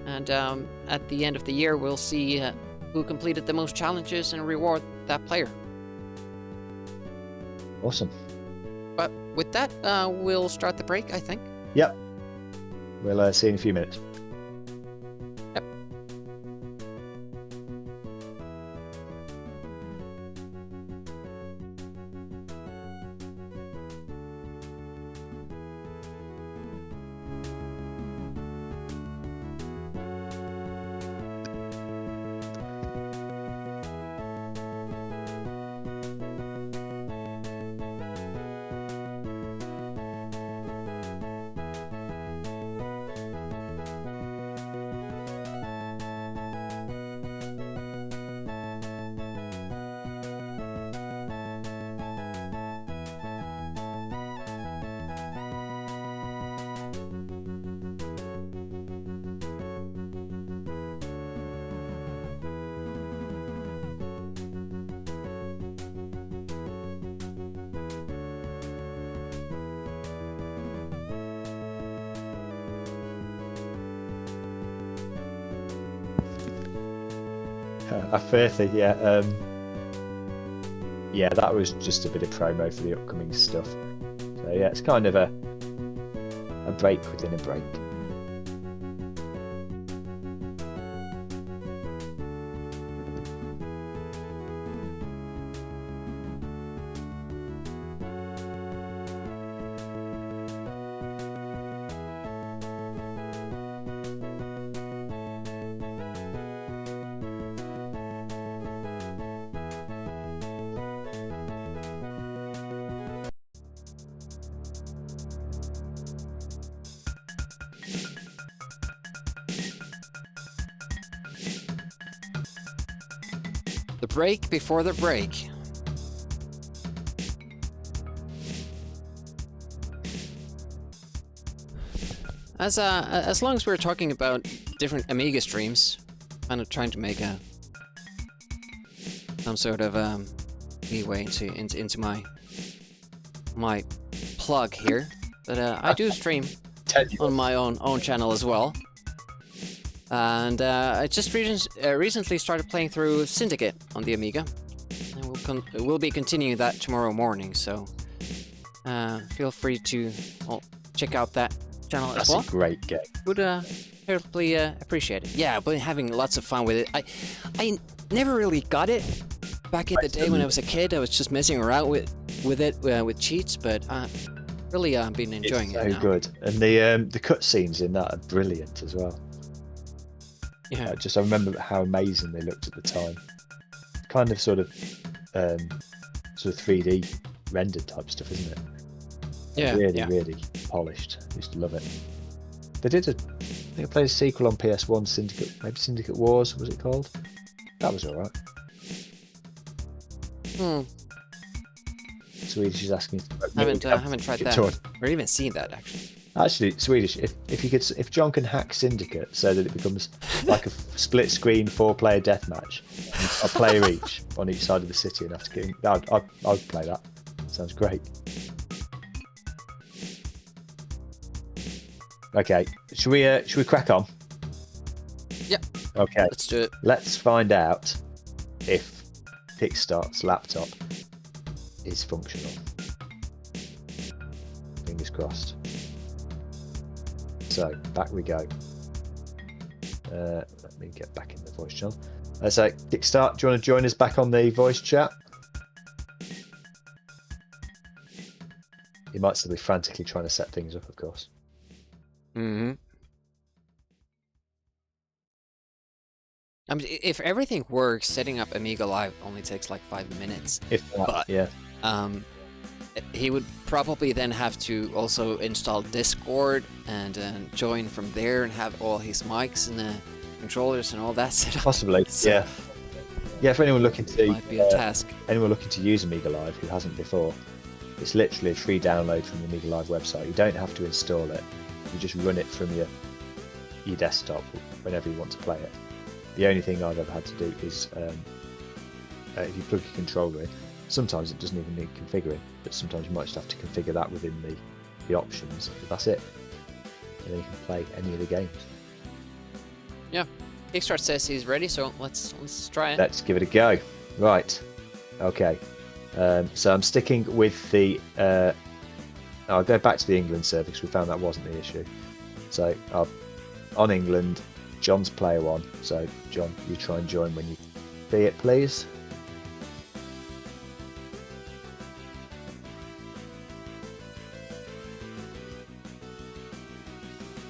And at the end of the year, we'll see who completed the most challenges and reward that player. Awesome. But with that, we'll start the break, I think. Yep. We'll see you in a few minutes. Yep. A fair yeah. Yeah, that was just a bit of promo for the upcoming stuff. So yeah, it's kind of a break within a break. The break before the break. As long as we're talking about different Amiga streams, kind of trying to make some sort of leeway into my my plug here, but I do stream on my own channel as well. And I just recently started playing through Syndicate on the Amiga. And we'll be continuing that tomorrow morning, so feel free to check out that channel as well. That's a great game. Would terribly appreciate it. Yeah, but having lots of fun with it. I never really got it back in the day when I was a kid. I was just messing around with it with cheats, but really been enjoying it now. So good, and the cutscenes in that are brilliant as well. Yeah, I remember how amazing they looked at the time. Kind of sort of 3D rendered type stuff, isn't it? Yeah, really polished. I used to love it. They did I think I played a sequel on PS1, Syndicate Wars, was it called? That was alright. Swedish is asking. Haven't tried that or even seen that actually. Actually, Swedish. If John can hack Syndicate so that it becomes like a split screen 4-player deathmatch, a player each on each side of the city, and have to get. I'd play that. Sounds great. Okay, should we crack on? Yeah. Okay. Let's do it. Let's find out if Kickstart's laptop is functional. Fingers crossed. So back we go. Let me get back in the voice channel. So Kickstart, do you want to join us back on the voice chat? You might still be frantically trying to set things up, of course. Mm-hmm. I mean, if everything works, setting up Amiga Live only takes like 5 minutes. If that, but, yeah. He would probably then have to also install Discord and join from there and have all his mics and controllers and all that set up. Possibly, So, yeah. Yeah, for anyone looking to might be a task. anyone looking to use Amiga Live who hasn't before, it's literally a free download from the Amiga Live website. You don't have to install it. You just run it from your desktop whenever you want to play it. The only thing I've ever had to do is if you plug your controller in, sometimes it doesn't even need configuring, but sometimes you might just have to configure that within the options. But that's it. And then you can play any of the games. Yeah. Kickstart says he's ready, so let's try it. Let's give it a go. Right. Okay. So I'm sticking with the... I'll go back to the England server because we found that wasn't the issue. So on England, John's player one. So John, you try and join when you see it, please.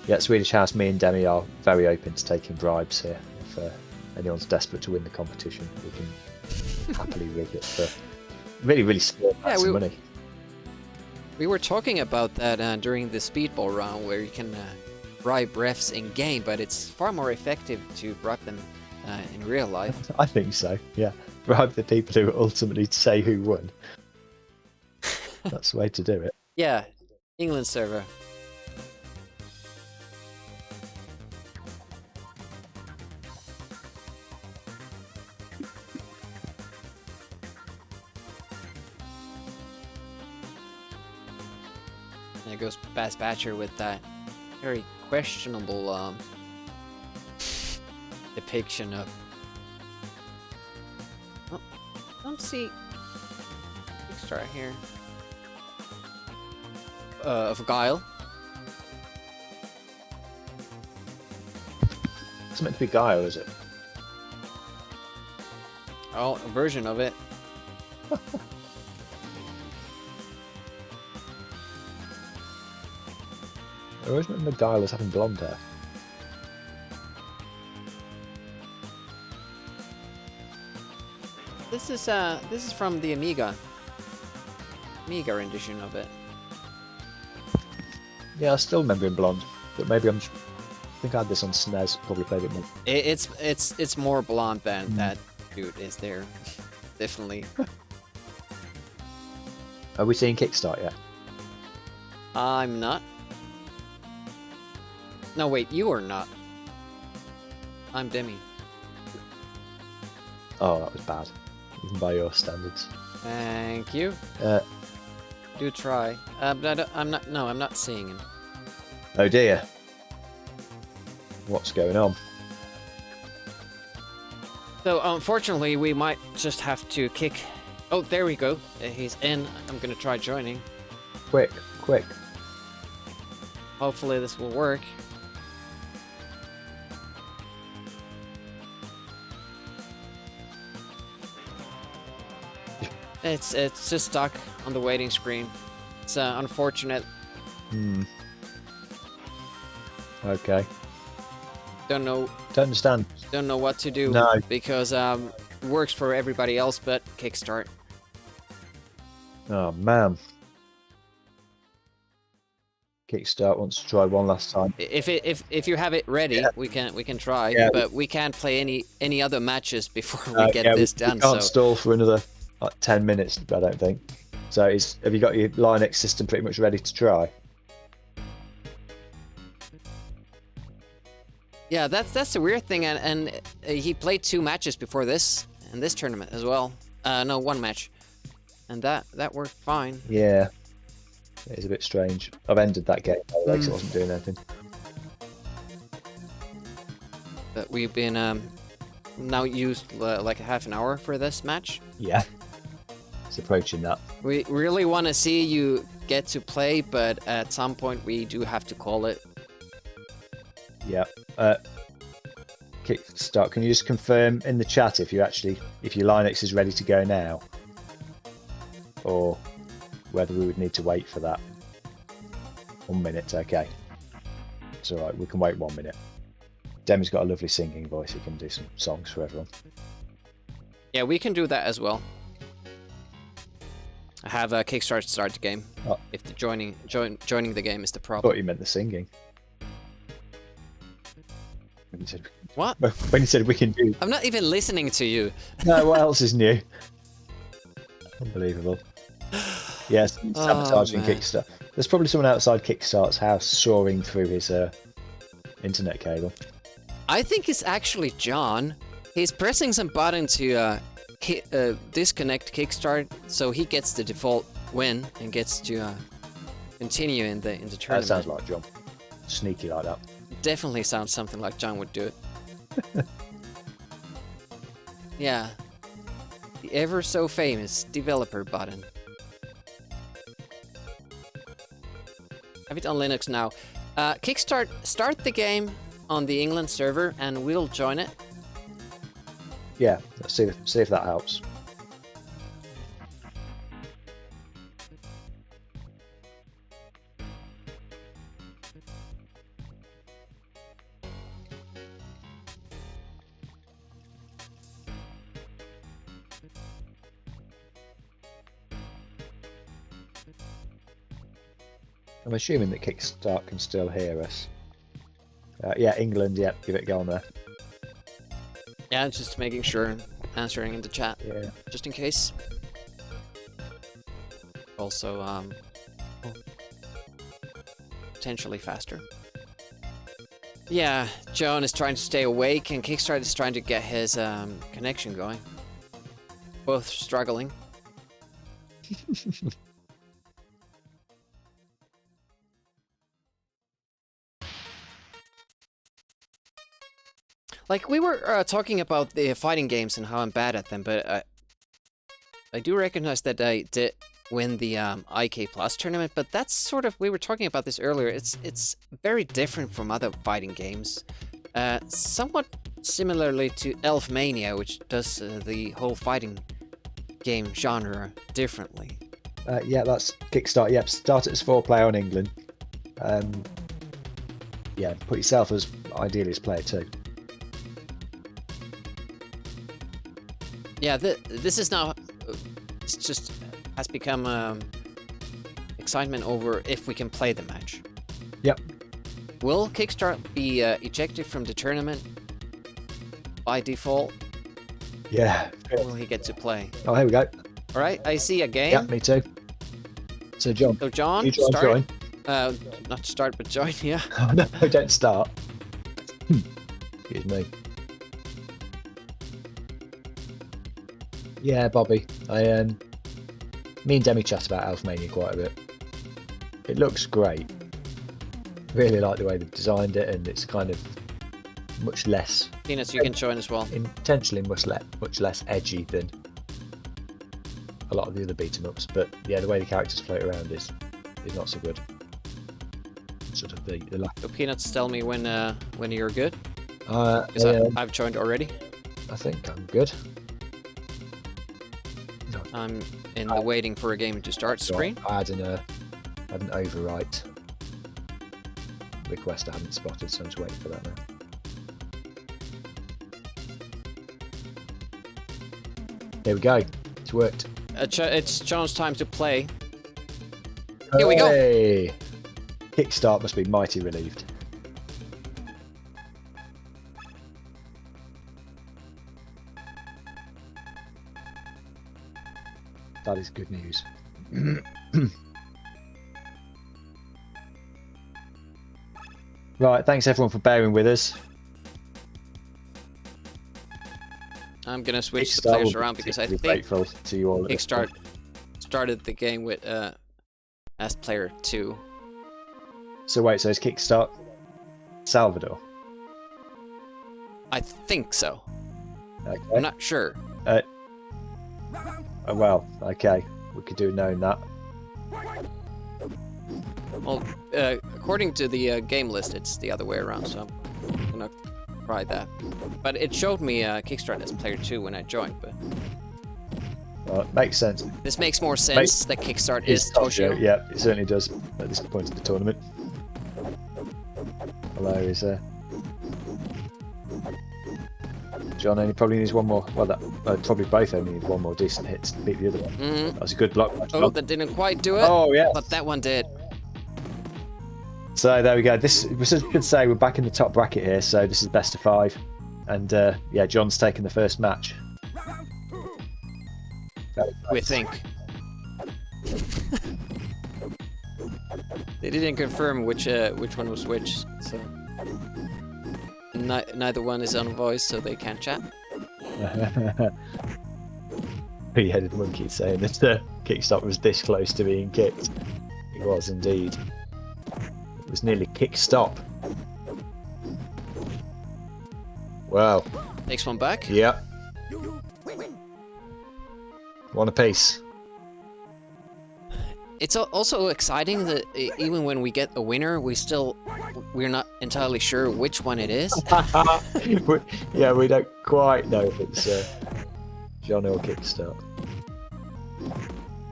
Yeah, Swedish House, me and Demi are very open to taking bribes here. If anyone's desperate to win the competition, we can happily rig it for really, really small amounts of money. We were talking about that during the speedball round, where you can bribe refs in game, but it's far more effective to bribe them in real life. I think so. Yeah, bribe the people who ultimately say who won. That's the way to do it. Yeah, England server. There goes Bass Batcher with that very questionable depiction of. Oh, I don't see Kickstart here. Of Guile. It's meant to be Guile, is it? Oh, a version of it. I always remember Guile as having blonde hair. This is from the Amiga rendition of it. Yeah, I still remember him blonde, but maybe I think I had this on SNES. Probably played it more. It's more blonde than that dude is there, definitely. Are we seeing Kickstart yet? I'm not. No, wait, you are not. I'm Demi. Oh, that was bad, even by your standards. Thank you. do try. But I'm not. No, I'm not seeing him. Oh dear. What's going on? So unfortunately, we might just have to kick. Oh, there we go. He's in. I'm gonna try joining. Quick, quick. Hopefully this will work. It's just stuck on the waiting screen. It's unfortunate. Okay. Don't understand. Don't know what to do. No. Because it works for everybody else but Kickstart. Oh man. Kickstart wants to try one last time. If you have it ready, we can try. Yeah, but we can't play any other matches before we get this done. We can't So stall for another 10 minutes, I don't think. So have you got your Linux system pretty much ready to try? yeah, that's the weird thing, and he played 2 matches before this and this tournament as well. No, 1 match, and that worked fine. Yeah, it is a bit strange. I've ended that game by the way, 'cause it wasn't doing anything. But we've been now used like a half an hour for this match. Yeah, it's approaching that. We really want to see you get to play, but at some point we do have to call it. Yeah. Kickstart, can you just confirm in the chat if your Linux is ready to go now, or whether we would need to wait for that? 1 minute, okay. It's all right. We can wait 1 minute. Demi's got a lovely singing voice. He can do some songs for everyone. Yeah, we can do that as well. I have a Kickstart to start the game. Oh. If the joining the game is the I problem. thought you meant the singing. When you said, What? When you said we can do. I'm not even listening to you. No, what else is new? Unbelievable. Yes, sabotaging man. Kickstart. There's probably someone outside Kickstart's house soaring through his internet cable. I think it's actually John. He's pressing some button to disconnect Kickstart, so he gets the default win and gets to continue in the tournament. That sounds like John. Sneaky like that. Definitely sounds something like John would do it. Yeah. The ever so famous developer button. Have it on Linux now. Kickstart, start the game on the England server and we'll join it. Yeah, let's see if that helps. I'm assuming that Kickstart can still hear us. Yeah, England, yeah, give it a go on there. Yeah, just making sure, answering in the chat, Yeah. just in case. Also, potentially faster. Yeah, John is trying to stay awake and Kickstart is trying to get his connection going. Both struggling. Like, we were talking about the fighting games and how I'm bad at them, but I do recognize that I did win the IK Plus tournament, but that's sort of, we were talking about this earlier, it's very different from other fighting games. Somewhat similarly to Elfmania, which does the whole fighting game genre differently. Yeah, that's Kickstart. Yep, start it as 4-player on England. Yeah, put yourself as ideally as player 2. Yeah, this is now, it's just has become excitement over if we can play the match. Yep. Will Kickstart be ejected from the tournament by default? Yeah. Or will he get to play? Oh, here we go. All right, I see a game. Yeah, me too. So, John. So, John, you start. Not start, but join, yeah. Oh, no, don't start. Excuse me. Yeah, Bobby. Me and Demi chat about Elfmania quite a bit. It looks great. Really like the way they've designed it, and it's kind of much less. Pnutttz, you can join as well. Intentionally much less edgy than a lot of the other beat 'em ups. But yeah, the way the characters float around is not so good. Sort of the lack. So Pnutttz, tell me when you're good. Because Yeah, I've joined already. I think I'm good. No, I'm in the waiting for a game to start screen. I had an overwrite request I hadn't spotted, so I'm just waiting for that now. Here we go. It's worked. It's John's time to play. Here we go. Hey! Kickstart must be mighty relieved. That is good news. Right, thanks everyone for bearing with us. I'm gonna switch the Kickstart will players be around because I particularly think grateful to you all. Kickstart started the game with as player 2. So wait, so is Kickstart Salvador? I think so. Okay. I'm not sure. Well, okay, we could do knowing that. Well, according to the game list, it's the other way around, so I'm gonna try that. But it showed me Kickstart as player 2 when I joined, but... Well, it makes sense. This makes more sense that Kickstart is Toshio. Yeah, it certainly does at this point of the tournament. Hello, is John only probably needs one more. Well, probably both only need one more decent hit to beat the other one. Mm-hmm. That was a good block. Oh, that didn't quite do it. Oh, yeah. But that one did. So there we go. This we should say we're back in the top bracket here. So this is best of 5, and yeah, John's taken the first match. We think. They didn't confirm which one was which, so neither one is on voice, so they can't chat. Three-headed monkey saying that Kickstart was this close to being kicked. It was indeed. It was nearly kick stop. Wow. Takes one back. Yep. One apiece. It's also exciting that even when we get a winner, we're not entirely sure which one it is. Yeah, we don't quite know if it's John or Kickstart.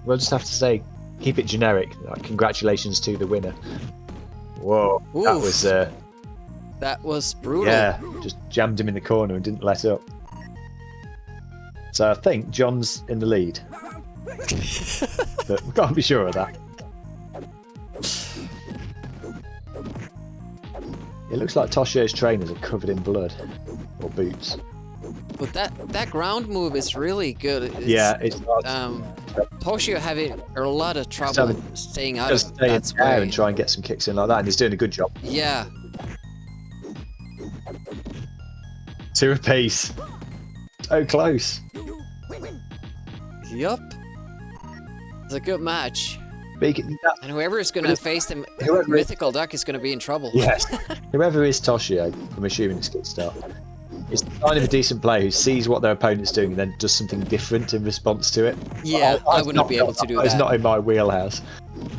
We'll just have to say, keep it generic. Like, congratulations to the winner. Whoa, Oof. that was brutal. Yeah, just jammed him in the corner and didn't let up. So I think John's in the lead. But we can't be sure of that. It looks like Toshio's trainers are covered in blood. Or boots. But that ground move is really good. It's Toshio having a lot of trouble staying out of that way way. and try and get some kicks in like that, and he's doing a good job. Yeah. 2 apiece. So close. Yup. It's a good match. And whoever is going to face them, Mythical Duck is going to be in trouble. Yes. Whoever is Toshio, I'm assuming it's Kickstart, is kind of a decent player who sees what their opponent's doing and then does something different in response to it. Yeah, I wouldn't be able to do that. It's not in my wheelhouse.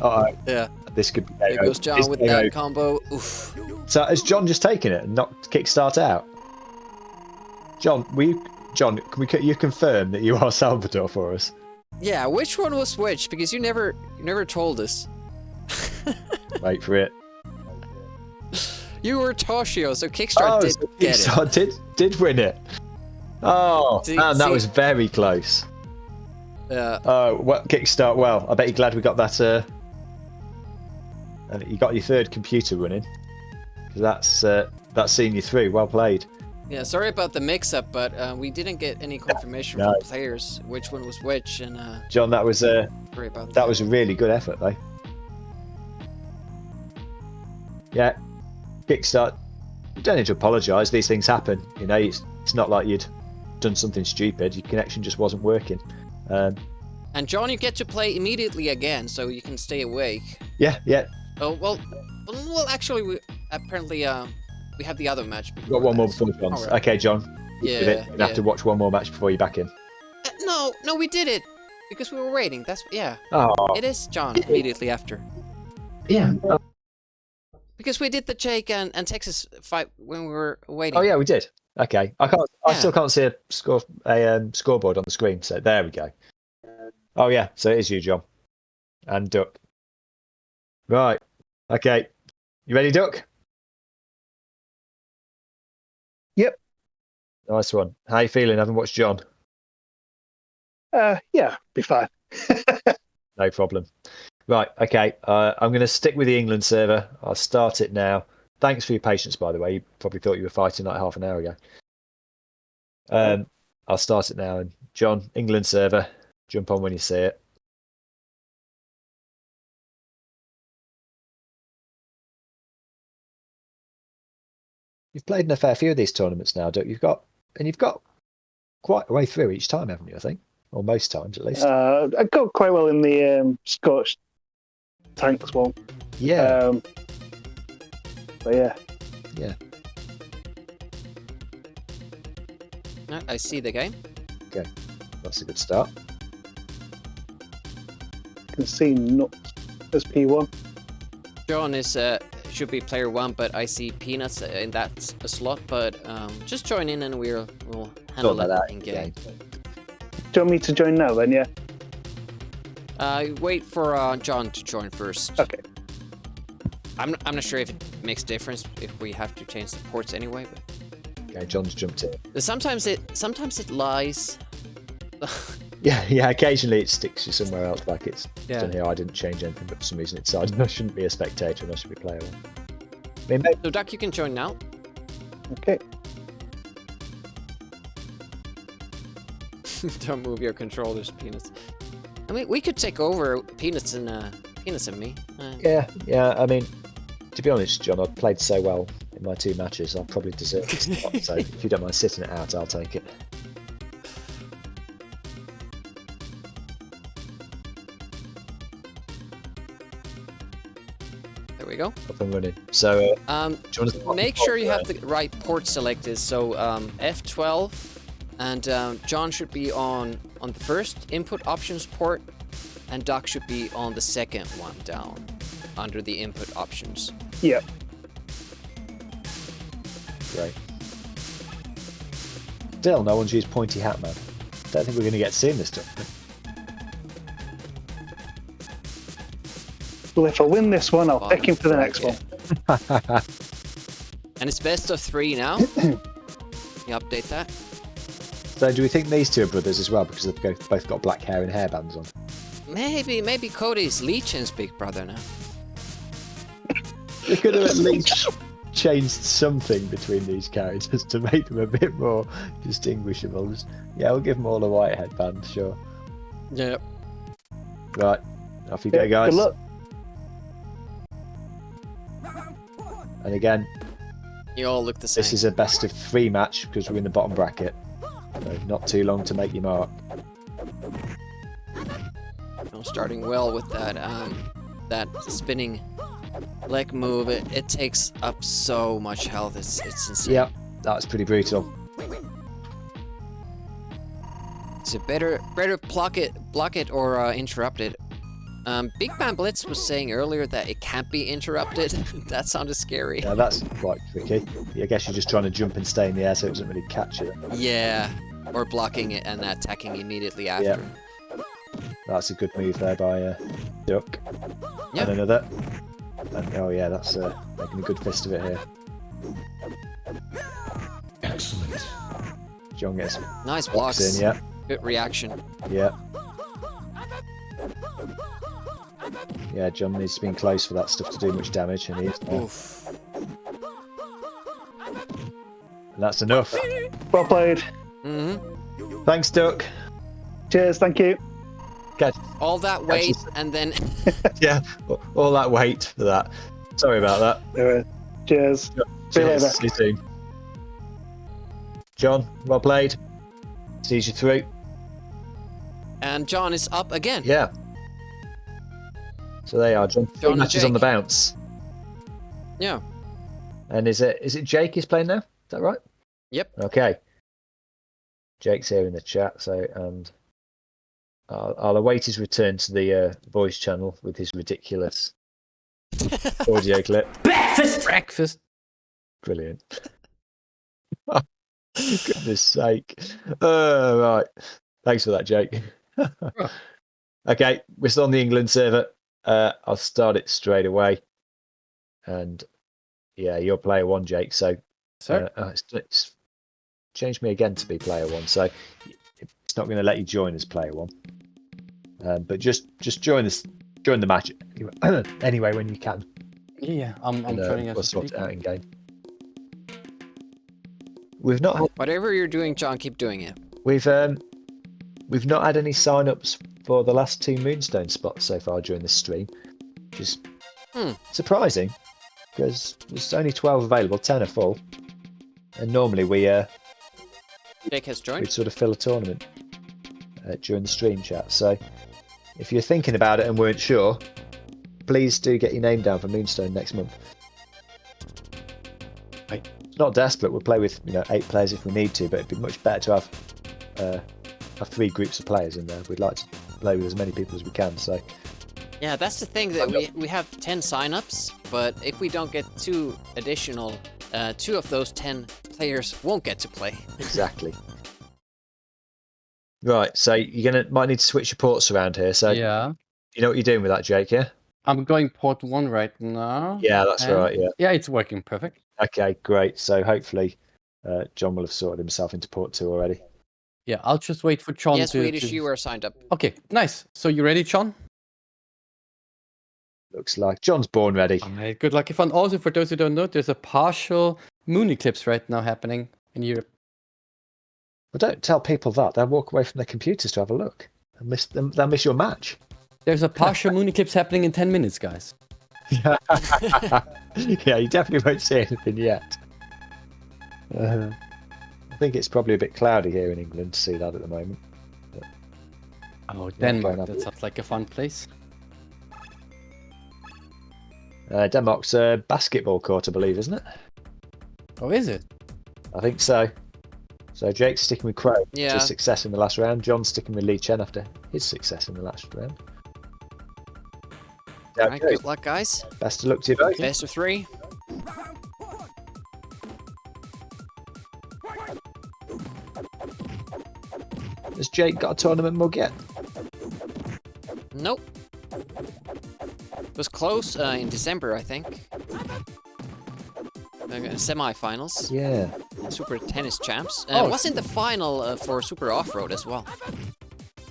Yeah. This could be There goes John with that combo. Oof. So has John just taken it and knocked Kickstart out? John, can you confirm that you are Salvador for us? Yeah, which one was which? Because you never told us. Wait for it. You were Toshio, so Kickstart did get it. Kickstart did win it. Oh, man, that was very close. Yeah. Oh, well, Kickstart. Well, I bet you're glad we got that. And you got your third computer running. That's seen you through. Well played. Yeah, sorry about the mix-up, but we didn't get any confirmation from players which one was which, and John, that was sorry about that was a really good effort, though. Yeah, Kickstart. You don't need to apologise. These things happen. You know, it's not like you'd done something stupid. Your connection just wasn't working. And John, you get to play immediately again, so you can stay awake. Yeah, yeah. Oh well, actually, we apparently we have the other match. We've got one more before John's. Alright. Okay, John. Yeah, You're gonna have to watch one more match before you're back in. No, we did it because we were waiting. Yeah. Oh. It is John immediately after. Yeah. Because we did the Jake and Texas fight when we were waiting. Oh yeah, we did. Okay. I still can't see a scoreboard on the screen. So there we go. Oh yeah. So it is you, John, and Duck. Right. Okay. You ready, Duck? Yep. Nice one. How you feeling? Having watched John? Yeah, be fine. No problem. Right. Okay. I'm going to stick with the England server. I'll start it now. Thanks for your patience, by the way. You probably thought you were fighting like half an hour ago. I'll start it now. And John, England server, jump on when you see it. You've played in a fair few of these tournaments now, Duck. You've got quite a way through each time, haven't you? I think, or most times at least. I got quite well in the Scottish tanks one. Yeah. But yeah. Yeah. I see the game. Okay, that's a good start. You can see Nuts as P1. John is should be player 1, but I see Peanuts in that slot. But just join in and we'll handle that in game. Do you want me to join now then? Yeah. Wait for John to join first. Okay. I'm not sure if it makes a difference if we have to change the ports anyway. But Okay, John's jumped in. sometimes it lies. Yeah. Occasionally it sticks you somewhere else. Like it's done Yeah. here. I didn't change anything, but for some reason it decided I shouldn't be a spectator and I should be player 1. I mean, maybe, So Duck, you can join now. Okay. Don't move your controllers, Peanuts. I mean, we could take over Peanuts and me. yeah. I mean, to be honest, John, I've played so well in my 2 matches. I'll probably deserve this spot. So if you don't mind sitting it out, I'll take it. There we go. Up and running. So, do you want to Make sure you have the right port selected. So F12, and John should be on the first input options port, and Doc should be on the second one down under the input options. Yeah. Great. Still, no one's used Pointy Hat Man. Don't think we're going to get to see this stuff. Well, if I win this one, I'll pick him for the next one. And it's best of 3 now. You update that. So, do we think these 2 are brothers as well because they've both got black hair and hairbands on? Maybe Cody's Leechen's big brother now. We could have at least changed something between these characters to make them a bit more distinguishable. Yeah, we'll give them all a white headband, sure. Yep. Right, off you go, guys. Good luck. And again, You all look the same. this is a best of 3 match because we're in the bottom bracket. So not too long to make your mark. I'm starting well with that spinning leg move. It takes up so much health. It's insane. Yep, that's pretty brutal. So better block it or interrupt it. Big Man Blitz was saying earlier that it can't be interrupted. That sounded scary. Yeah, that's quite tricky. I guess you're just trying to jump and stay in the air so it doesn't really catch you. Yeah, or blocking it and attacking immediately after. Yeah. That's a good move there by Duck. Yep. And another. And, oh yeah, that's making a good fist of it here. Excellent. John gets Nice blocks. in, yeah. Good reaction. Yeah. Yeah, John needs to be in close for that stuff to do much damage, and he is there. Oof. And that's enough. Well played. Mm-hmm. Thanks, Duck. Cheers, thank you. Catch. All that weight and then... Yeah, all that weight for that. Sorry about that. Cheers. See you later. See you soon. John, well played. Sees you through. And John is up again. Yeah. So they are. John, John three and matches on the Jake. bounce. Yeah. And is it Jake is playing now? Is that right? Yep. Okay. Jake's here in the chat, so and I'll await his return to the voice channel with his ridiculous audio clip. Breakfast. Brilliant. Goodness sake. Right. Thanks for that, Jake. Okay, we're still on the England server. I'll start it straight away. And yeah, you're player one, Jake. So it's changed me again to be player one. So it's not going to let you join as player one. But just join the match anyway when you can. Yeah, I'm joining us. We'll sort it out in game. We've not had, Whatever you're doing, John, keep doing it. we've not had any sign-ups for the last 2 Moonstone spots so far during this stream, which is surprising because there's only 12 available, 10 are full, and normally Jake has joined. we'd sort of fill a tournament during the stream chat. So if you're thinking about it and weren't sure, please do get your name down for Moonstone next month. Right. It's not desperate. We'll play with 8 players if we need to, but it'd be much better to have 3 groups of players in there. We'd like to play with as many people as we can. So Yeah, that's the thing, that we have 10 signups, but if we don't get 2 additional, 2 of those 10 players won't get to play. exactly. Right, so you're might need to switch your ports around here. So Yeah. you know what you're doing with that, Jake? Yeah. I'm going port 1 right now. Yeah, that's right. Yeah. Yeah, it's working perfect. Okay, great. So hopefully John will have sorted himself into port 2 already. Yeah, I'll just wait for John Yes, to... Swedish, you are signed up. Okay, nice. So you ready, John? Looks like John's born ready. Alright, good luck. And also, for those who don't know, there's a partial moon eclipse right now happening in Europe. Well, don't tell people that. They'll walk away from their computers to have a look. They'll miss your match. There's a partial moon eclipse happening in 10 minutes, guys. Yeah, you definitely won't see anything yet. I think it's probably a bit cloudy here in England to see that at the moment. But Oh, Denmark. That sounds like a fun place. Denmark's a basketball court, I believe, isn't it? Oh, is it? I think so. So Jake's sticking with Crow Yeah. to success in the last round. John's sticking with Lee Chen after his success in the last round. Alright, good luck, guys. Best of luck to you both. Best of 3. Has Jake got a tournament mug yet? Nope. It was close in December, I think. Semi-finals. Yeah. Super Tennis Champs. Oh. It was in the final for Super Off-Road as well.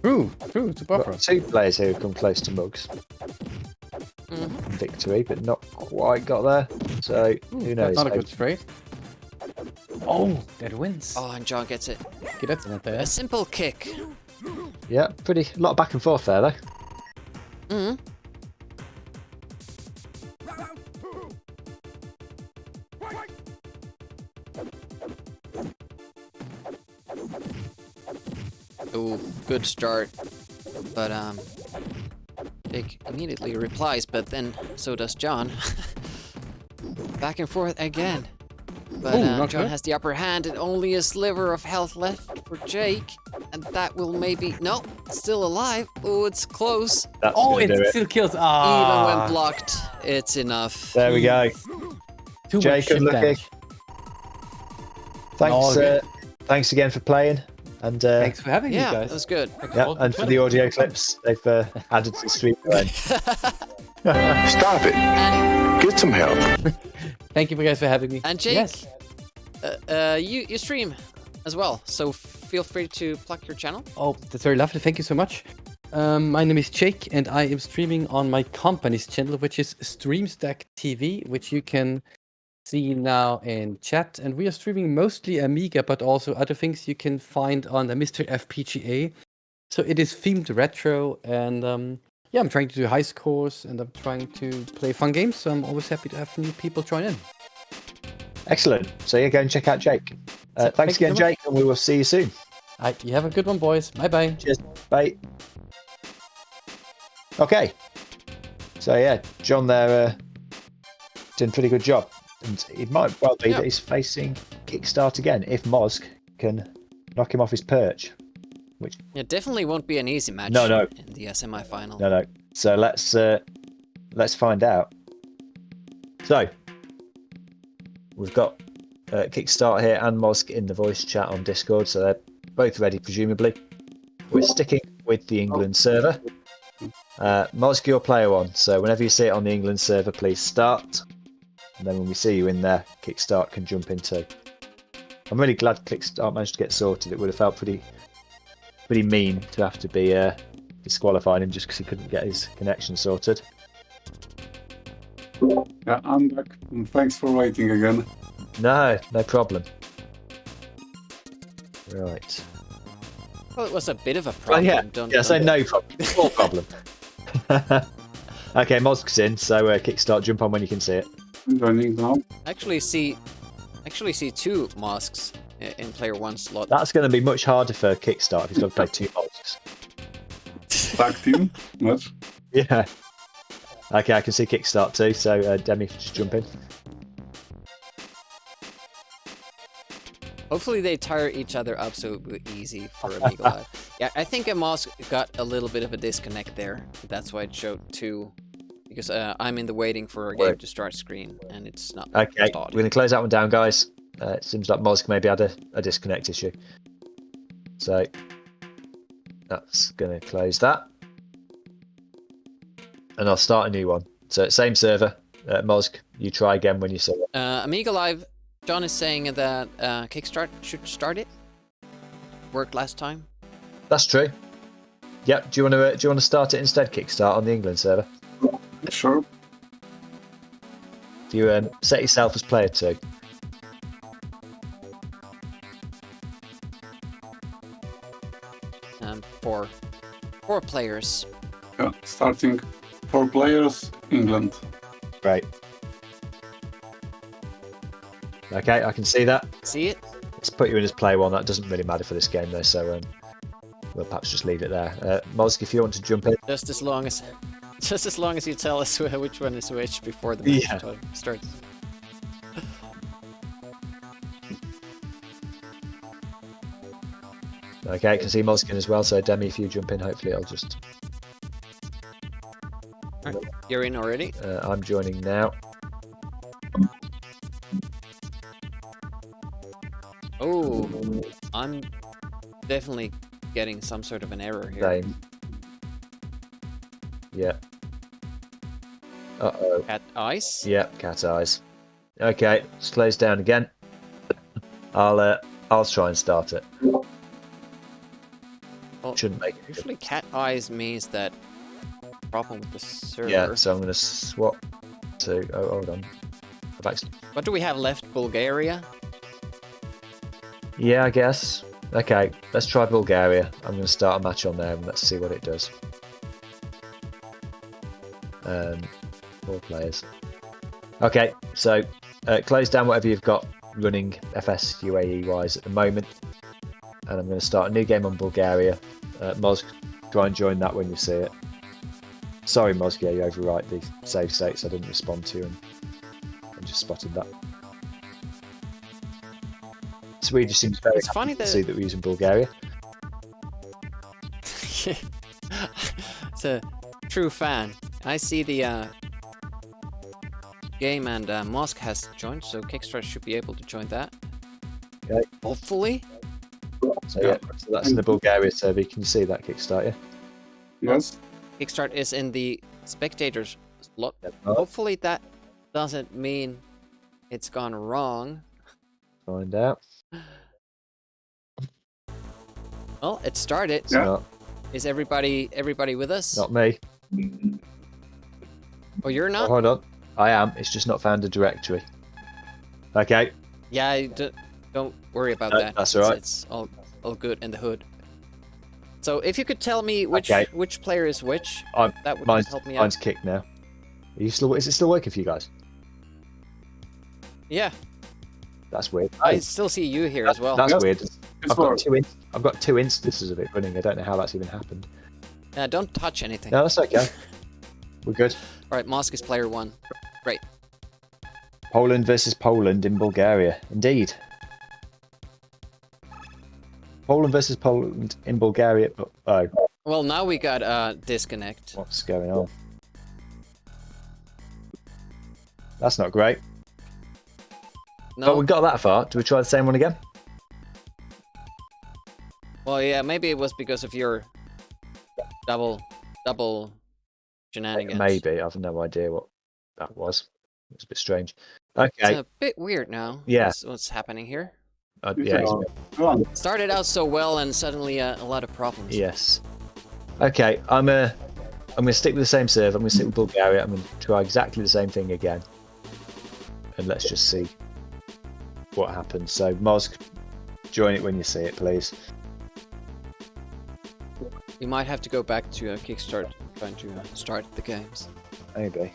True. It's a buffer. Got 2 players who have come close to mugs. Victory, but not quite got there. So who knows? Not a good straight. Oh, that wins. Oh, and John gets it. Okay, that's not A bad. simple kick. Yeah, a lot of back and forth there though. Mm-hmm. Oh, good start. But Jake immediately replies, but then so does John. Back and forth again. But not John good. has the upper hand and only a sliver of health left for Jake. And that will maybe... No, still alive. Oh, it's close. That's Oh, gonna do it it. still kills. Even Ah, when blocked, it's enough. There we go. too much Jake, ship unlucky. damage. Thanks, Okay. thanks again for playing, and Thanks for having me, Yeah, guys. that was good. yeah, and for the audio clips they've added to the stream. Stop it. Get some help. Thank you guys for having me. And Jake, Yes. you stream as well, so feel free to plug your channel. Oh, that's very lovely. Thank you so much. My name is Jake, and I am streaming on my company's channel, which is Streamstack TV, which you can see now in chat. And we are streaming mostly Amiga, but also other things you can find on the Mr. FPGA. So it is themed retro, and yeah, I'm trying to do high scores, and I'm trying to play fun games. So I'm always happy to have new people join in. Excellent. So yeah, go and check out Jake. Thanks thank you again, so much. Jake, and we will see you soon. You have a good one, boys. Bye-bye. Cheers. Bye. Okay. So yeah, John there doing a pretty good job. And it might well be that he's facing Kickstart again if Mosk can knock him off his perch. Which it definitely won't be an easy match. No. In the semi-final. No. So let's find out. So we've got Kickstart here and Mosk in the voice chat on Discord, so they're both ready, presumably. We're sticking with the England server. Mosk, you're player one, so whenever you see it on the England server, please start. And then when we see you in there, Kickstart can jump in too. I'm really glad Kickstart managed to get sorted. It would have felt pretty mean to have to be disqualifying him just because he couldn't get his connection sorted. Yeah, I'm back. And thanks for waiting again. No problem. Right. Well, it was a bit of a problem. No problem. Small problem. Okay, Mosk's in, so Kickstart, jump on when you can see it. I'm joining now. Actually see two Mosks in player one slot. That's going to be much harder for Kickstart if he's got to play two Mosks. Tag team match. Yeah. Okay, I can see Kickstart too, so Demi, just jump in. Hopefully they tire each other up so it will be easy for Amiga Live. Yeah, I think Mosk got a little bit of a disconnect there. That's why it showed two. Because I'm in the waiting for a game to start screen, and it's not. Okay, we're going to close that one down, guys. It seems like Mosk maybe had a disconnect issue. So that's going to close that. And I'll start a new one. So same server. Mosk, you try again when you see it. Amiga Live, John is saying that Kickstart should start it. Worked last time. That's true. Yep. Do you want to start it instead, Kickstart, on the England server? Sure. Do you set yourself as player 2? Four players. Yeah, starting 4 players, England. Great. Okay, I can see that. See it? Let's put you in as player 1. That doesn't really matter for this game though, so we'll perhaps just leave it there. Mosk, if you want to jump in. Just as long as you tell us which one is which before the match starts. Okay, I can see Moskin as well, so Demi, if you jump in, hopefully I'll just... Right, you're in already? I'm joining now. Oh, I'm definitely getting some sort of an error here. Same. Yeah. Uh-oh. Cat eyes? Yeah, cat eyes. Okay, let's close down again. I'll try and start it. Well, shouldn't make it. Usually cat eyes means that problem with the server. Yeah, so I'm going to swap to... Oh, hold on. What do we have left? Bulgaria? Yeah, I guess. Okay, let's try Bulgaria. I'm going to start a match on there and let's see what it does. 4 players. Okay, so close down whatever you've got running FS UAE wise at the moment. And I'm going to start a new game on Bulgaria. Mosk, try and join that when you see it. Sorry, Mosk, yeah, you overwrite the save states. I didn't respond to you and I just spotted that. Swedish seems very happy to see that we're using Bulgaria. It's a true fan. I see the game and Mosk has joined, so Kickstarter should be able to join that. Okay. Hopefully. So yeah, so that's in the Bulgaria server. Can you see that Kickstarter? Yes. Kickstart is in the spectators slot. Hopefully that doesn't mean it's gone wrong. Find out. Well, it started. Yeah. Is everybody with us? Not me. Oh, you're not? Oh, hold on. I am. It's just not found a directory. Okay. Yeah, don't worry about that. That's all right. It's all good in the hood. So if you could tell me which player is which, that would help me out. Mine's kicked now. Are you still? Is it still working for you guys? Yeah. That's weird. I still see you here as well. That's weird. I've got working. I've got 2 instances of it running. I don't know how that's even happened. Don't touch anything. No, that's okay. We're good. All right, Mosk is player 1. Great. Poland versus Poland in Bulgaria. Indeed. Poland versus Poland in Bulgaria. Oh, Well, now we got disconnect. what's going on? That's not great. No. But we got that far. Do we try the same one again? Well, yeah, maybe it was because of your double shenanigans. Maybe. I have no idea what that was. It was a bit strange. Okay. It's a bit weird now. Yeah. What's happening here? Yeah. Started out so well and suddenly a lot of problems. Yes. Okay. I'm gonna stick with the same serve. I'm gonna stick with Bulgaria. I'm gonna try exactly the same thing again, and let's just see what happens. So, Mosk, join it when you see it, please. You might have to go back to Kickstart trying to start the games. Maybe.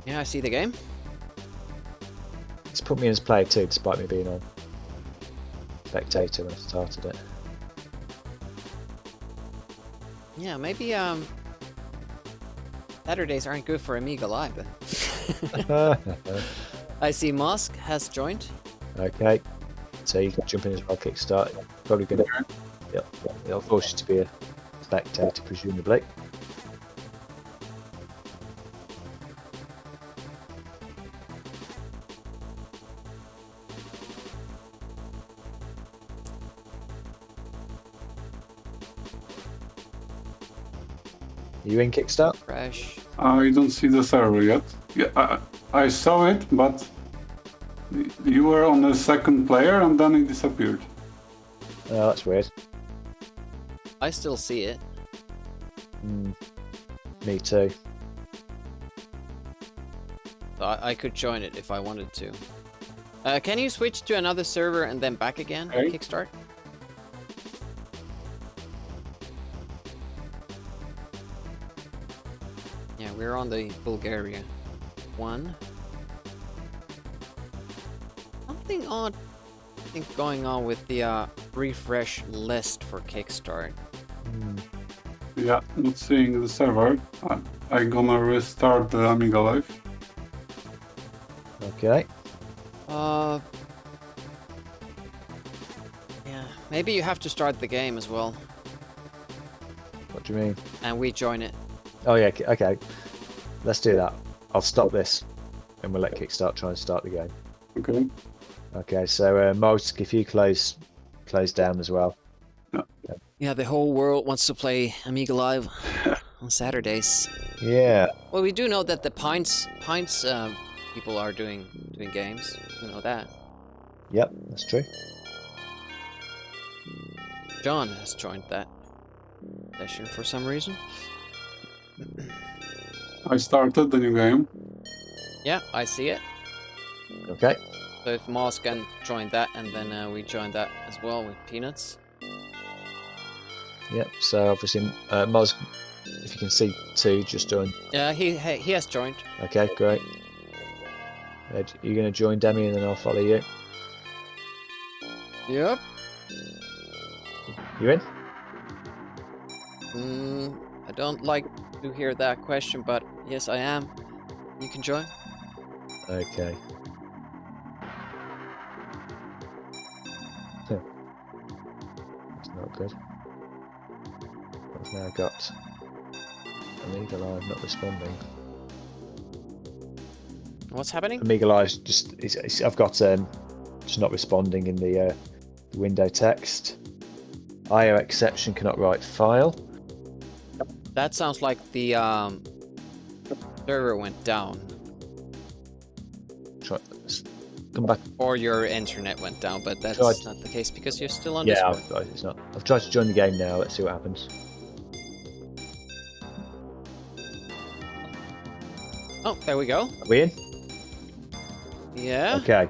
Yeah, I see the game. It's put me in as player 2, despite me being on spectator when I started it. Yeah, maybe Saturdays aren't good for Amiga Live then. I see Mosk has joined. Okay. So you can jump in as well, Kickstart. Probably gonna. Yep. It'll force you to be a spectator, presumably. Are you in Kickstart? Fresh. I don't see the server yet. Yeah, I saw it, but you were on the second player and then it disappeared. Oh, that's weird. I still see it. Me too. I could join it if I wanted to. Can you switch to another server and then back again? Okay. Kickstart? Yeah, we're on the Bulgaria one. Something odd, I think, going on with the refresh list for Kickstart. Yeah, not seeing the server. I'm gonna restart the Amiga Live. Okay. Yeah, maybe you have to start the game as well, What do you mean? and we join it. Oh yeah. Okay. Let's do that. I'll stop this, and we'll let Kickstart try and start the game. Okay. Okay. So Mosk, if you close down as well. Yeah, the whole world wants to play Amiga Live on Saturdays. Yeah. Well, we do know that the Pints people are doing games. We know that. Yep, that's true. John has joined that session for some reason. I started the new game. Yeah, I see it. Okay. So if Moss can join that, and then we join that as well with Peanuts. Yep. So obviously, Moz, if you can see 2, just join. Yeah, he has joined. Okay, great. You're going to join Demi, and then I'll follow you. Yep. You in? I don't like to hear that question, but yes, I am. You can join. Okay. That's not good. I've now got Amiga Live not responding. What's happening? Amiga Live's just I've got just not responding in the window text. IO exception cannot write file. That sounds like the server went down. Come back. Or your internet went down, but that's not the case because you're still on Yeah, Discord. it's not. I've tried to join the game now. Let's see what happens. Oh, there we go. Are we in? Yeah. Okay.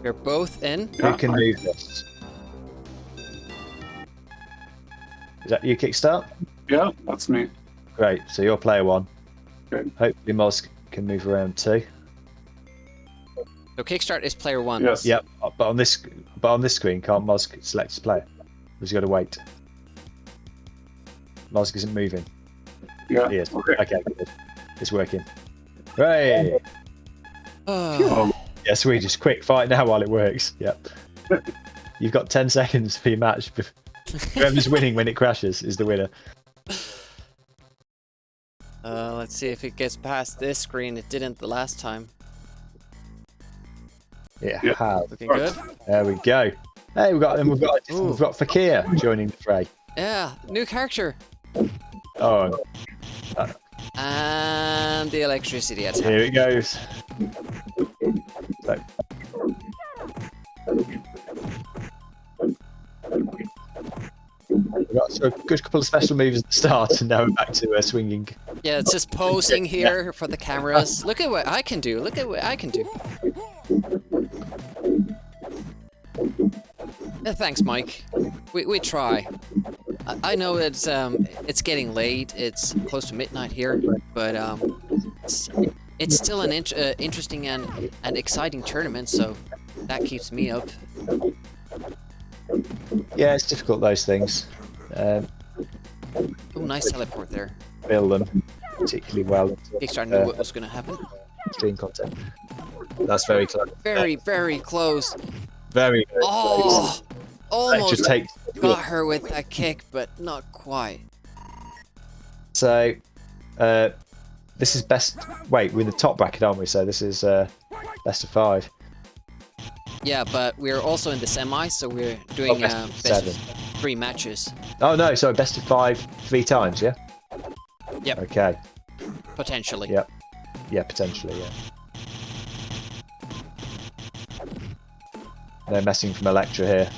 You're both in. Who can move this? Is that you, Kickstart? Yeah, that's me. Great. So you're player 1. Okay. Hopefully Moz can move around too. So kickstart is player 1. Yes. Yep, but on this screen, can't Mosk select his player? He's got to wait. Mosk isn't moving. Yeah. He is. Okay. Okay, good. It's working. Right. Yeah, Swedish, quick fight now while it works. Yep. You've got 10 seconds for your match. Whoever's winning when it crashes is the winner. Let's see if it gets past this screen. It didn't the last time. Yeah. Looking good. There we go. Hey, we've got Fakir joining the fray. Yeah, new character. Oh, And the electricity attack. here it goes. So. We've got a good couple of special moves at the start, and now we're back to swinging. Yeah, it's just posing here for the cameras. Look at what I can do. Look at what I can do. Thanks, Mike. We try. I know it's getting late. It's close to midnight here, but it's still an interesting and exciting tournament. So that keeps me up. Yeah, it's difficult, those things. Oh, nice teleport there. Build them particularly well. Kickstarter knew what was going to happen. Stream content. That's very close. Very, very close. Very, very close. Almost takes got her with that kick, but not quite. So, this is best. Wait, we're in the top bracket, aren't we? So this is best of 5. Yeah, but we're also in the semi, so we're doing best of 3 matches. Oh no, sorry, best of 5 3 times, yeah? Yep. Okay. Potentially. Yep. Yeah, potentially, yeah. No messing from Electra here.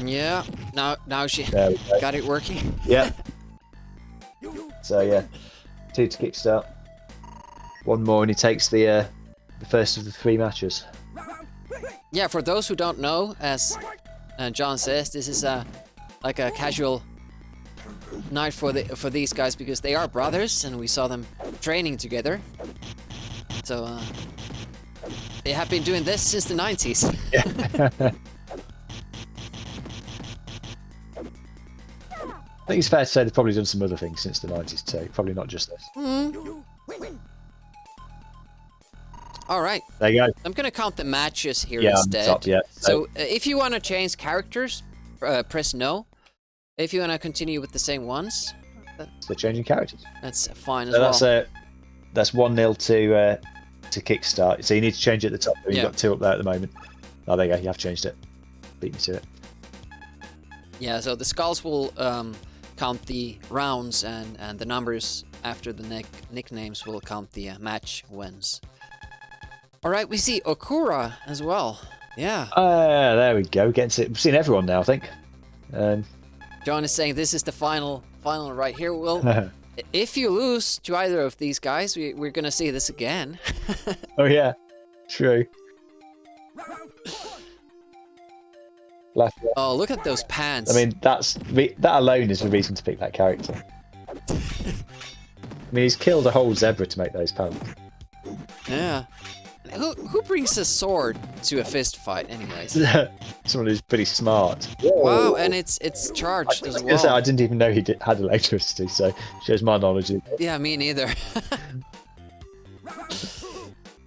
Yeah. Now she There we go. got it working. Yeah. So yeah, 2 to kickstart. 1 more and he takes the first of the 3 matches. Yeah, for those who don't know, as John says, this is like a casual night for these guys because they are brothers and we saw them training together. So they have been doing this since the 90s. Yeah. I think it's fair to say they've probably done some other things since the 90s too. Probably not just this. All right. There you go. I'm gonna count the matches here Yeah, instead. top, yeah. So if you want to change characters, press no. If you want to continue with the same ones, So changing characters. that's fine as So well. that's 1-0 to kickstart. So you need to change it at the top. You've Yeah. got 2 up there at the moment. Oh, there you go. You have changed it. Beat me to it. Yeah, so the skulls will count the rounds and the numbers after the nicknames will count the match wins. All right, we see Okura as well. Yeah. There we go. We've seen everyone now, I think. John is saying this is the final right here. Well, if you lose to either of these guys, we're going to see this again. Oh, yeah. True. Left. Oh, look at those pants. I mean, that alone is a reason to pick that character. I mean, he's killed a whole zebra to make those pants. Yeah. Who brings a sword to a fist fight, anyways? Someone who's pretty smart. Wow, and it's charged as well. I didn't even know he had electricity, so shows my knowledge. Yeah, me neither.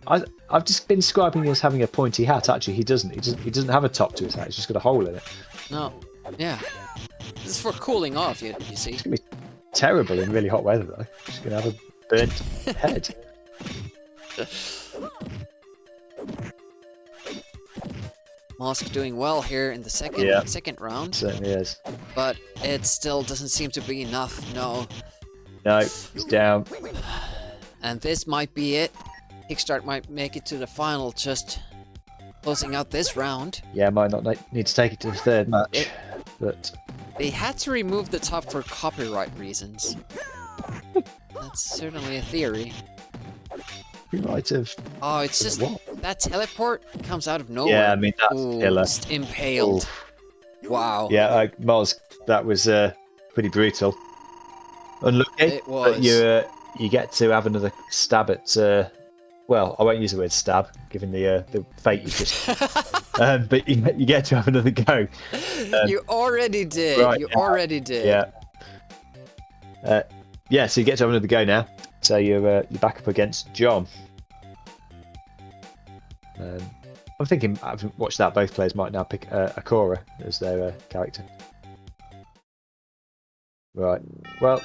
I've just been describing him as having a pointy hat. Actually, he doesn't. He doesn't have a top to his hat. He's just got a hole in it. No. Yeah. This is for cooling off, you see. It's gonna be terrible in really hot weather, though. He's gonna have a burnt head. Mosk doing well here in the second round. Certainly is. But it still doesn't seem to be enough. No. No, he's down. And this might be it. Kickstart might make it to the final, just closing out this round. Yeah, might not need to take it to the 3rd match, but they had to remove the top for copyright reasons. That's certainly a theory. he might have. Oh, it's just that teleport comes out of nowhere. Yeah, I mean that's killer. Just impaled. Oof. Wow. Yeah, Moz, that was pretty brutal. Unlucky. It was. But you get to have another stab at. Well, I won't use the word stab, given the fate you just. But you get to have another go. You already did. Right, You already did. Yeah. Yeah. So you get to have another go now. So you're back up against John. I'm thinking, having watched that, both players might now pick Akora as their character. Right. Well,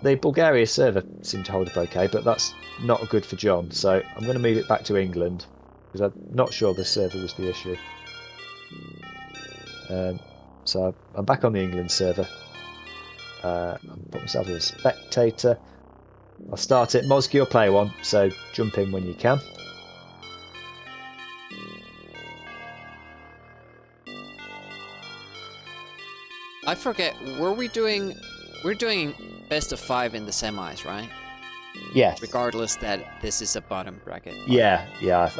the Bulgaria server seemed to hold up okay, but that's not good for John. So I'm going to move it back to England because I'm not sure the server was the issue. So I'm back on the England server. I'll put myself as a spectator. I'll start it. Mozg, you're player one, so jump in when you can. I forget. We're doing best of 5 in the semis, right? Yes. Regardless that this is a bottom bracket. Yeah,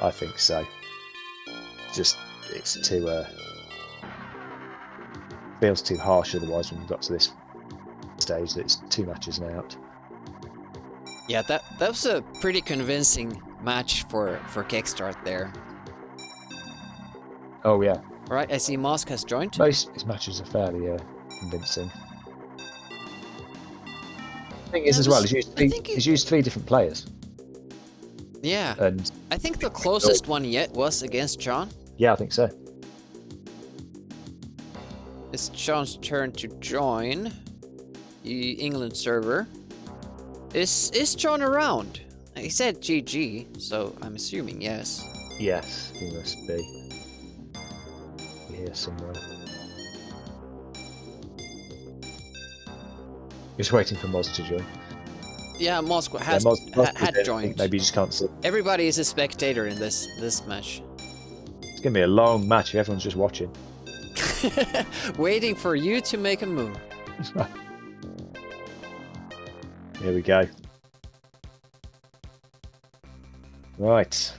I think so. It's too feels too harsh otherwise when we got to this stage that it's 2 matches and out. Yeah, that was a pretty convincing match for Kickstart there. Oh yeah. Right, I see Mozg has joined. Most of his matches are fairly convincing. The thing is, as well, he's used 3 different players. Yeah. And I think the closest one yet was against John. Yeah, I think so. It's John's turn to join the England server. Is John around? He said GG, so I'm assuming yes. Yes, he must be here somewhere. Just waiting for Moz to join. Yeah, Mozg has had joined. Maybe you just can't see. Everybody is a spectator in this match. It's gonna be a long match if everyone's just watching. Waiting for you to make a move. Here we go. Right.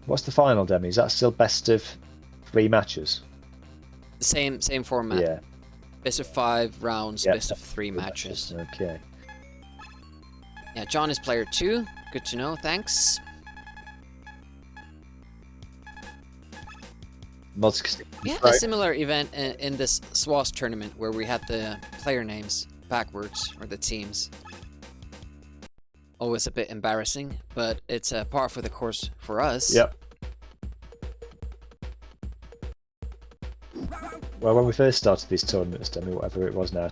What's the final, Demi? Is that still best of 3 matches? Same format. Yeah. Best of 5 rounds, Yep. best of 3 matches. Okay. Yeah, John is player 2. Good to know, thanks. We had a similar event in this SWAS tournament where we had the player names backwards, or the teams. Always a bit embarrassing, but it's a par for the course for us. Yep. Well, when we first started these tournaments, Demi, whatever it was now,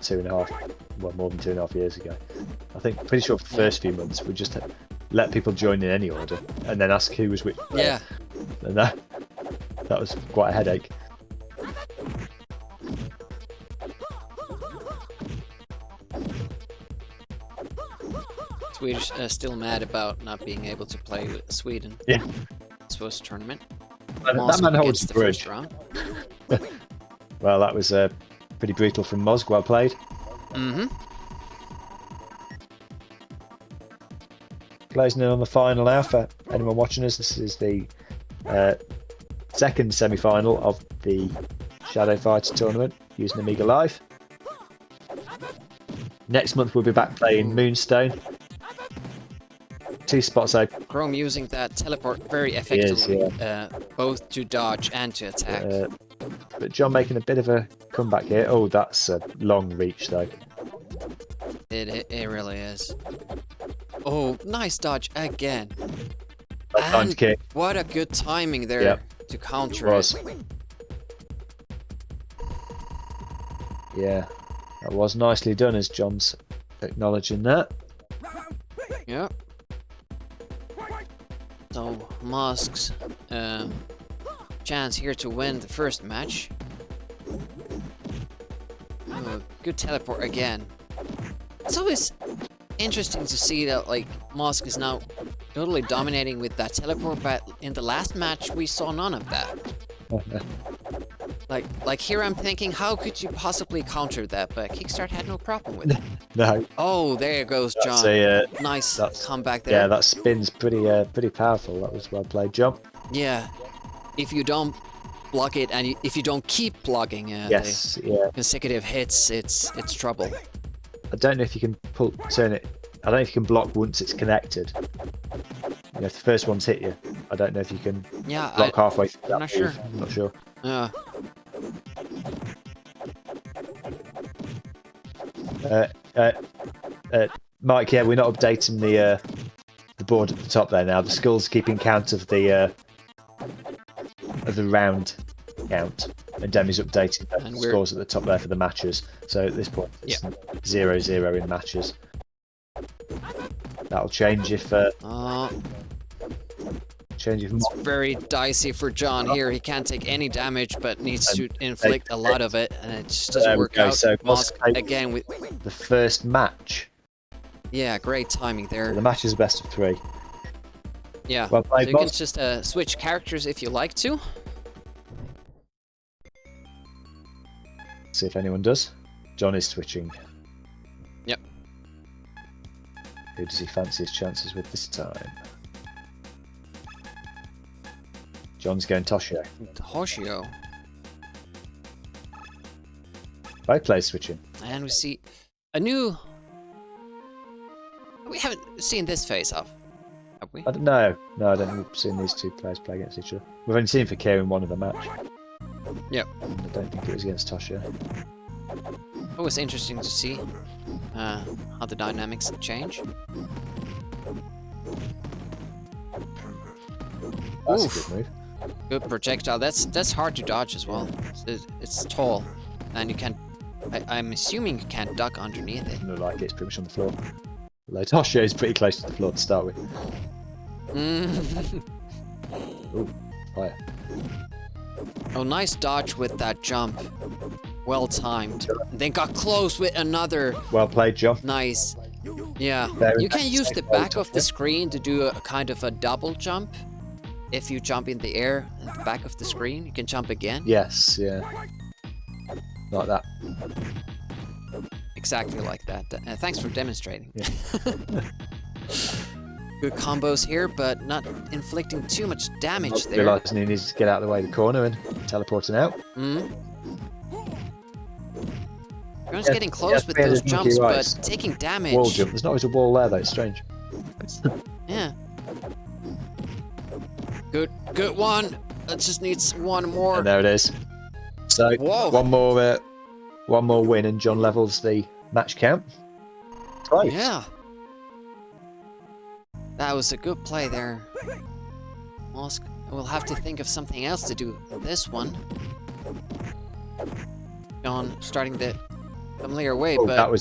more than 2.5 years ago, I think, pretty sure for the first few months, we just let people join in any order, and then ask who was which player. Yeah. And that was quite a headache. Swedish still mad about not being able to play with Sweden. Yeah. SWAS tournament. That man holds the a grudge. first round. Well, that was pretty brutal from Mozg. Well played. Mm-hmm. Closing in on the final now for anyone watching us. This is the second semi-final of the Shadow Fighter tournament using Amiga Live. Next month we'll be back playing Moonstone. 2 spots open. Chrome using that teleport very effectively, both to dodge and to attack. But John making a bit of a comeback here. Oh, that's a long reach though. It really is. Oh, nice dodge again. Time to kick. What a good timing there to counter it. Yeah, that was nicely done, as John's acknowledging that. Yep. So Mozg's chance here to win the first match. Oh, good teleport again. It's always interesting to see that like Mozg is now totally dominating with that teleport, but in the last match we saw none of that. Like here I'm thinking, how could you possibly counter that? But Kickstart had no problem with it. No. Oh, there goes John. Nice comeback there. Yeah, that spin's pretty powerful. That was well played, John. Yeah. If you don't block it and if you don't keep blocking the consecutive hits, it's trouble. I don't know if you can turn it. I don't know if you can block once it's connected. You know, if the first one's hit you, I don't know if you can block halfway through. I'm not sure. I'm not sure. Yeah. Mike, yeah, we're not updating the board at the top there now. The skull's keeping count of the round count, and Demi's updating the scores at the top there for the matches. So at this point, it's 0-0 in matches. That'll change if. It's very dicey for John here. He can't take any damage, but needs to inflict a lot of it, and it just doesn't work out. So again with the first match. Yeah, great timing there. So the match is a best of 3. Yeah. Well played, so you can just switch characters if you like to. See if anyone does. John is switching. Yep. Who does he fancy his chances with this time? John's going Toshio. Toshio. Both players switching. And we see a new... We haven't seen this face-off, have we? I don't know. No, I don't think we've seen these two players play against each other. We've only seen Fakir in one of the match. Yep. I don't think it was against Toshio. Always interesting to see how the dynamics change. That's a good move. Good projectile. That's hard to dodge as well. It's tall, and you can't. I'm assuming you can't duck underneath it. Look like it's pretty much on the floor. Although Toshio is pretty close to the floor to start with. Ooh, fire. Oh, nice dodge with that jump. Well timed. And then got close with another. Well played, John. Nice. Yeah. You can use the back of the screen to do a kind of a double jump. If you jump in the air at the back of the screen, you can jump again. Yes, yeah. Like that. Exactly like that. Thanks for demonstrating. Yeah. Good combos here, but not inflicting too much damage there. Realising he needs to get out of the way of the corner and teleporting out. Everyone's getting close with those jumps, but taking damage. Wall jump. There's not always a wall there though, it's strange. Yeah. Good one. It just needs one more. And there it is. So one more win and John levels the match count. Twice. Yeah. That was a good play there. We'll have to think of something else to do with this one. John starting the familiar way, but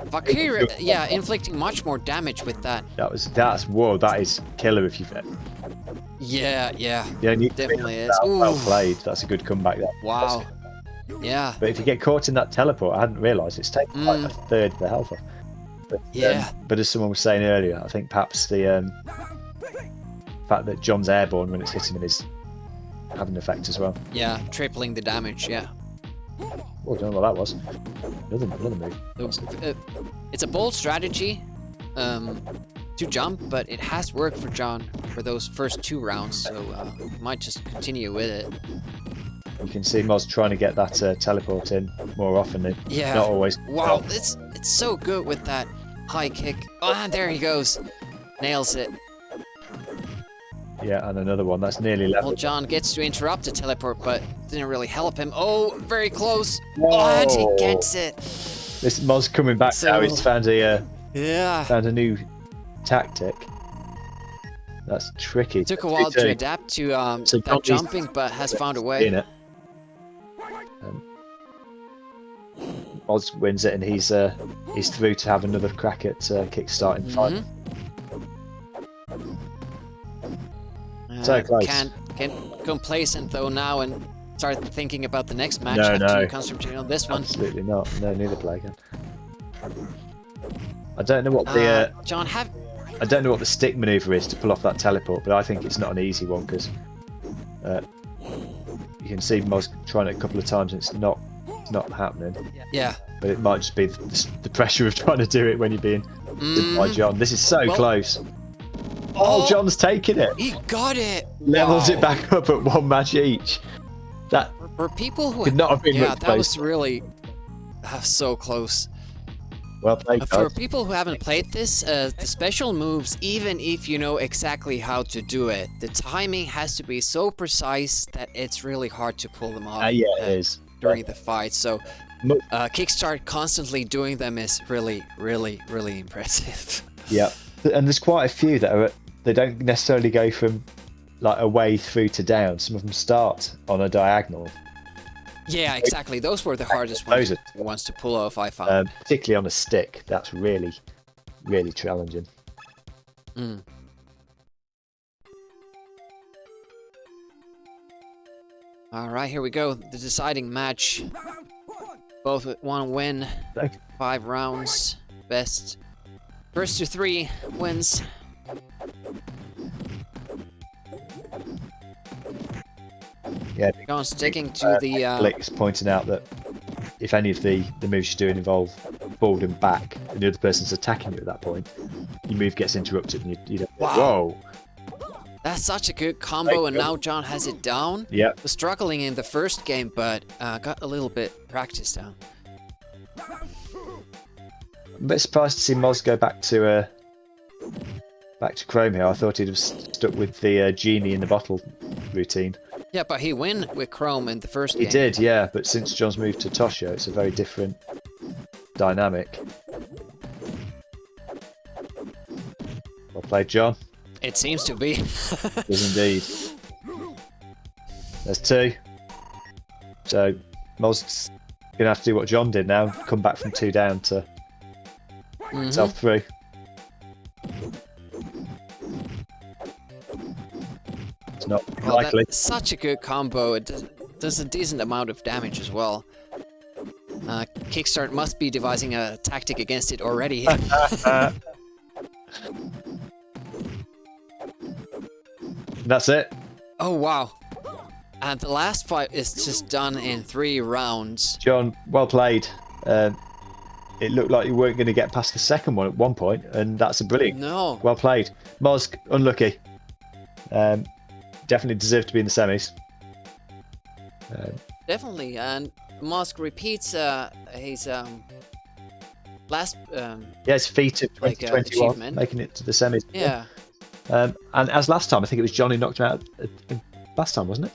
Fakir, yeah, inflicting much more damage with that. Whoa, that is killer if you've. Yeah, definitely is. Well played. That's a good comeback there. Wow. Yeah. But if you get caught in that teleport, I hadn't realised it's taken like a third of the health off. But, but as someone was saying earlier, I think perhaps the fact that John's airborne when it's hitting him is having an effect as well. Yeah, tripling the damage. Yeah. Well, I don't know what that was. Another move. It's a bold strategy to jump, but it has worked for John for those first 2 rounds, so we might just continue with it. You can see Moz trying to get that teleport in more often. Not always. Wow, it's so good with that high kick. Oh, and there he goes. Nails it. Yeah, and another one. That's nearly level. Well, John gets to interrupt the teleport, but didn't really help him. Oh, very close. Whoa. Oh, and he gets it. This Moz coming back now. He's found a found a new tactic. That's tricky. It took a while to adapt to that jumping, but has found a way. In it. Oz wins it, and he's through to have another crack at kick-starting fight. So close. Can't complacent though now and start thinking about the next match after you concentrate on this one. Absolutely not. No, neither play again. I don't know what the John I don't know what the stick maneuver is to pull off that teleport, but I think it's not an easy one because you can see Moz trying it a couple of times and it's not happening. Yeah. But it might just be the pressure of trying to do it when you're being did by John. This is so close. Oh, John's taking it. He got it. Levels it back up at 1 match each. That for people who could not have been much that was really so close. Well played, For guys. people who haven't played this, the special moves, even if you know exactly how to do it, the timing has to be so precise that it's really hard to pull them off Yeah, it is. during the fight. So Kickstart constantly doing them is really, really, really impressive. Yeah, and there's quite a few that are they don't necessarily go from like away through to down. Some of them start on a diagonal. Yeah, exactly. Those were the hardest ones to pull off, I found. Particularly on a stick. That's really, really challenging. Mm. All right, here we go. The deciding match. Both with one win, 5 rounds, best. First to 3 wins. Yeah, John sticking to the. Blake's pointing out that if any of the moves you're doing involve forward and back, and the other person's attacking you at that point, your move gets interrupted, and you don't. Wow. Whoa! That's such a good combo, and now John has it down. Yeah. Was struggling in the first game, but got a little bit practice down. I'm a bit surprised to see Moz go back to Chrome here. I thought he'd have stuck with the genie in the bottle routine. Yeah, but he win with Chrome in the first game. He did, yeah, but since John's moved to Toshio, it's a very different dynamic. Well played, John. It seems to be. It is indeed. There's 2. So Moz's gonna have to do what John did now, come back from 2 down to himself through. It's not likely. That's such a good combo. It does a decent amount of damage as well. Kickstart must be devising a tactic against it already. That's it. Oh wow. And the last fight is just done in 3 rounds. John, well played. It looked like you weren't going to get past the second one at one point, and that's a brilliant. No. Well played. Moz, unlucky. Definitely deserved to be in the semis. Definitely, and Mosk repeats his last his feat of 2021, achievement. making it to the semis. Yeah. And as last time, I think it was John who knocked him out last time, wasn't it?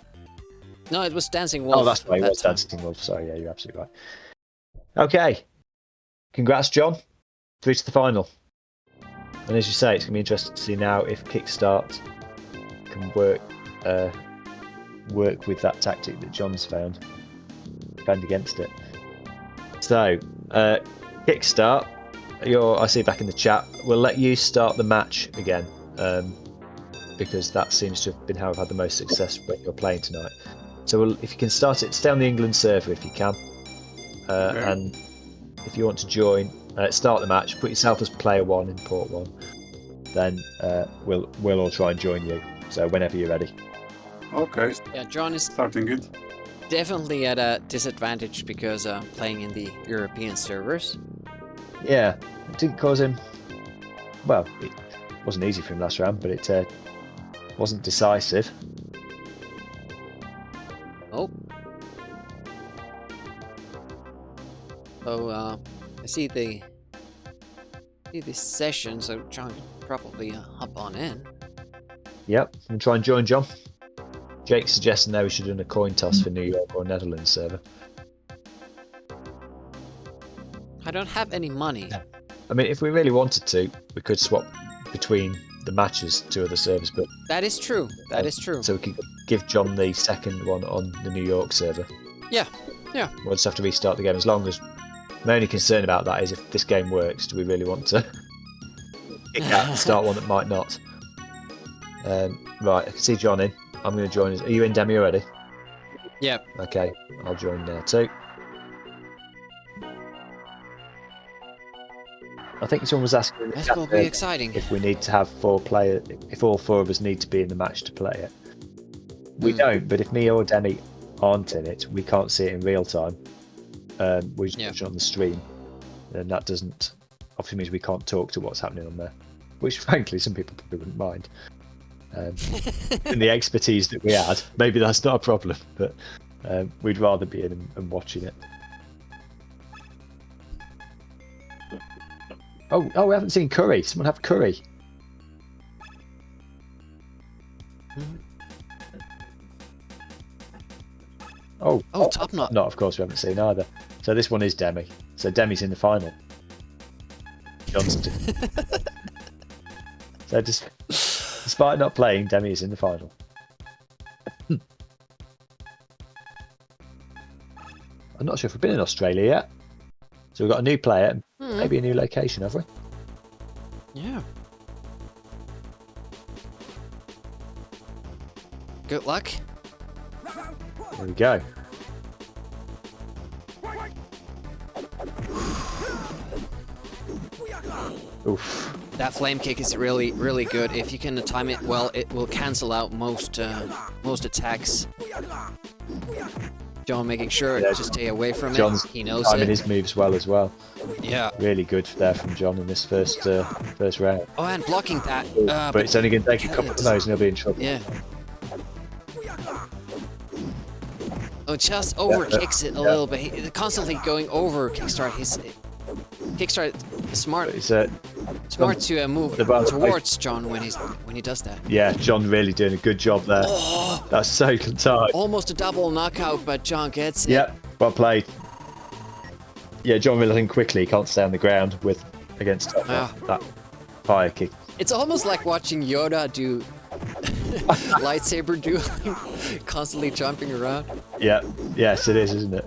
No, it was Dancing Wolf. Oh, that's right, it was Dancing Wolf. Sorry, yeah, you're absolutely right. Okay. Congrats, John. Through to the final. And as you say, it's going to be interesting to see now if Kickstart can work with that tactic that John's found. Defend against it. So, Kickstart, I see back in the chat, we'll let you start the match again. Because that seems to have been how I've had the most success when you're playing tonight. So if you can start it, stay on the England server if you can. And if you want to join, start the match, put yourself as player 1 in port 1. Then we'll all try and join you. So whenever you're ready. Okay. Yeah, John is starting good. Definitely at a disadvantage because playing in the European servers. Yeah, it didn't cause him. Well, it wasn't easy for him last round, but it wasn't decisive. Oh. So I see the session, so John can probably hop on in. Yep, I'm gonna try and join John. Jake's suggesting there we should do a coin toss for New York or Netherlands server. I don't have any money. Yeah. I mean, if we really wanted to, we could swap between the matches to other servers, but that is true. That is true. So we could give John the second one on the New York server. Yeah, yeah. We'll just have to restart the game. As long as my only concern about that is if this game works, do we really want to kick out and start one that might not? Right, I can see John in. I'm going to join us. Are you in, Demi, already? Yep. Okay, I'll join there too. I think someone was asking this will be exciting. If we need to have 4 players, if all 4 of us need to be in the match to play it. We don't, but if me or Demi aren't in it, we can't see it in real time. We just watch it on the stream, and that doesn't obviously means we can't talk to what's happening on there, which frankly some people probably wouldn't mind. And the expertise that we add, maybe that's not a problem, but we'd rather be in and watching it. Oh, we haven't seen curry. Someone have curry. Oh, top knot. Not, of course, we haven't seen either. So this one is Demi. So Demi's in the final. Johnston. So despite not playing, Demi is in the final. I'm not sure if we've been in Australia yet. So we've got a new player, maybe a new location, have we? Yeah. Good luck. There we go. Oof. That flame kick is really, really good. If you can time it well, it will cancel out most attacks. John making sure to stay away from John's it. He knows timing it. his moves well as well. Yeah. Really good there from John in this first round. Oh, and blocking that. But it's only going to take a couple of those and he'll be in trouble. Yeah. Oh, just over kicks it a little bit. He's constantly going over Kickstart. Kickstart is smart. It's smart to move towards John when he does that. Yeah, John really doing a good job there. Oh, that's so tight. Almost a double knockout, but John gets it. Yep, well played. Yeah, John realizing quickly he can't stay on the ground against that fire kick. It's almost like watching Yoda do lightsaber dueling, constantly jumping around. Yeah, yes it is, isn't it?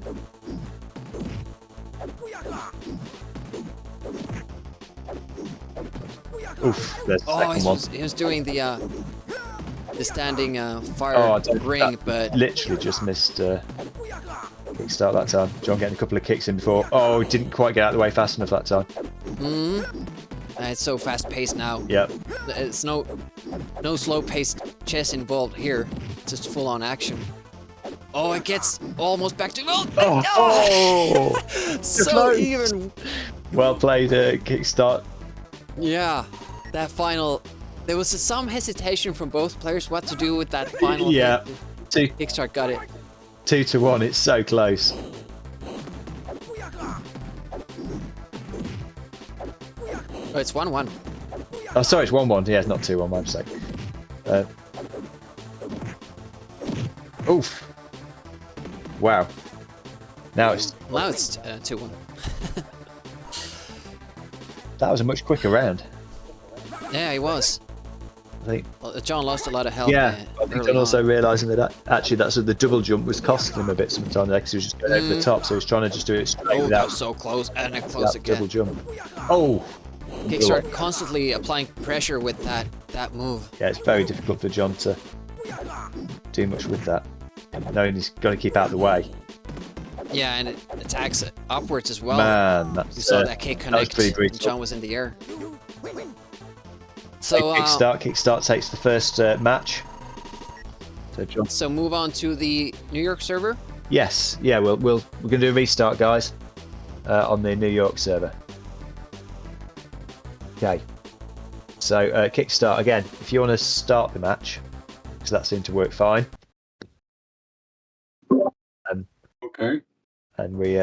Oof, there's the second one. He was doing the standing fire ring, but literally just missed kickstart that time. John getting a couple of kicks in before. Oh, didn't quite get out of the way fast enough that time. It's so fast paced now. Yep. It's no slow paced chess involved here. It's just full on action. Oh, it gets almost back to so even. Well played, kickstart. Yeah, that final. There was some hesitation from both players what to do with that final. Yeah. Kickstart got it. 2-1. It's so close. Oh, it's 1-1. Oh, sorry, it's 1-1. Yeah, it's not 2-1. My mistake. Oof. Wow. Now it's 2-1. That was a much quicker round. Yeah, it was. I think. Well, John lost a lot of health. Yeah, I think John also realising that actually the double jump was costing him a bit sometimes because he was just going over the top, so he was trying to just do it straight without. So close and then close again. Double jump. Oh. Kickstart constantly applying pressure with that move. Yeah, it's very difficult for John to do much with that, knowing he's got to keep out of the way. Yeah, and it attacks upwards as well. Man, that's, we saw that kick connect when John was in the air. So Kickstart takes the first match. So John. So move on to the New York server. Yes, yeah, we're gonna do a restart, guys, on the New York server. Okay. So Kickstart again. If you want to start the match, because that seemed to work fine. Okay. And we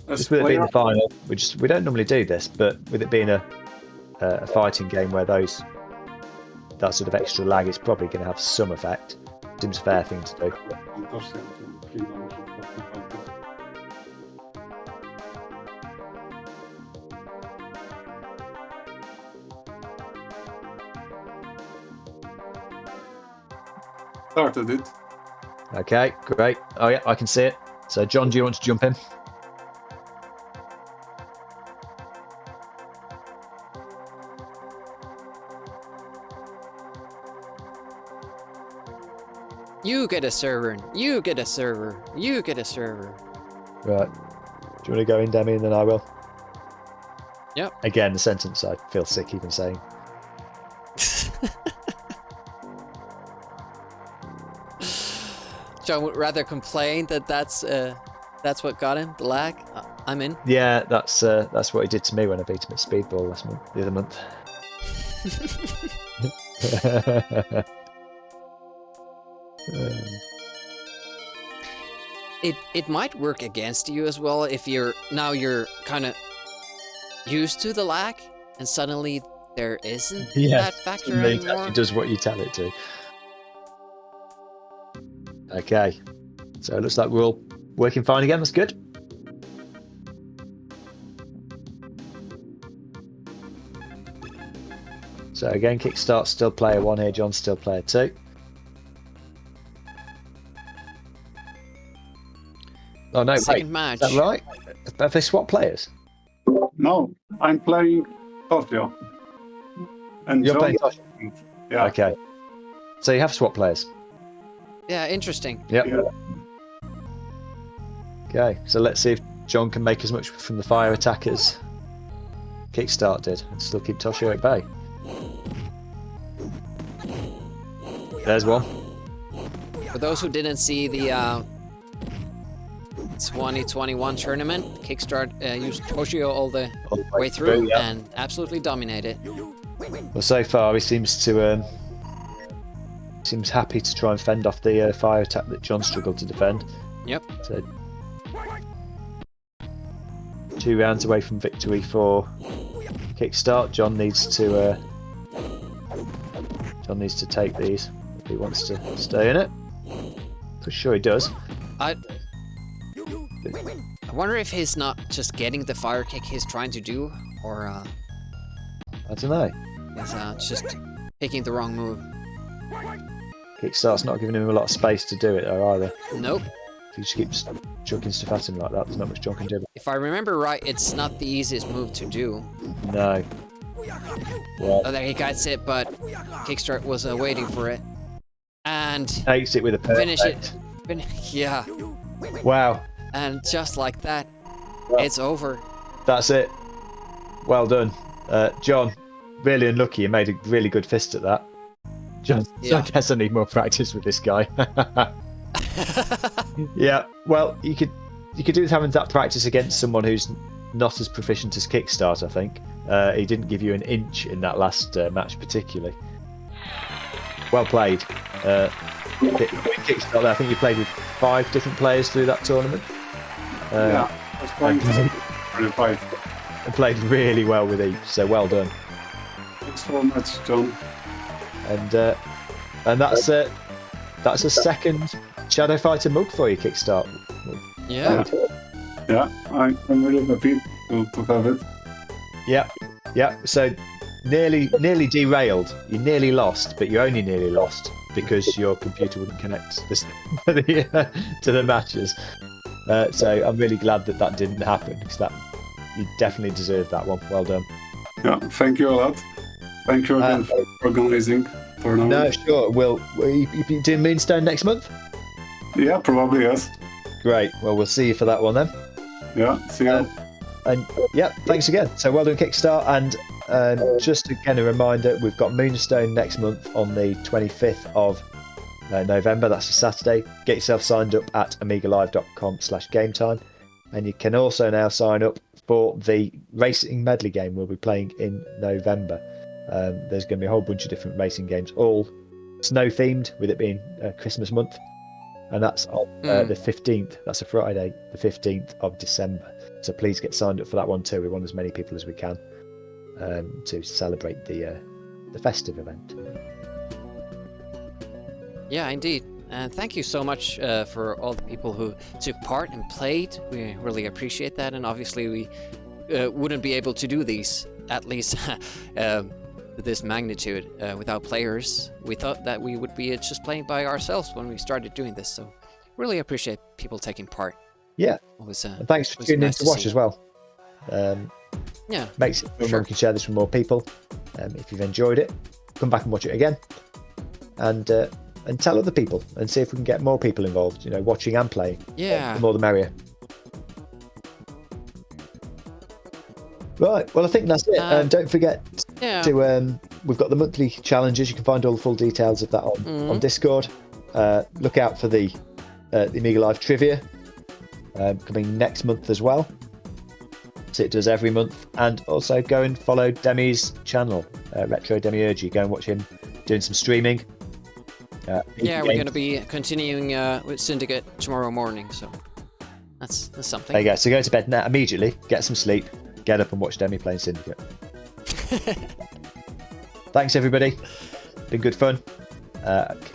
just with it being the final, we don't normally do this, but with it being a fighting game where that sort of extra lag is probably going to have some effect. Seems a fair thing to do. Started it. Okay, great. Oh yeah, I can see it. So John, do you want to jump in? You get a server. You get a server. You get a server. Right. Do you want to go in, Demi, and then I will? Yep. Again, the sentence I feel sick even saying. John would rather complain that's what got him, the lag. I'm in. Yeah, that's what he did to me when I beat him at Speedball the other month. It might work against you as well if you're kind of used to the lag, and suddenly there isn't Yeah, that factor suddenly it anymore. actually does what you tell it to. Okay, so it looks like we're all working fine again. That's good. So again, Kickstart still player 1 here, John's still player 2. Oh no, Second wait, match. is that right? Have they swapped players? No, I'm playing Tokyo. And You're John- playing Tosh? Yeah. Okay. So you have swapped players? Yeah, interesting. Yep. Yeah. Okay, so let's see if John can make as much from the fire attack as Kickstart did and still keep Toshio at bay. There's one. For those who didn't see the 2021 tournament, Kickstart used Toshio all the way through yeah. and absolutely dominated. Well, so far he seems to seems happy to try and fend off the fire attack that John struggled to defend. Yep. So 2 rounds away from victory for Kickstart. John needs to take these if he wants to stay in it. For sure he does. I wonder if he's not just getting the fire kick he's trying to do, or I don't know. he's just picking the wrong move. Kickstart's not giving him a lot of space to do it either. Nope. If he just keeps chucking stuff at him like that, there's not much John can do. If I remember right, it's not the easiest move to do. No. Well, Oh, there he gets it, but Kickstart was waiting for it. And takes it with a perfect. finish it. Yeah. Wow. And just like that, Well, it's over. That's it. Well done. John, really unlucky. You made a really good fist at that. John, Yeah. I guess I need more practice with this guy. Yeah, well, you could do with having that practice against someone who's not as proficient as Kickstart, I think. He didn't give you an inch in that last match particularly. Well played. Kickstart, I think you played with 5 different players through that tournament. Yeah, I was playing with 5. And played really well with each, so well done. Thanks so much, John. And that's a second Shadow Fighter mug for you, Kickstart. Yeah. Yeah, I'm really happy to have it. Yeah. So nearly derailed. You nearly lost, but you only nearly lost because your computer wouldn't connect to the matches. So I'm really glad that didn't happen, because you definitely deserve that one. Well done. Yeah, thank you a lot. Thank you again for organizing tournament. No, sure. Will you doing Moonstone next month? Yeah, probably yes. Great. Well, we'll see you for that one then. Yeah, see you. And yeah, thanks again. So well done, Kickstart. And just again a reminder, we've got Moonstone next month on the 25th of November. That's a Saturday. Get yourself signed up at amigalive.com/gametime. And you can also now sign up for the racing medley game we'll be playing in November. There's going to be a whole bunch of different racing games, all snow themed, with it being Christmas month. And that's on the 15th. That's a Friday, the 15th of December. So please get signed up for that one too. We want as many people as we can to celebrate the festive event. Yeah, indeed. And thank you so much for all the people who took part and played. We really appreciate that. And obviously we wouldn't be able to do these, at least this magnitude, without players. We thought that we would be just playing by ourselves when we started doing this. So really appreciate people taking part. Yeah. And thanks for tuning in to watch as well. Yeah. Makes it fun when we can share this with more people. If you've enjoyed it, come back and watch it again. And tell other people and see if we can get more people involved, watching and playing. Yeah. The more the merrier. Right, well I think that's it. Don't forget to we've got the monthly challenges. You can find all the full details of that on Discord. Look out for the Amiga Live trivia coming next month as well. So it does every month. And also go and follow Demi's channel, retroDemiurgi. Go and watch him doing some streaming. Yeah, we're going to be continuing with Syndicate tomorrow morning, so that's something. There you go. So go to bed now immediately, get some sleep, get up and watch Demi playing Syndicate. Thanks, everybody. Been good fun.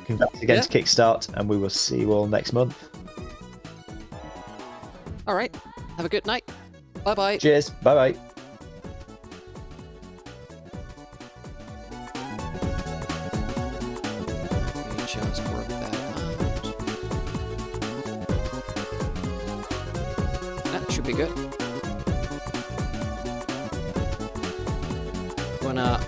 Congrats again to Kickstart, and we will see you all next month. All right. Have a good night. Bye-bye. Cheers. Bye-bye. Just work that out. That should be good. Wanna